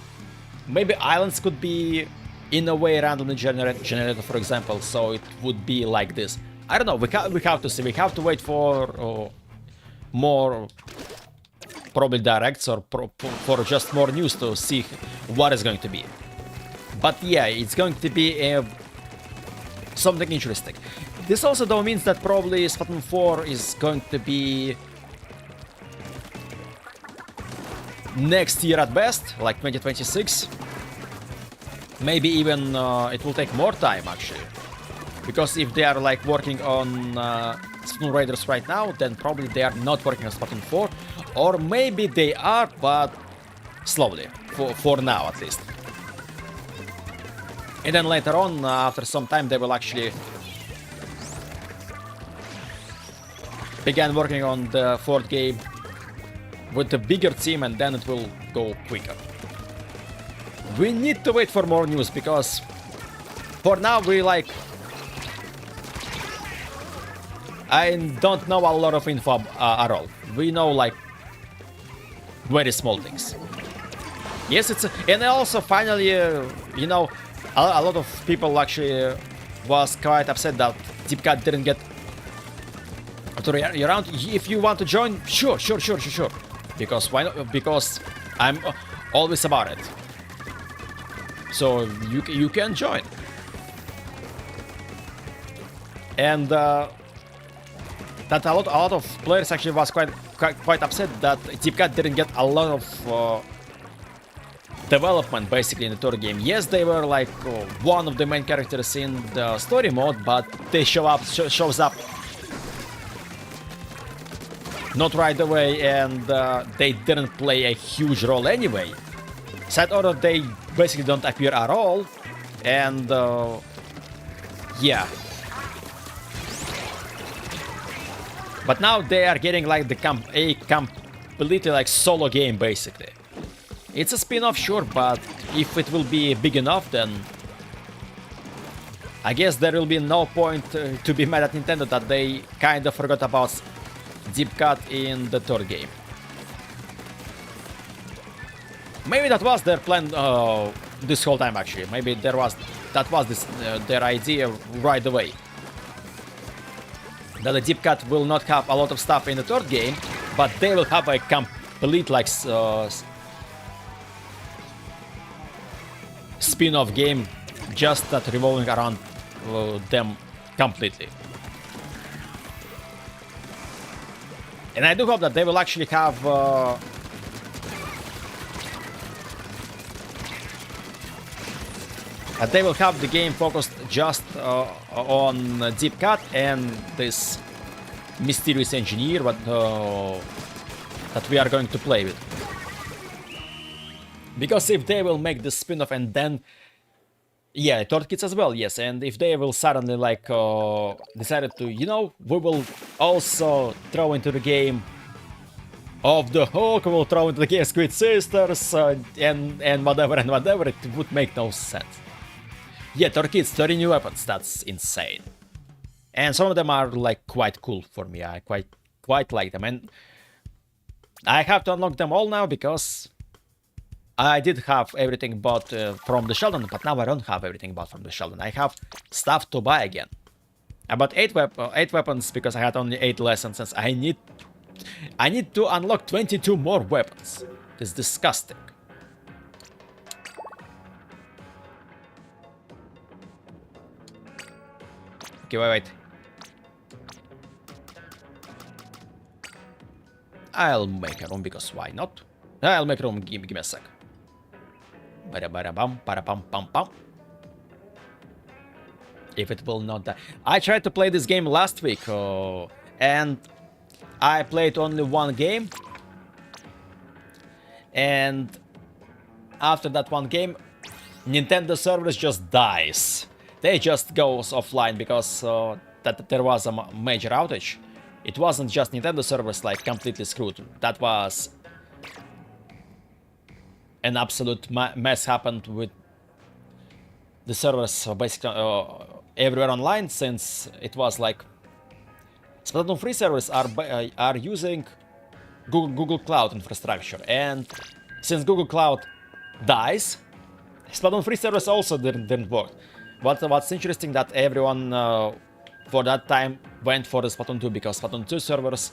Maybe islands could be in a way randomly generated, for example, so it would be like this. I don't know, we have to see, we have to wait for more probably directs or for just more news to see what is going to be. But yeah, it's going to be something interesting. This also though means that probably Splatoon 4 is going to be next year at best, like 2026. Maybe even it will take more time actually. Because if they are like working on Splatoon Raiders right now, then probably they are not working on Splatoon 4. Or maybe they are, but slowly, for now at least. And then later on, after some time, they will actually begin working on the fourth game with a bigger team, and then it will go quicker. We need to wait for more news, because for now we like... I don't know a lot of info at all. We know like very small things. Yes, it's... And also finally, you know, a lot of people actually was quite upset that Deepcat didn't get to around. If you want to join, sure. Because why not? Because I'm always about it. So you can join. And that a lot of players actually was quite upset that Deepcat didn't get a lot of development basically in the third game. Yes, they were like one of the main characters in the story mode, but they shows up not right away, and they didn't play a huge role anyway. Side order, they basically don't appear at all, and yeah. But now they are getting like a completely like solo game basically. It's a spin-off, sure, but if it will be big enough, then I guess there will be no point to be mad at Nintendo that they kind of forgot about Deepcat in the third game. Maybe that was their plan this whole time actually. Maybe that was their idea right away. That the Deepcat will not have a lot of stuff in the third game, but they will have a complete like spin-off game just that revolving around them completely. And I do hope that they will actually have the game focused just on Deepcat and this mysterious engineer that we are going to play with. Because if they will make the spin-off and then... Yeah, third kids as well, yes. And if they will suddenly like decided to, you know, we will also throw into the game of the Hawk, we will throw into the game Squid Sisters and whatever, it would make no sense. Yeah, third kids, 30 new weapons, that's insane. And some of them are like quite cool for me, I quite like them. And I have to unlock them all now because I did have everything bought from the Sheldon, but now I don't have everything bought from the Sheldon. I have stuff to buy again. I bought 8 weapons because I had only 8 lessons, since I need to unlock 22 more weapons. It's disgusting. Okay, wait. I'll make a room, because why not? I'll make a room, give me a sec. Bada-bada-bum, bada-bum-bum-bum. If it will not die. I tried to play this game last week, and I played only one game. And after that one game, Nintendo servers just dies. They just goes offline because that there was a major outage. It wasn't just Nintendo servers like completely screwed. That was an absolute mess happened with the servers basically everywhere online, since it was like Splatoon 3 servers are using Google Cloud infrastructure, and since Google Cloud dies, Splatoon 3 servers also didn't work. What's interesting that everyone for that time went for the Splatoon 2, because Splatoon 2 servers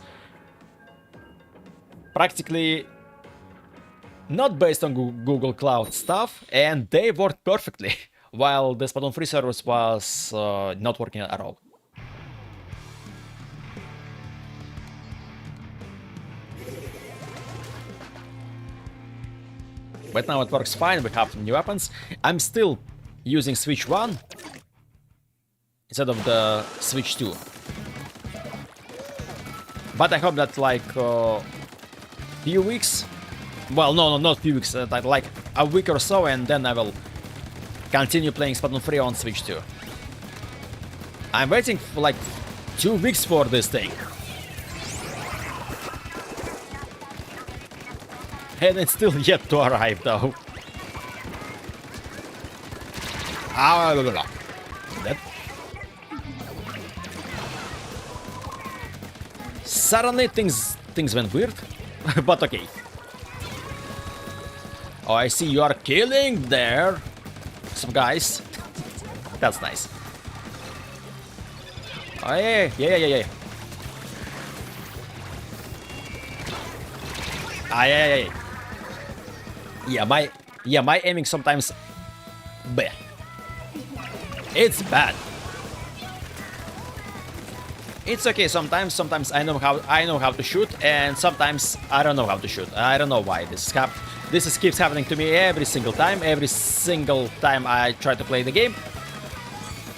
practically not based on Google Cloud stuff, and they worked perfectly, while the Splatoon 3 servers was not working at all. But now it works fine, we have new weapons. I'm still using Switch 1 instead of the Switch 2. But I hope that like few weeks, well, no, not few weeks, like a week or so, and then I will continue playing Splatoon 3 on Switch 2. I'm waiting for like 2 weeks for this thing. And it's still yet to arrive, though. That. Suddenly things went weird, but okay. Oh, I see you are killing there, some guys. That's nice. Oh yeah. Yeah, my aiming sometimes, bleh. It's bad. It's okay sometimes. Sometimes I know how to shoot, and sometimes I don't know how to shoot. I don't know why this keeps happening to me every single time. Every single time I try to play the game.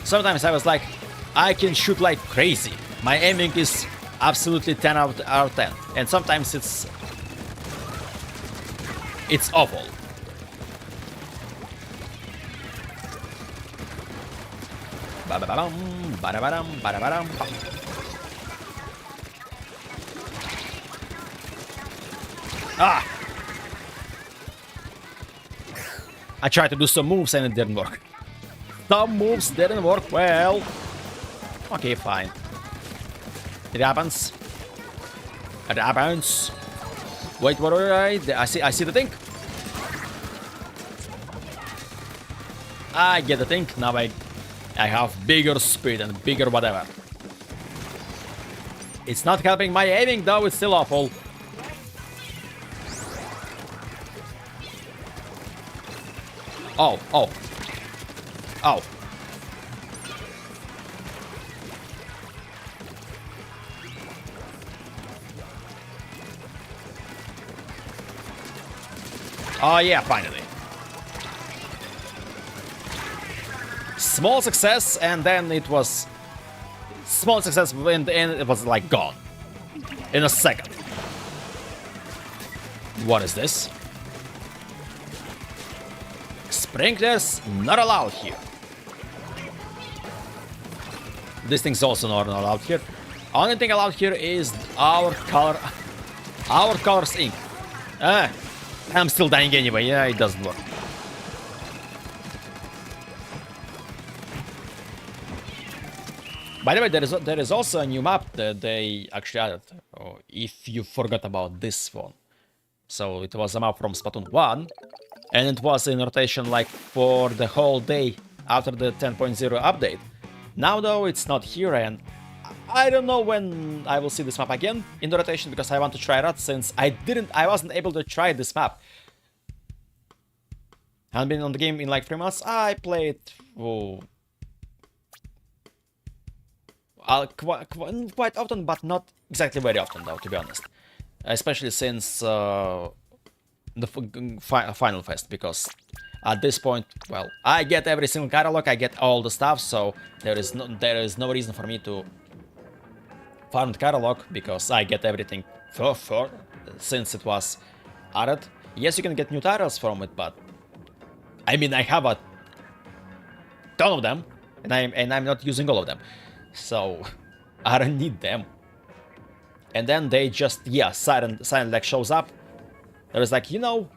Sometimes I was like, I can shoot like crazy. My aiming is absolutely 10 out of 10, and sometimes it's awful. Ah! I tried to do some moves and it didn't work. Some moves didn't work well. Okay, fine. It happens. It happens. Wait, what are I see the thing. I get the thing. Now I have bigger speed and bigger whatever. It's not helping my aiming though, it's still awful. Oh. Oh. Oh yeah, finally. Small success, and then it was small success, and it was like gone in a second. What is this? Sprinklers not allowed here. This thing's also not allowed here. Only thing allowed here is our colors ink. I'm still dying anyway. Yeah, it doesn't work. By the way, there is also a new map that they actually added. Oh, if you forgot about this one. So it was a map from Splatoon 1. and it was in rotation like for the whole day after the 10.0 update. Now though it's not here, and I don't know when I will see this map again in the rotation, because I want to try it since I wasn't able to try this map. I haven't been on the game in like 3 months. I played quite often, but not exactly very often though, to be honest. Especially since the Final Fest, because at this point, well, I get every single catalog, I get all the stuff, so there is no reason for me to farm the catalog, because I get everything for since it was added. Yes, you can get new titles from it, but I mean, I have a ton of them, and I'm not using all of them, so I don't need them. And then they just, yeah, Silent Leg shows up. There's like, you know,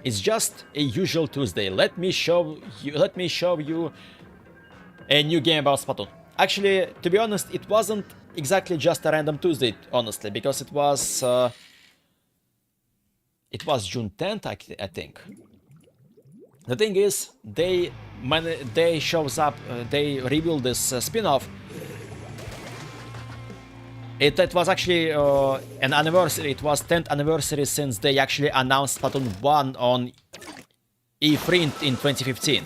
it's just a usual Tuesday. Let me show you a new game about Splatoon. Actually, to be honest, it wasn't exactly just a random Tuesday, honestly, because it was June 10th, I think. The thing is, they shows up, they revealed this spin-off. It was actually an anniversary. It was 10th anniversary since they actually announced Splatoon 1 on E3 in 2015.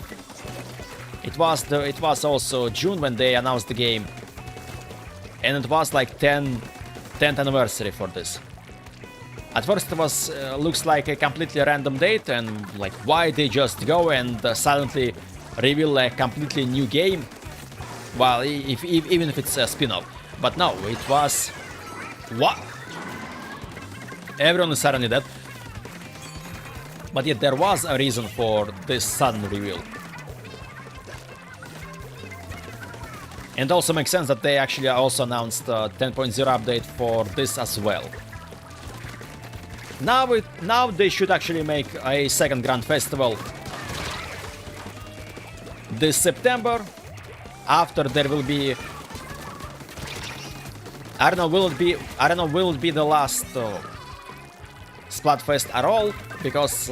It was also June when they announced the game, and it was like 10th anniversary for this. At first it was looks like a completely random date, and like why they just go and silently reveal a completely new game, well, even if it's a spin-off. But no, it was... What? Everyone is suddenly dead. But yet there was a reason for this sudden reveal. And also makes sense that they actually also announced a 10.0 update for this as well. Now they should actually make a second Grand Festival this September. After there will be... I don't know, will it be the last Splatfest at all, because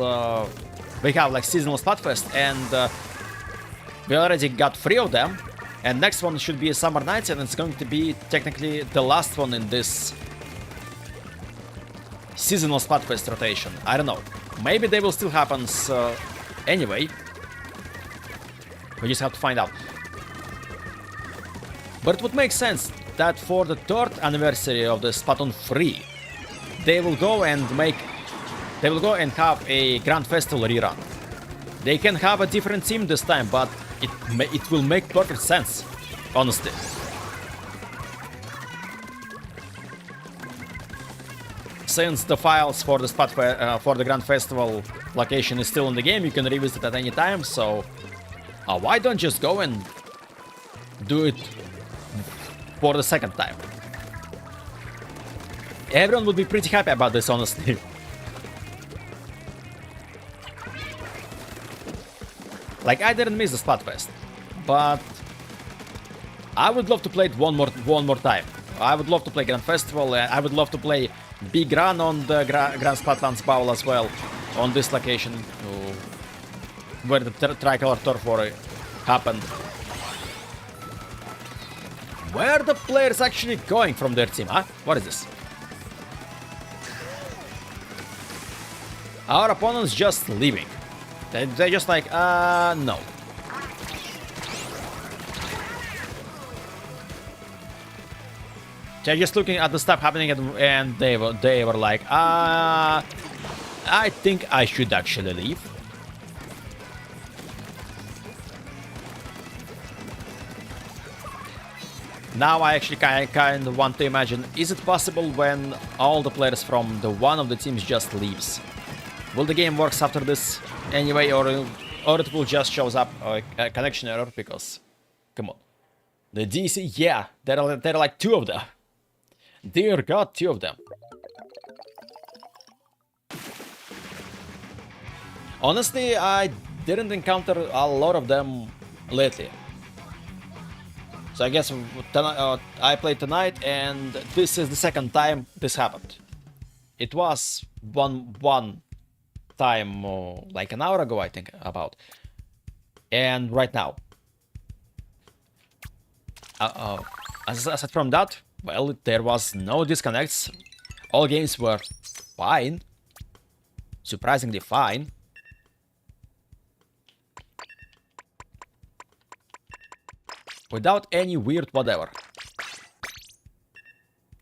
we have like seasonal Splatfest, and we already got 3 of them, and next one should be Summer Nights, and it's going to be technically the last one in this seasonal Splatfest rotation. I don't know, maybe they will still happen anyway, we just have to find out. But it would make sense that for the 3rd anniversary of the Splatoon 3, they will go and have a Grand Festival rerun. They can have a different theme this time, but it will make perfect sense, honestly. Since the files for the Grand Festival location is still in the game, you can revisit it at any time. So why don't just go and do it for the 2nd time? Everyone would be pretty happy about this, honestly. Like, I didn't miss the Splatfest, but I would love to play it one more time. I would love to play Grand Festival, and I would love to play Big Run on the Grand Splatlands Bowl as well, on this location where the Tricolor Turf War happened. Where are the players actually going from their team, huh? What is this? Our opponent's just leaving. They're just like, no. They're just looking at the stuff happening, and they were like, I think I should actually leave. Now I actually kind of want to imagine, is it possible when all the players from the one of the teams just leaves? Will the game works after this anyway, or it will just shows up a connection error? Because, come on, the DC, yeah, there are like 2 of them. Dear God, 2 of them. Honestly, I didn't encounter a lot of them lately. So I guess I played tonight, and this is the 2nd time this happened. It was one time, like an hour ago, I think, about. And right now. Aside from that, well, there was no disconnects. All games were fine. Surprisingly fine. Without any weird whatever.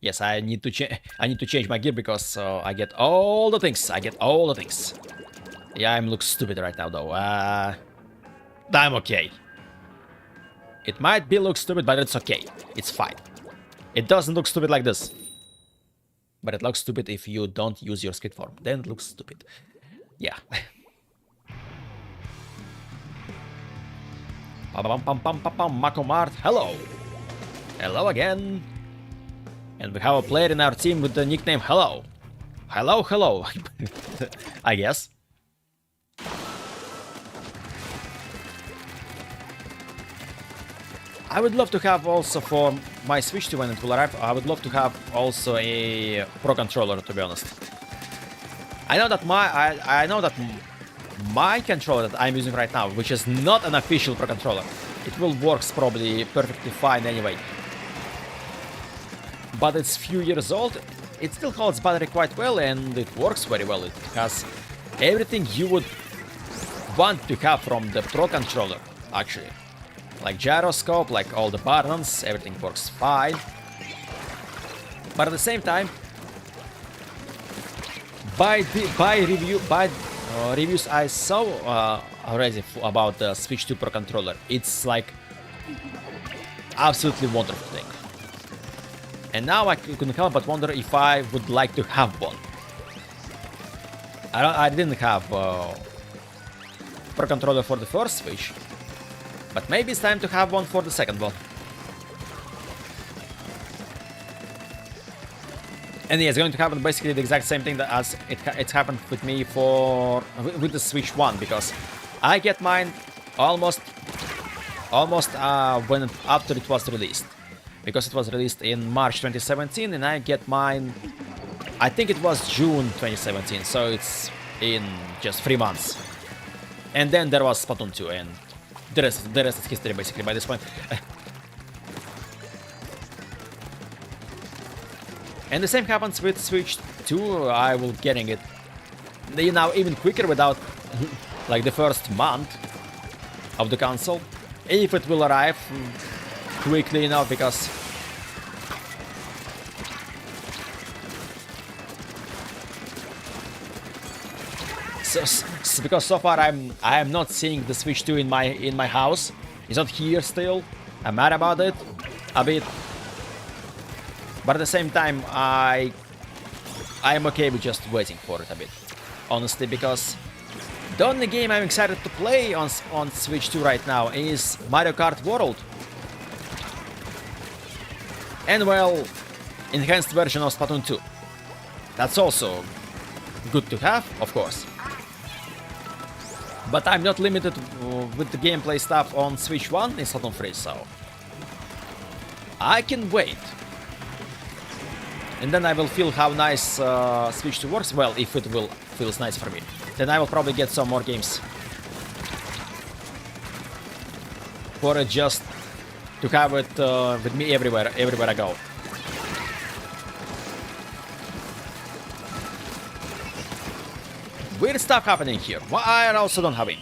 Yes, I need to change my gear because I get all the things. Yeah, I'm look stupid right now though. I'm okay. It might be look stupid, but it's okay. It's fine. It doesn't look stupid like this. But it looks stupid if you don't use your skid form. Then it looks stupid. Yeah. Mako Mart, hello. Hello again. And we have a player in our team with the nickname Hello. Hello. I guess. I would love to have also for my Switch 2 when it will arrive, I would love to have also a Pro Controller, to be honest. I know that my controller that I'm using right now, which is not an official Pro Controller, it will work probably perfectly fine anyway. But it's few years old, it still holds battery quite well and it works very well. It has everything you would want to have from the Pro Controller, actually. Like gyroscope, like all the buttons, everything works fine. But at the same time, by reviews I saw already about the Switch 2 Pro Controller, it's like absolutely wonderful thing. And now I couldn't help but wonder if I would like to have one. I didn't have Pro Controller for the first Switch, but maybe it's time to have one for the second one. And yeah, it's going to happen basically the exact same thing that as it's happened with me with the Switch 1, because I get mine almost when after it was released, because it was released in March 2017, and I get mine, I think it was June 2017, so it's in just 3 months. And then there was Splatoon 2, and the rest is history basically by this point. And the same happens with Switch 2. I will getting it now even quicker without like the first month of the console, if it will arrive quickly enough, because because so far I am not seeing the Switch 2 in my house. It's not here still. I'm mad about it a bit. But at the same time, I am okay with just waiting for it a bit, honestly, because the only game I'm excited to play on Switch 2 right now is Mario Kart World. And well, enhanced version of Splatoon 2. That's also good to have, of course. But I'm not limited with the gameplay stuff on Switch 1 in Splatoon 3, so I can wait. And then I will feel how nice Switch 2 works. Well, if it feels nice for me, then I will probably get some more games for it, just to have it with me everywhere I go. Weird stuff happening here. Why I also don't have ink?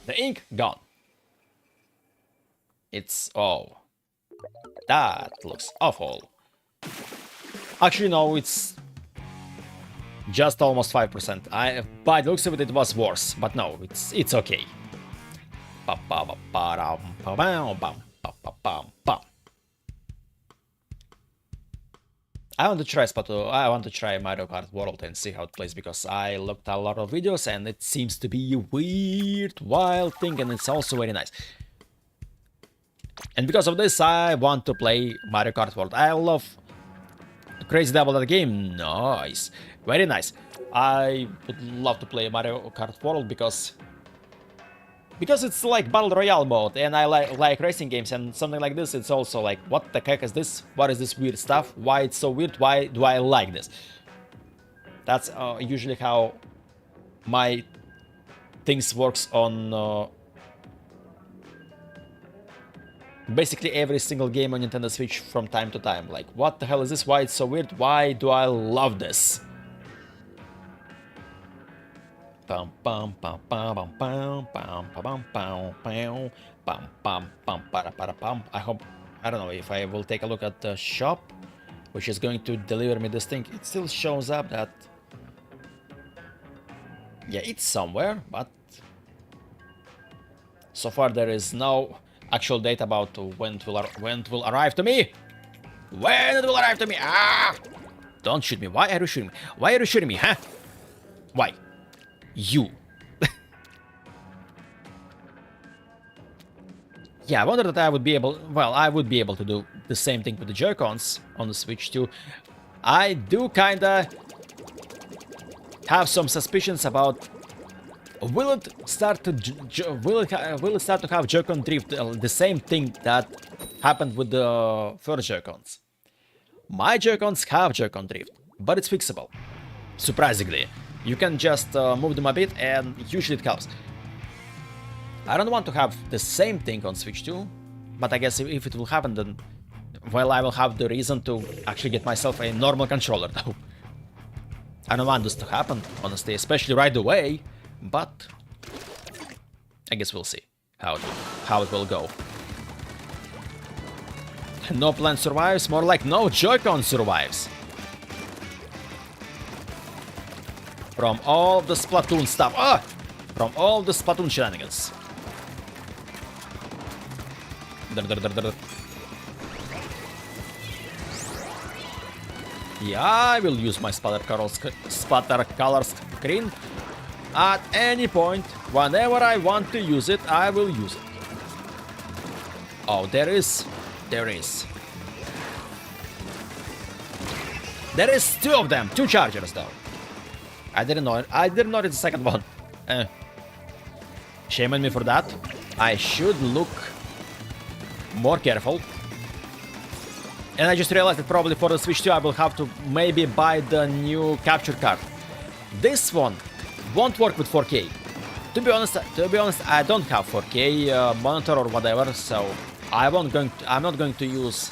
The ink gone. Oh, that looks awful. Actually, no, it's just almost 5%. By the looks of it, it was worse, but no, it's okay. I want to try Splatoon. I want to try Mario Kart World and see how it plays, because I looked at a lot of videos and it seems to be a weird, wild thing, and it's also very nice. And because of this, I want to play Mario Kart World. I love Crazy Double that game. Nice, very nice. I would love to play Mario Kart World because it's like battle royale mode, and I like racing games, and something like this, it's also like, what the heck is this? What is this weird stuff? Why it's so weird? Why do I like this? That's usually how my things works on basically every single game on Nintendo Switch from time to time. Like, what the hell is this? Why it's so weird? Why do I love this? Pam pam pam pam pam pam pam pam pam pam pam pam para para pam. I don't know if I will take a look at the shop, which is going to deliver me this thing. It still shows up that, yeah, it's somewhere, but so far there is no actual date about when it will arrive to me. When it will arrive to me. Ah! Don't shoot me. Why are you shooting me? Why are you shooting me, huh? Why? You. Yeah, I wonder that I would be able... Well, I would be able to do the same thing with the Joy-Cons on the Switch too. I do kinda have some suspicions about... Will it start to have Joy-Con drift, the same thing that happened with the first Joy-Cons? My Joy-Cons have Joy-Con drift, but it's fixable. Surprisingly, you can just move them a bit, and usually it helps. I don't want to have the same thing on Switch 2, but I guess if it will happen, then, well, I will have the reason to actually get myself a normal controller, though. I don't want this to happen, honestly, especially right away, but I guess we'll see how it will go. No plan survives, more like no Joy-Con survives. From all the Splatoon stuff, from all the Splatoon shenanigans. Yeah, I will use my splatter color screen at any point. Whenever I want to use it, I will use it. Oh, there is two of them, two chargers though. I didn't know it. I didn't notice the second one. Shame on me for that. I should look more careful. And I just realized that probably for the Switch 2 I will have to maybe buy the new capture card. This one won't work with 4K. To be honest, I don't have 4K monitor or whatever, so I'm not going to use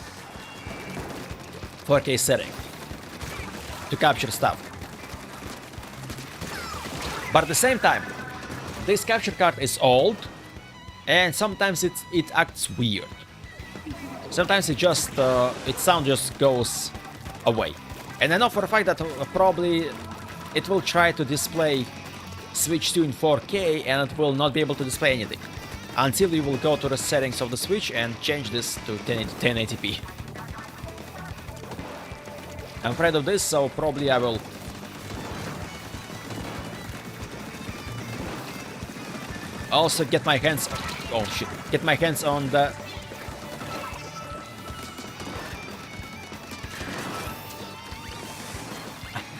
4K setting to capture stuff. But at the same time, this capture card is old, and sometimes it acts weird. Sometimes its sound just goes away. And I know for a fact that probably it will try to display Switch 2 in 4K, and it will not be able to display anything until you will go to the settings of the Switch and change this to 1080p. I'm afraid of this, so probably I will also get my hands... Oh shit. Get my hands on the...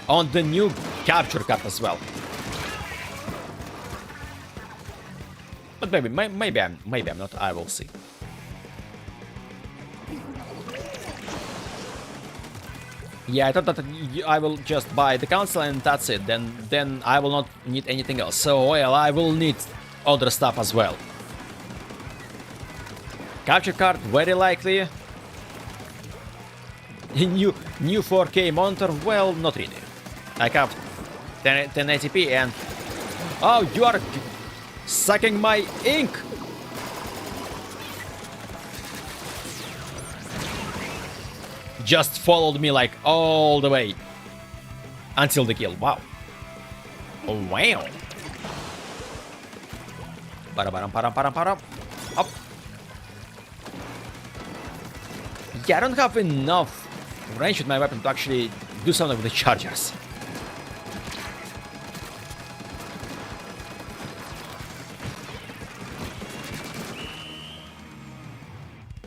on the new capture card as well. But maybe I'm not. I will see. Yeah, I thought that I will just buy the console and that's it. Then I will not need anything else. So, well, I will need other stuff as well. Capture card, very likely. New 4K monitor, well, not really. I have 1080p and... Oh, you are sucking my ink! Just followed me like all the way until the kill. Wow. Oh, wow. Up. Yeah, I don't have enough range with my weapon to actually do something with the chargers.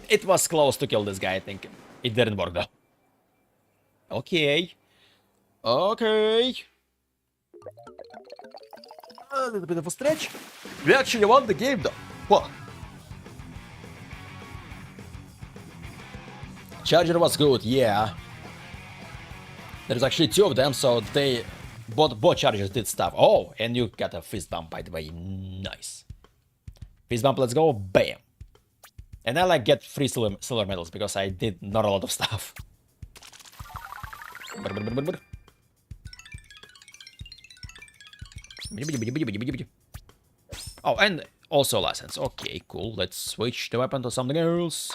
It was close to kill this guy, I think. It didn't work though. Okay. Okay. A little bit of a stretch. We actually won the game though. What? Charger was good, yeah. There's actually two of them, so they both chargers did stuff. Oh, and you got a fist bump, by the way. Nice. Fist bump, let's go. Bam. And I like get free silver medals because I did not a lot of stuff. Oh, and also license. Okay, cool. Let's switch the weapon to something else.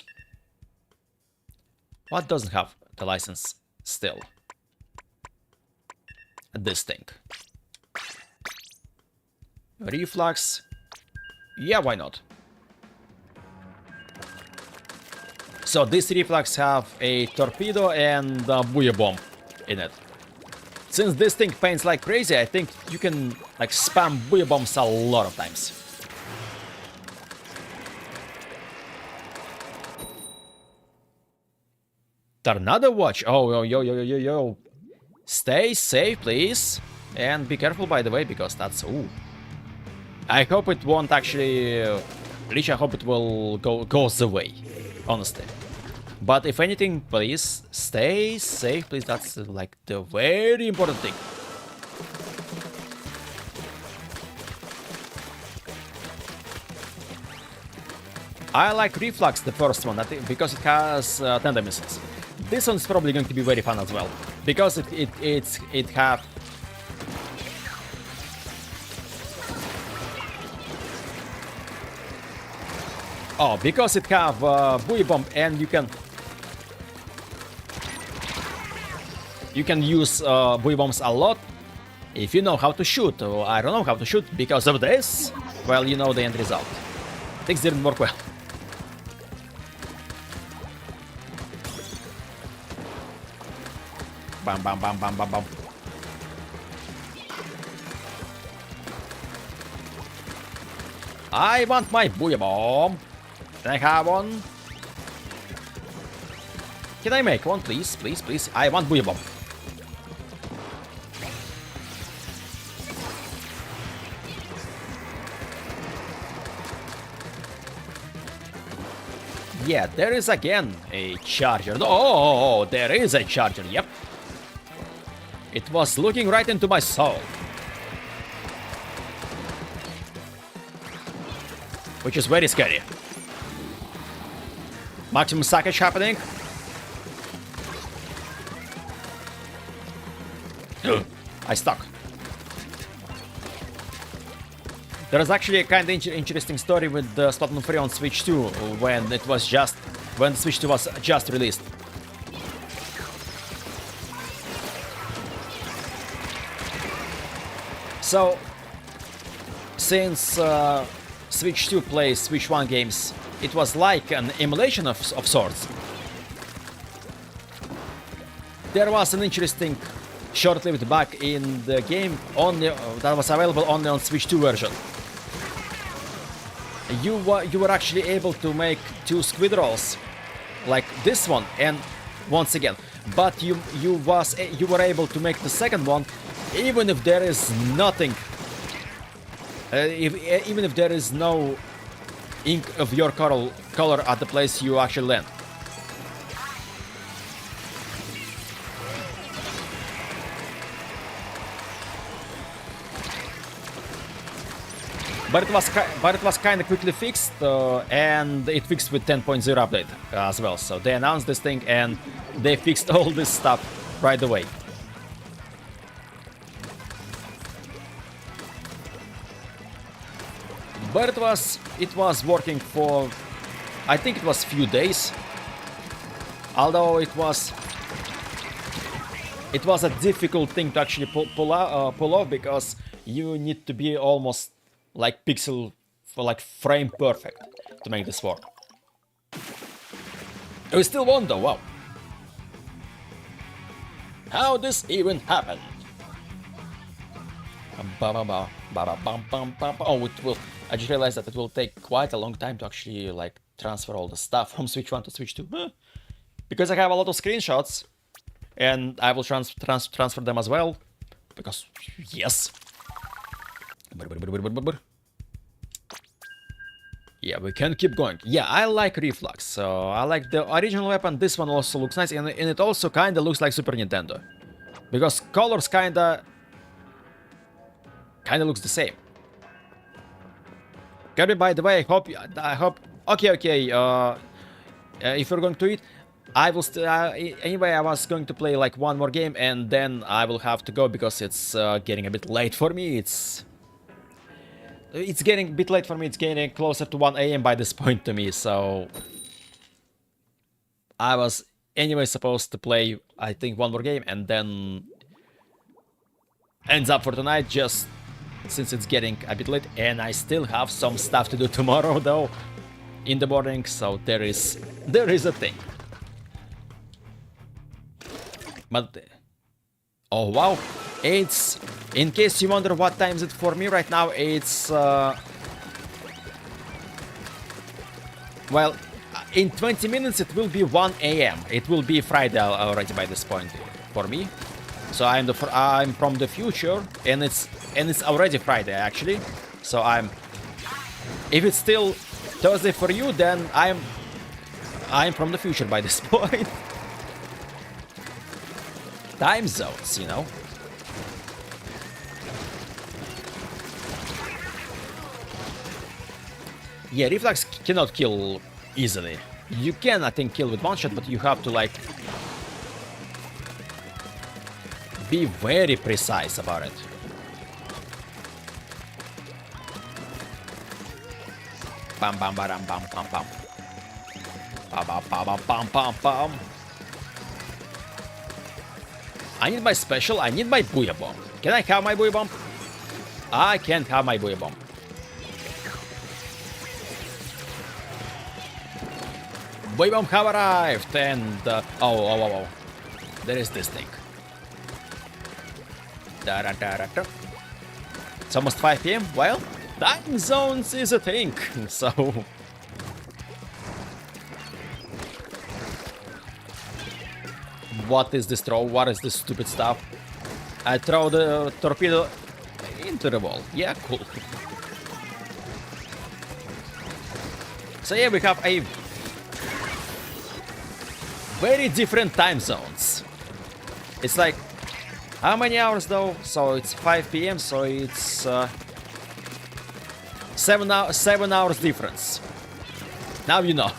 What doesn't have the license still? This thing. Reflux. Yeah, why not? So this reflux have a torpedo and a booyah bomb in it. Since this thing paints like crazy, I think you can like spam booyah bombs a lot of times. Tornado watch. Oh, yo. Stay safe, please. And be careful, by the way, because that's... Ooh. I hope it won't actually reach. I hope it will goes away, honestly. But if anything, please stay safe, please. That's like the very important thing. I like Reflux, the first one, I think, because it has tandem missiles. This one's probably going to be very fun as well, because it have... Oh, because it have buoy bomb, and you can use buoy bombs a lot if you know how to shoot. I don't know how to shoot because of this. Well, you know the end result. Things didn't work well. Bam, bam, bam, bam, bam, bam. I want my booyah bomb. Can I have one? Can I make one, please? Please, please. I want booyah bomb. Yeah, there is again a charger. Oh, there is a charger, yep. It was looking right into my soul. Which is very scary. Maximum sackage happening. I stuck. There is actually a kind of interesting story with Splatoon 3 on Switch 2 when Switch 2 was just released. So, since Switch 2 plays Switch 1 games, it was like an emulation of sorts. There was an interesting short-lived bug in the game that was available only on Switch 2 version. You were actually able to make 2 squid rolls, like this one, and once again, but you were able to make the second one even if there is nothing, even if there is no ink of your color at the place you actually land. But it was kind of quickly fixed, and it fixed with 10.0 update as well. So they announced this thing and they fixed all this stuff right away. But it was working for, I think it was few days. Although it was a difficult thing to actually pull off, because you need to be almost like pixel for like frame perfect to make this work. We still won though, wow. How this even happened? Oh, it will. I just realized that it will take quite a long time to actually like transfer all the stuff from Switch 1 to Switch 2. Because I have a lot of screenshots, and I will transfer them as well. Because yes. Yeah, we can keep going. Yeah, I like Reflux. So I like the original weapon. This one also looks nice, and it also kinda looks like Super Nintendo, because colors kinda kind of looks the same. Kirby, by the way, I hope. Okay. If you're going to eat, I will. Anyway, I was going to play like one more game, and then I will have to go because it's getting a bit late for me. It's getting a bit late for me. It's getting closer to 1 a.m. by this point to me. So I was anyway supposed to play, I think, one more game, and then ends up for tonight. Just since it's getting a bit late, and I still have some stuff to do tomorrow though in the morning, so there is a thing. But oh wow, it's, in case you wonder what time is it for me right now, it's well, in 20 minutes it will be 1 a.m. It will be Friday already by this point for me. So I'm from the future, and it's already Friday actually. So if it's still Thursday for you, then I'm from the future by this point. Time zones, you know. Yeah, Reflex cannot kill easily. You can, I think, kill with one shot, but you have to like be very precise about it. Bam bam bam bam bam bam. Bam bam bam bam bam bam. I need my special, I need my Booyah Bomb. Can I have my Booyah Bomb? I can't have my Booyah Bomb. Booyah Bomb have arrived, and oh. There is this thing. It's almost 5 p.m. Well, time zones is a thing, so what is this throw? What is this stupid stuff? I throw the torpedo into the wall. Yeah, cool. So yeah, we have a very different time zones. It's like, how many hours though? So it's 5 p.m. So it's 7 hours difference. Now you know.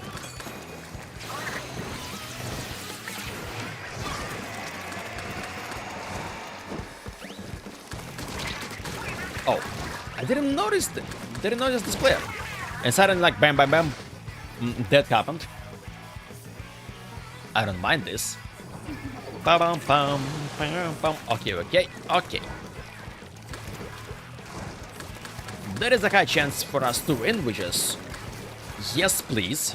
Oh, I didn't notice this player. And suddenly, like, bam, bam, bam, that happened. I don't mind this. Bam, bam, bam, bam. Okay. There is a high chance for us to win, which is yes, please.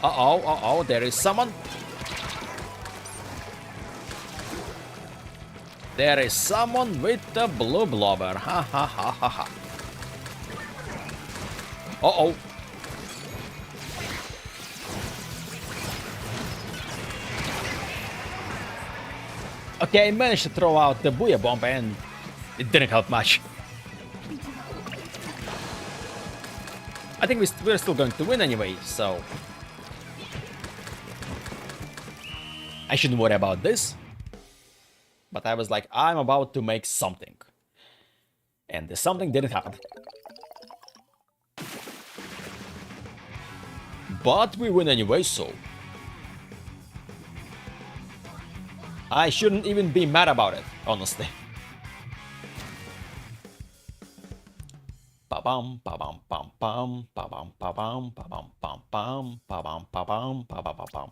Uh-oh, there is someone. There is someone with the blue blobber. Ha ha ha ha ha. Uh-oh. Okay, I managed to throw out the Booyah Bomb, and it didn't help much. I think we're still going to win anyway, so I shouldn't worry about this. But I was like, I'm about to make something. And the something didn't happen. But we win anyway, so I shouldn't even be mad about it, honestly. Ba-bum, ba-bum, bum, bum, ba-bum, ba-bum, ba-bum, bum, bum, ba-bum, ba-bum, ba-bum, bum,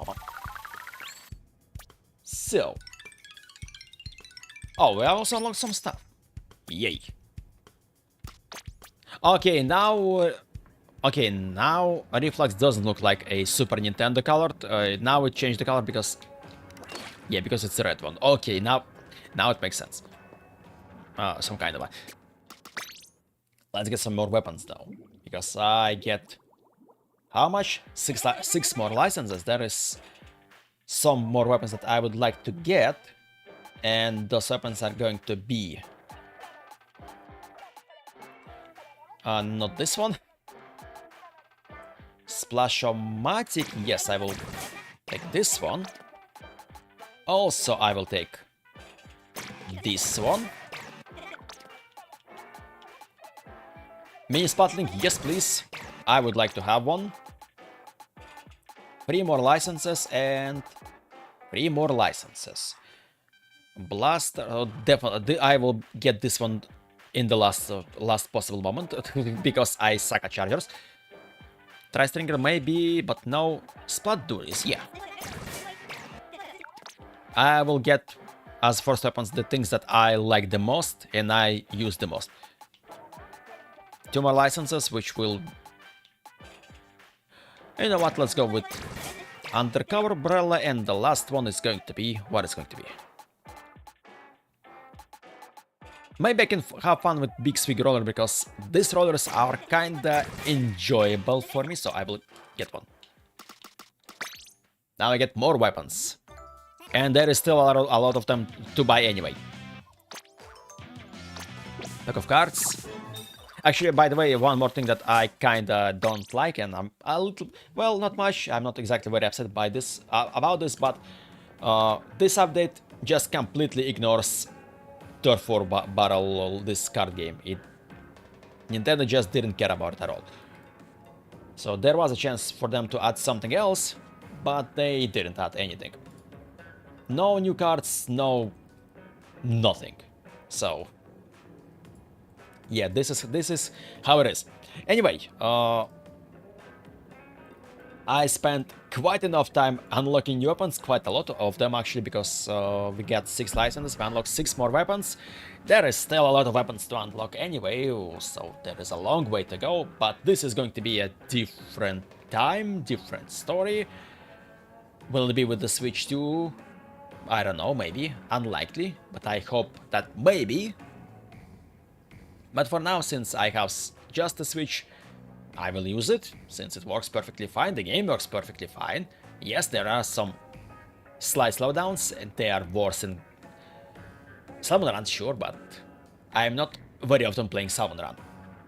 bum. So, oh, we also unlocked some stuff. Yay. Okay, now Reflex doesn't look like a Super Nintendo colored. Now it changed the color because, yeah, because it's the red one. Okay, now it makes sense. Some kind of. Let's get some more weapons though, because I get. How much? 6 more licenses. There is some more weapons that I would like to get, and those weapons are going to be not this one. Splashomatic. Yes, I will Take this one. Also, I will take this one. Mini Spatling, yes please. I would like to have one. 3 more licenses and 3 more licenses. Blaster, oh, definitely, I will get this one in the last possible moment because I suck at chargers. Tri-Stringer maybe, but no. Splatoon is, yeah. I will get as first weapons the things that I like the most and I use the most. 2 more licenses, which will... You know what, let's go with Undercover Umbrella, and the last one is going to be what it's going to be. Maybe I can have fun with Big Swig Roller, because these rollers are kinda enjoyable for me, so I will get one. Now I get more weapons. And there is still a lot of them to buy anyway. Pack of cards. Actually, by the way, one more thing that I kinda don't like, and I'm a little... Well, not much, I'm not exactly very upset by this, about this, but this update just completely ignores Turf 4 Barrel, this card game. Nintendo just didn't care about it at all. So there was a chance for them to add something else, but they didn't add anything. No new cards, no... nothing. So... yeah, this is how it is. Anyway, I spent quite enough time unlocking new weapons, quite a lot of them actually, because we got 6 licenses, we unlocked 6 more weapons. There is still a lot of weapons to unlock anyway, so there is a long way to go, but this is going to be a different time, different story. Will it be with the Switch 2? I don't know, maybe, unlikely, but I hope that maybe. But for now, since I have just a Switch, I will use it, since it works perfectly fine, the game works perfectly fine. Yes, there are some slight slowdowns, and they are worse in Salmon Run, sure, but I am not very often playing Salmon Run.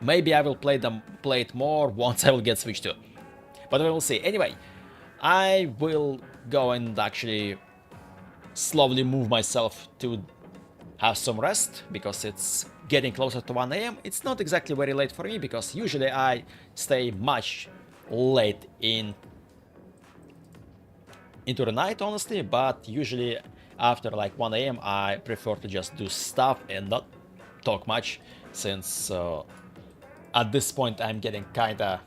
Maybe I will play it more once I will get Switch 2. But we will see. Anyway, I will go and actually slowly move myself to have some rest, because it's getting closer to 1 AM. It's not exactly very late for me, because usually I stay much late into the night, honestly, but usually after like 1 AM I prefer to just do stuff and not talk much, since at this point I'm getting kinda,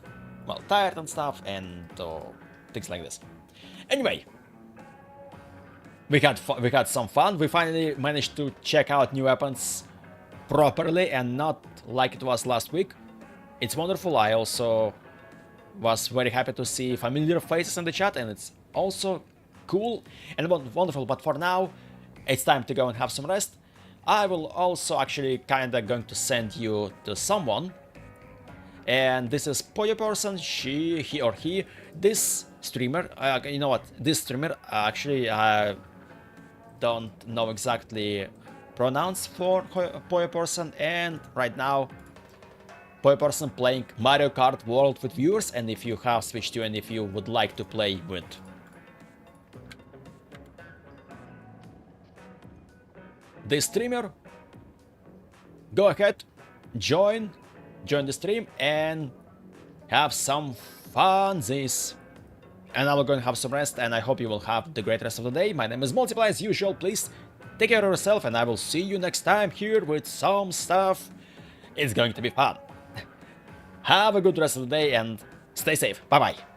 well, tired and stuff, and things like this. Anyway, we had some fun. We finally managed to check out new weapons properly and not like it was last week. It's wonderful. I also was very happy to see familiar faces in the chat, and it's also cool and wonderful. But for now, it's time to go and have some rest. I will also actually kinda going to send you to someone, and this is Poyo Person, she, he or he. This streamer, you know what? This streamer actually don't know exactly pronouns for Poyo Person, and right now Poyo Person playing Mario Kart World with viewers, and if you have Switch 2 and if you would like to play with this streamer, go ahead, join the stream and have some funsies. And I will go and have some rest, and I hope you will have the great rest of the day. My name is Multiply, as usual. Please take care of yourself, and I will see you next time here with some stuff. It's going to be fun. Have a good rest of the day and stay safe. Bye bye.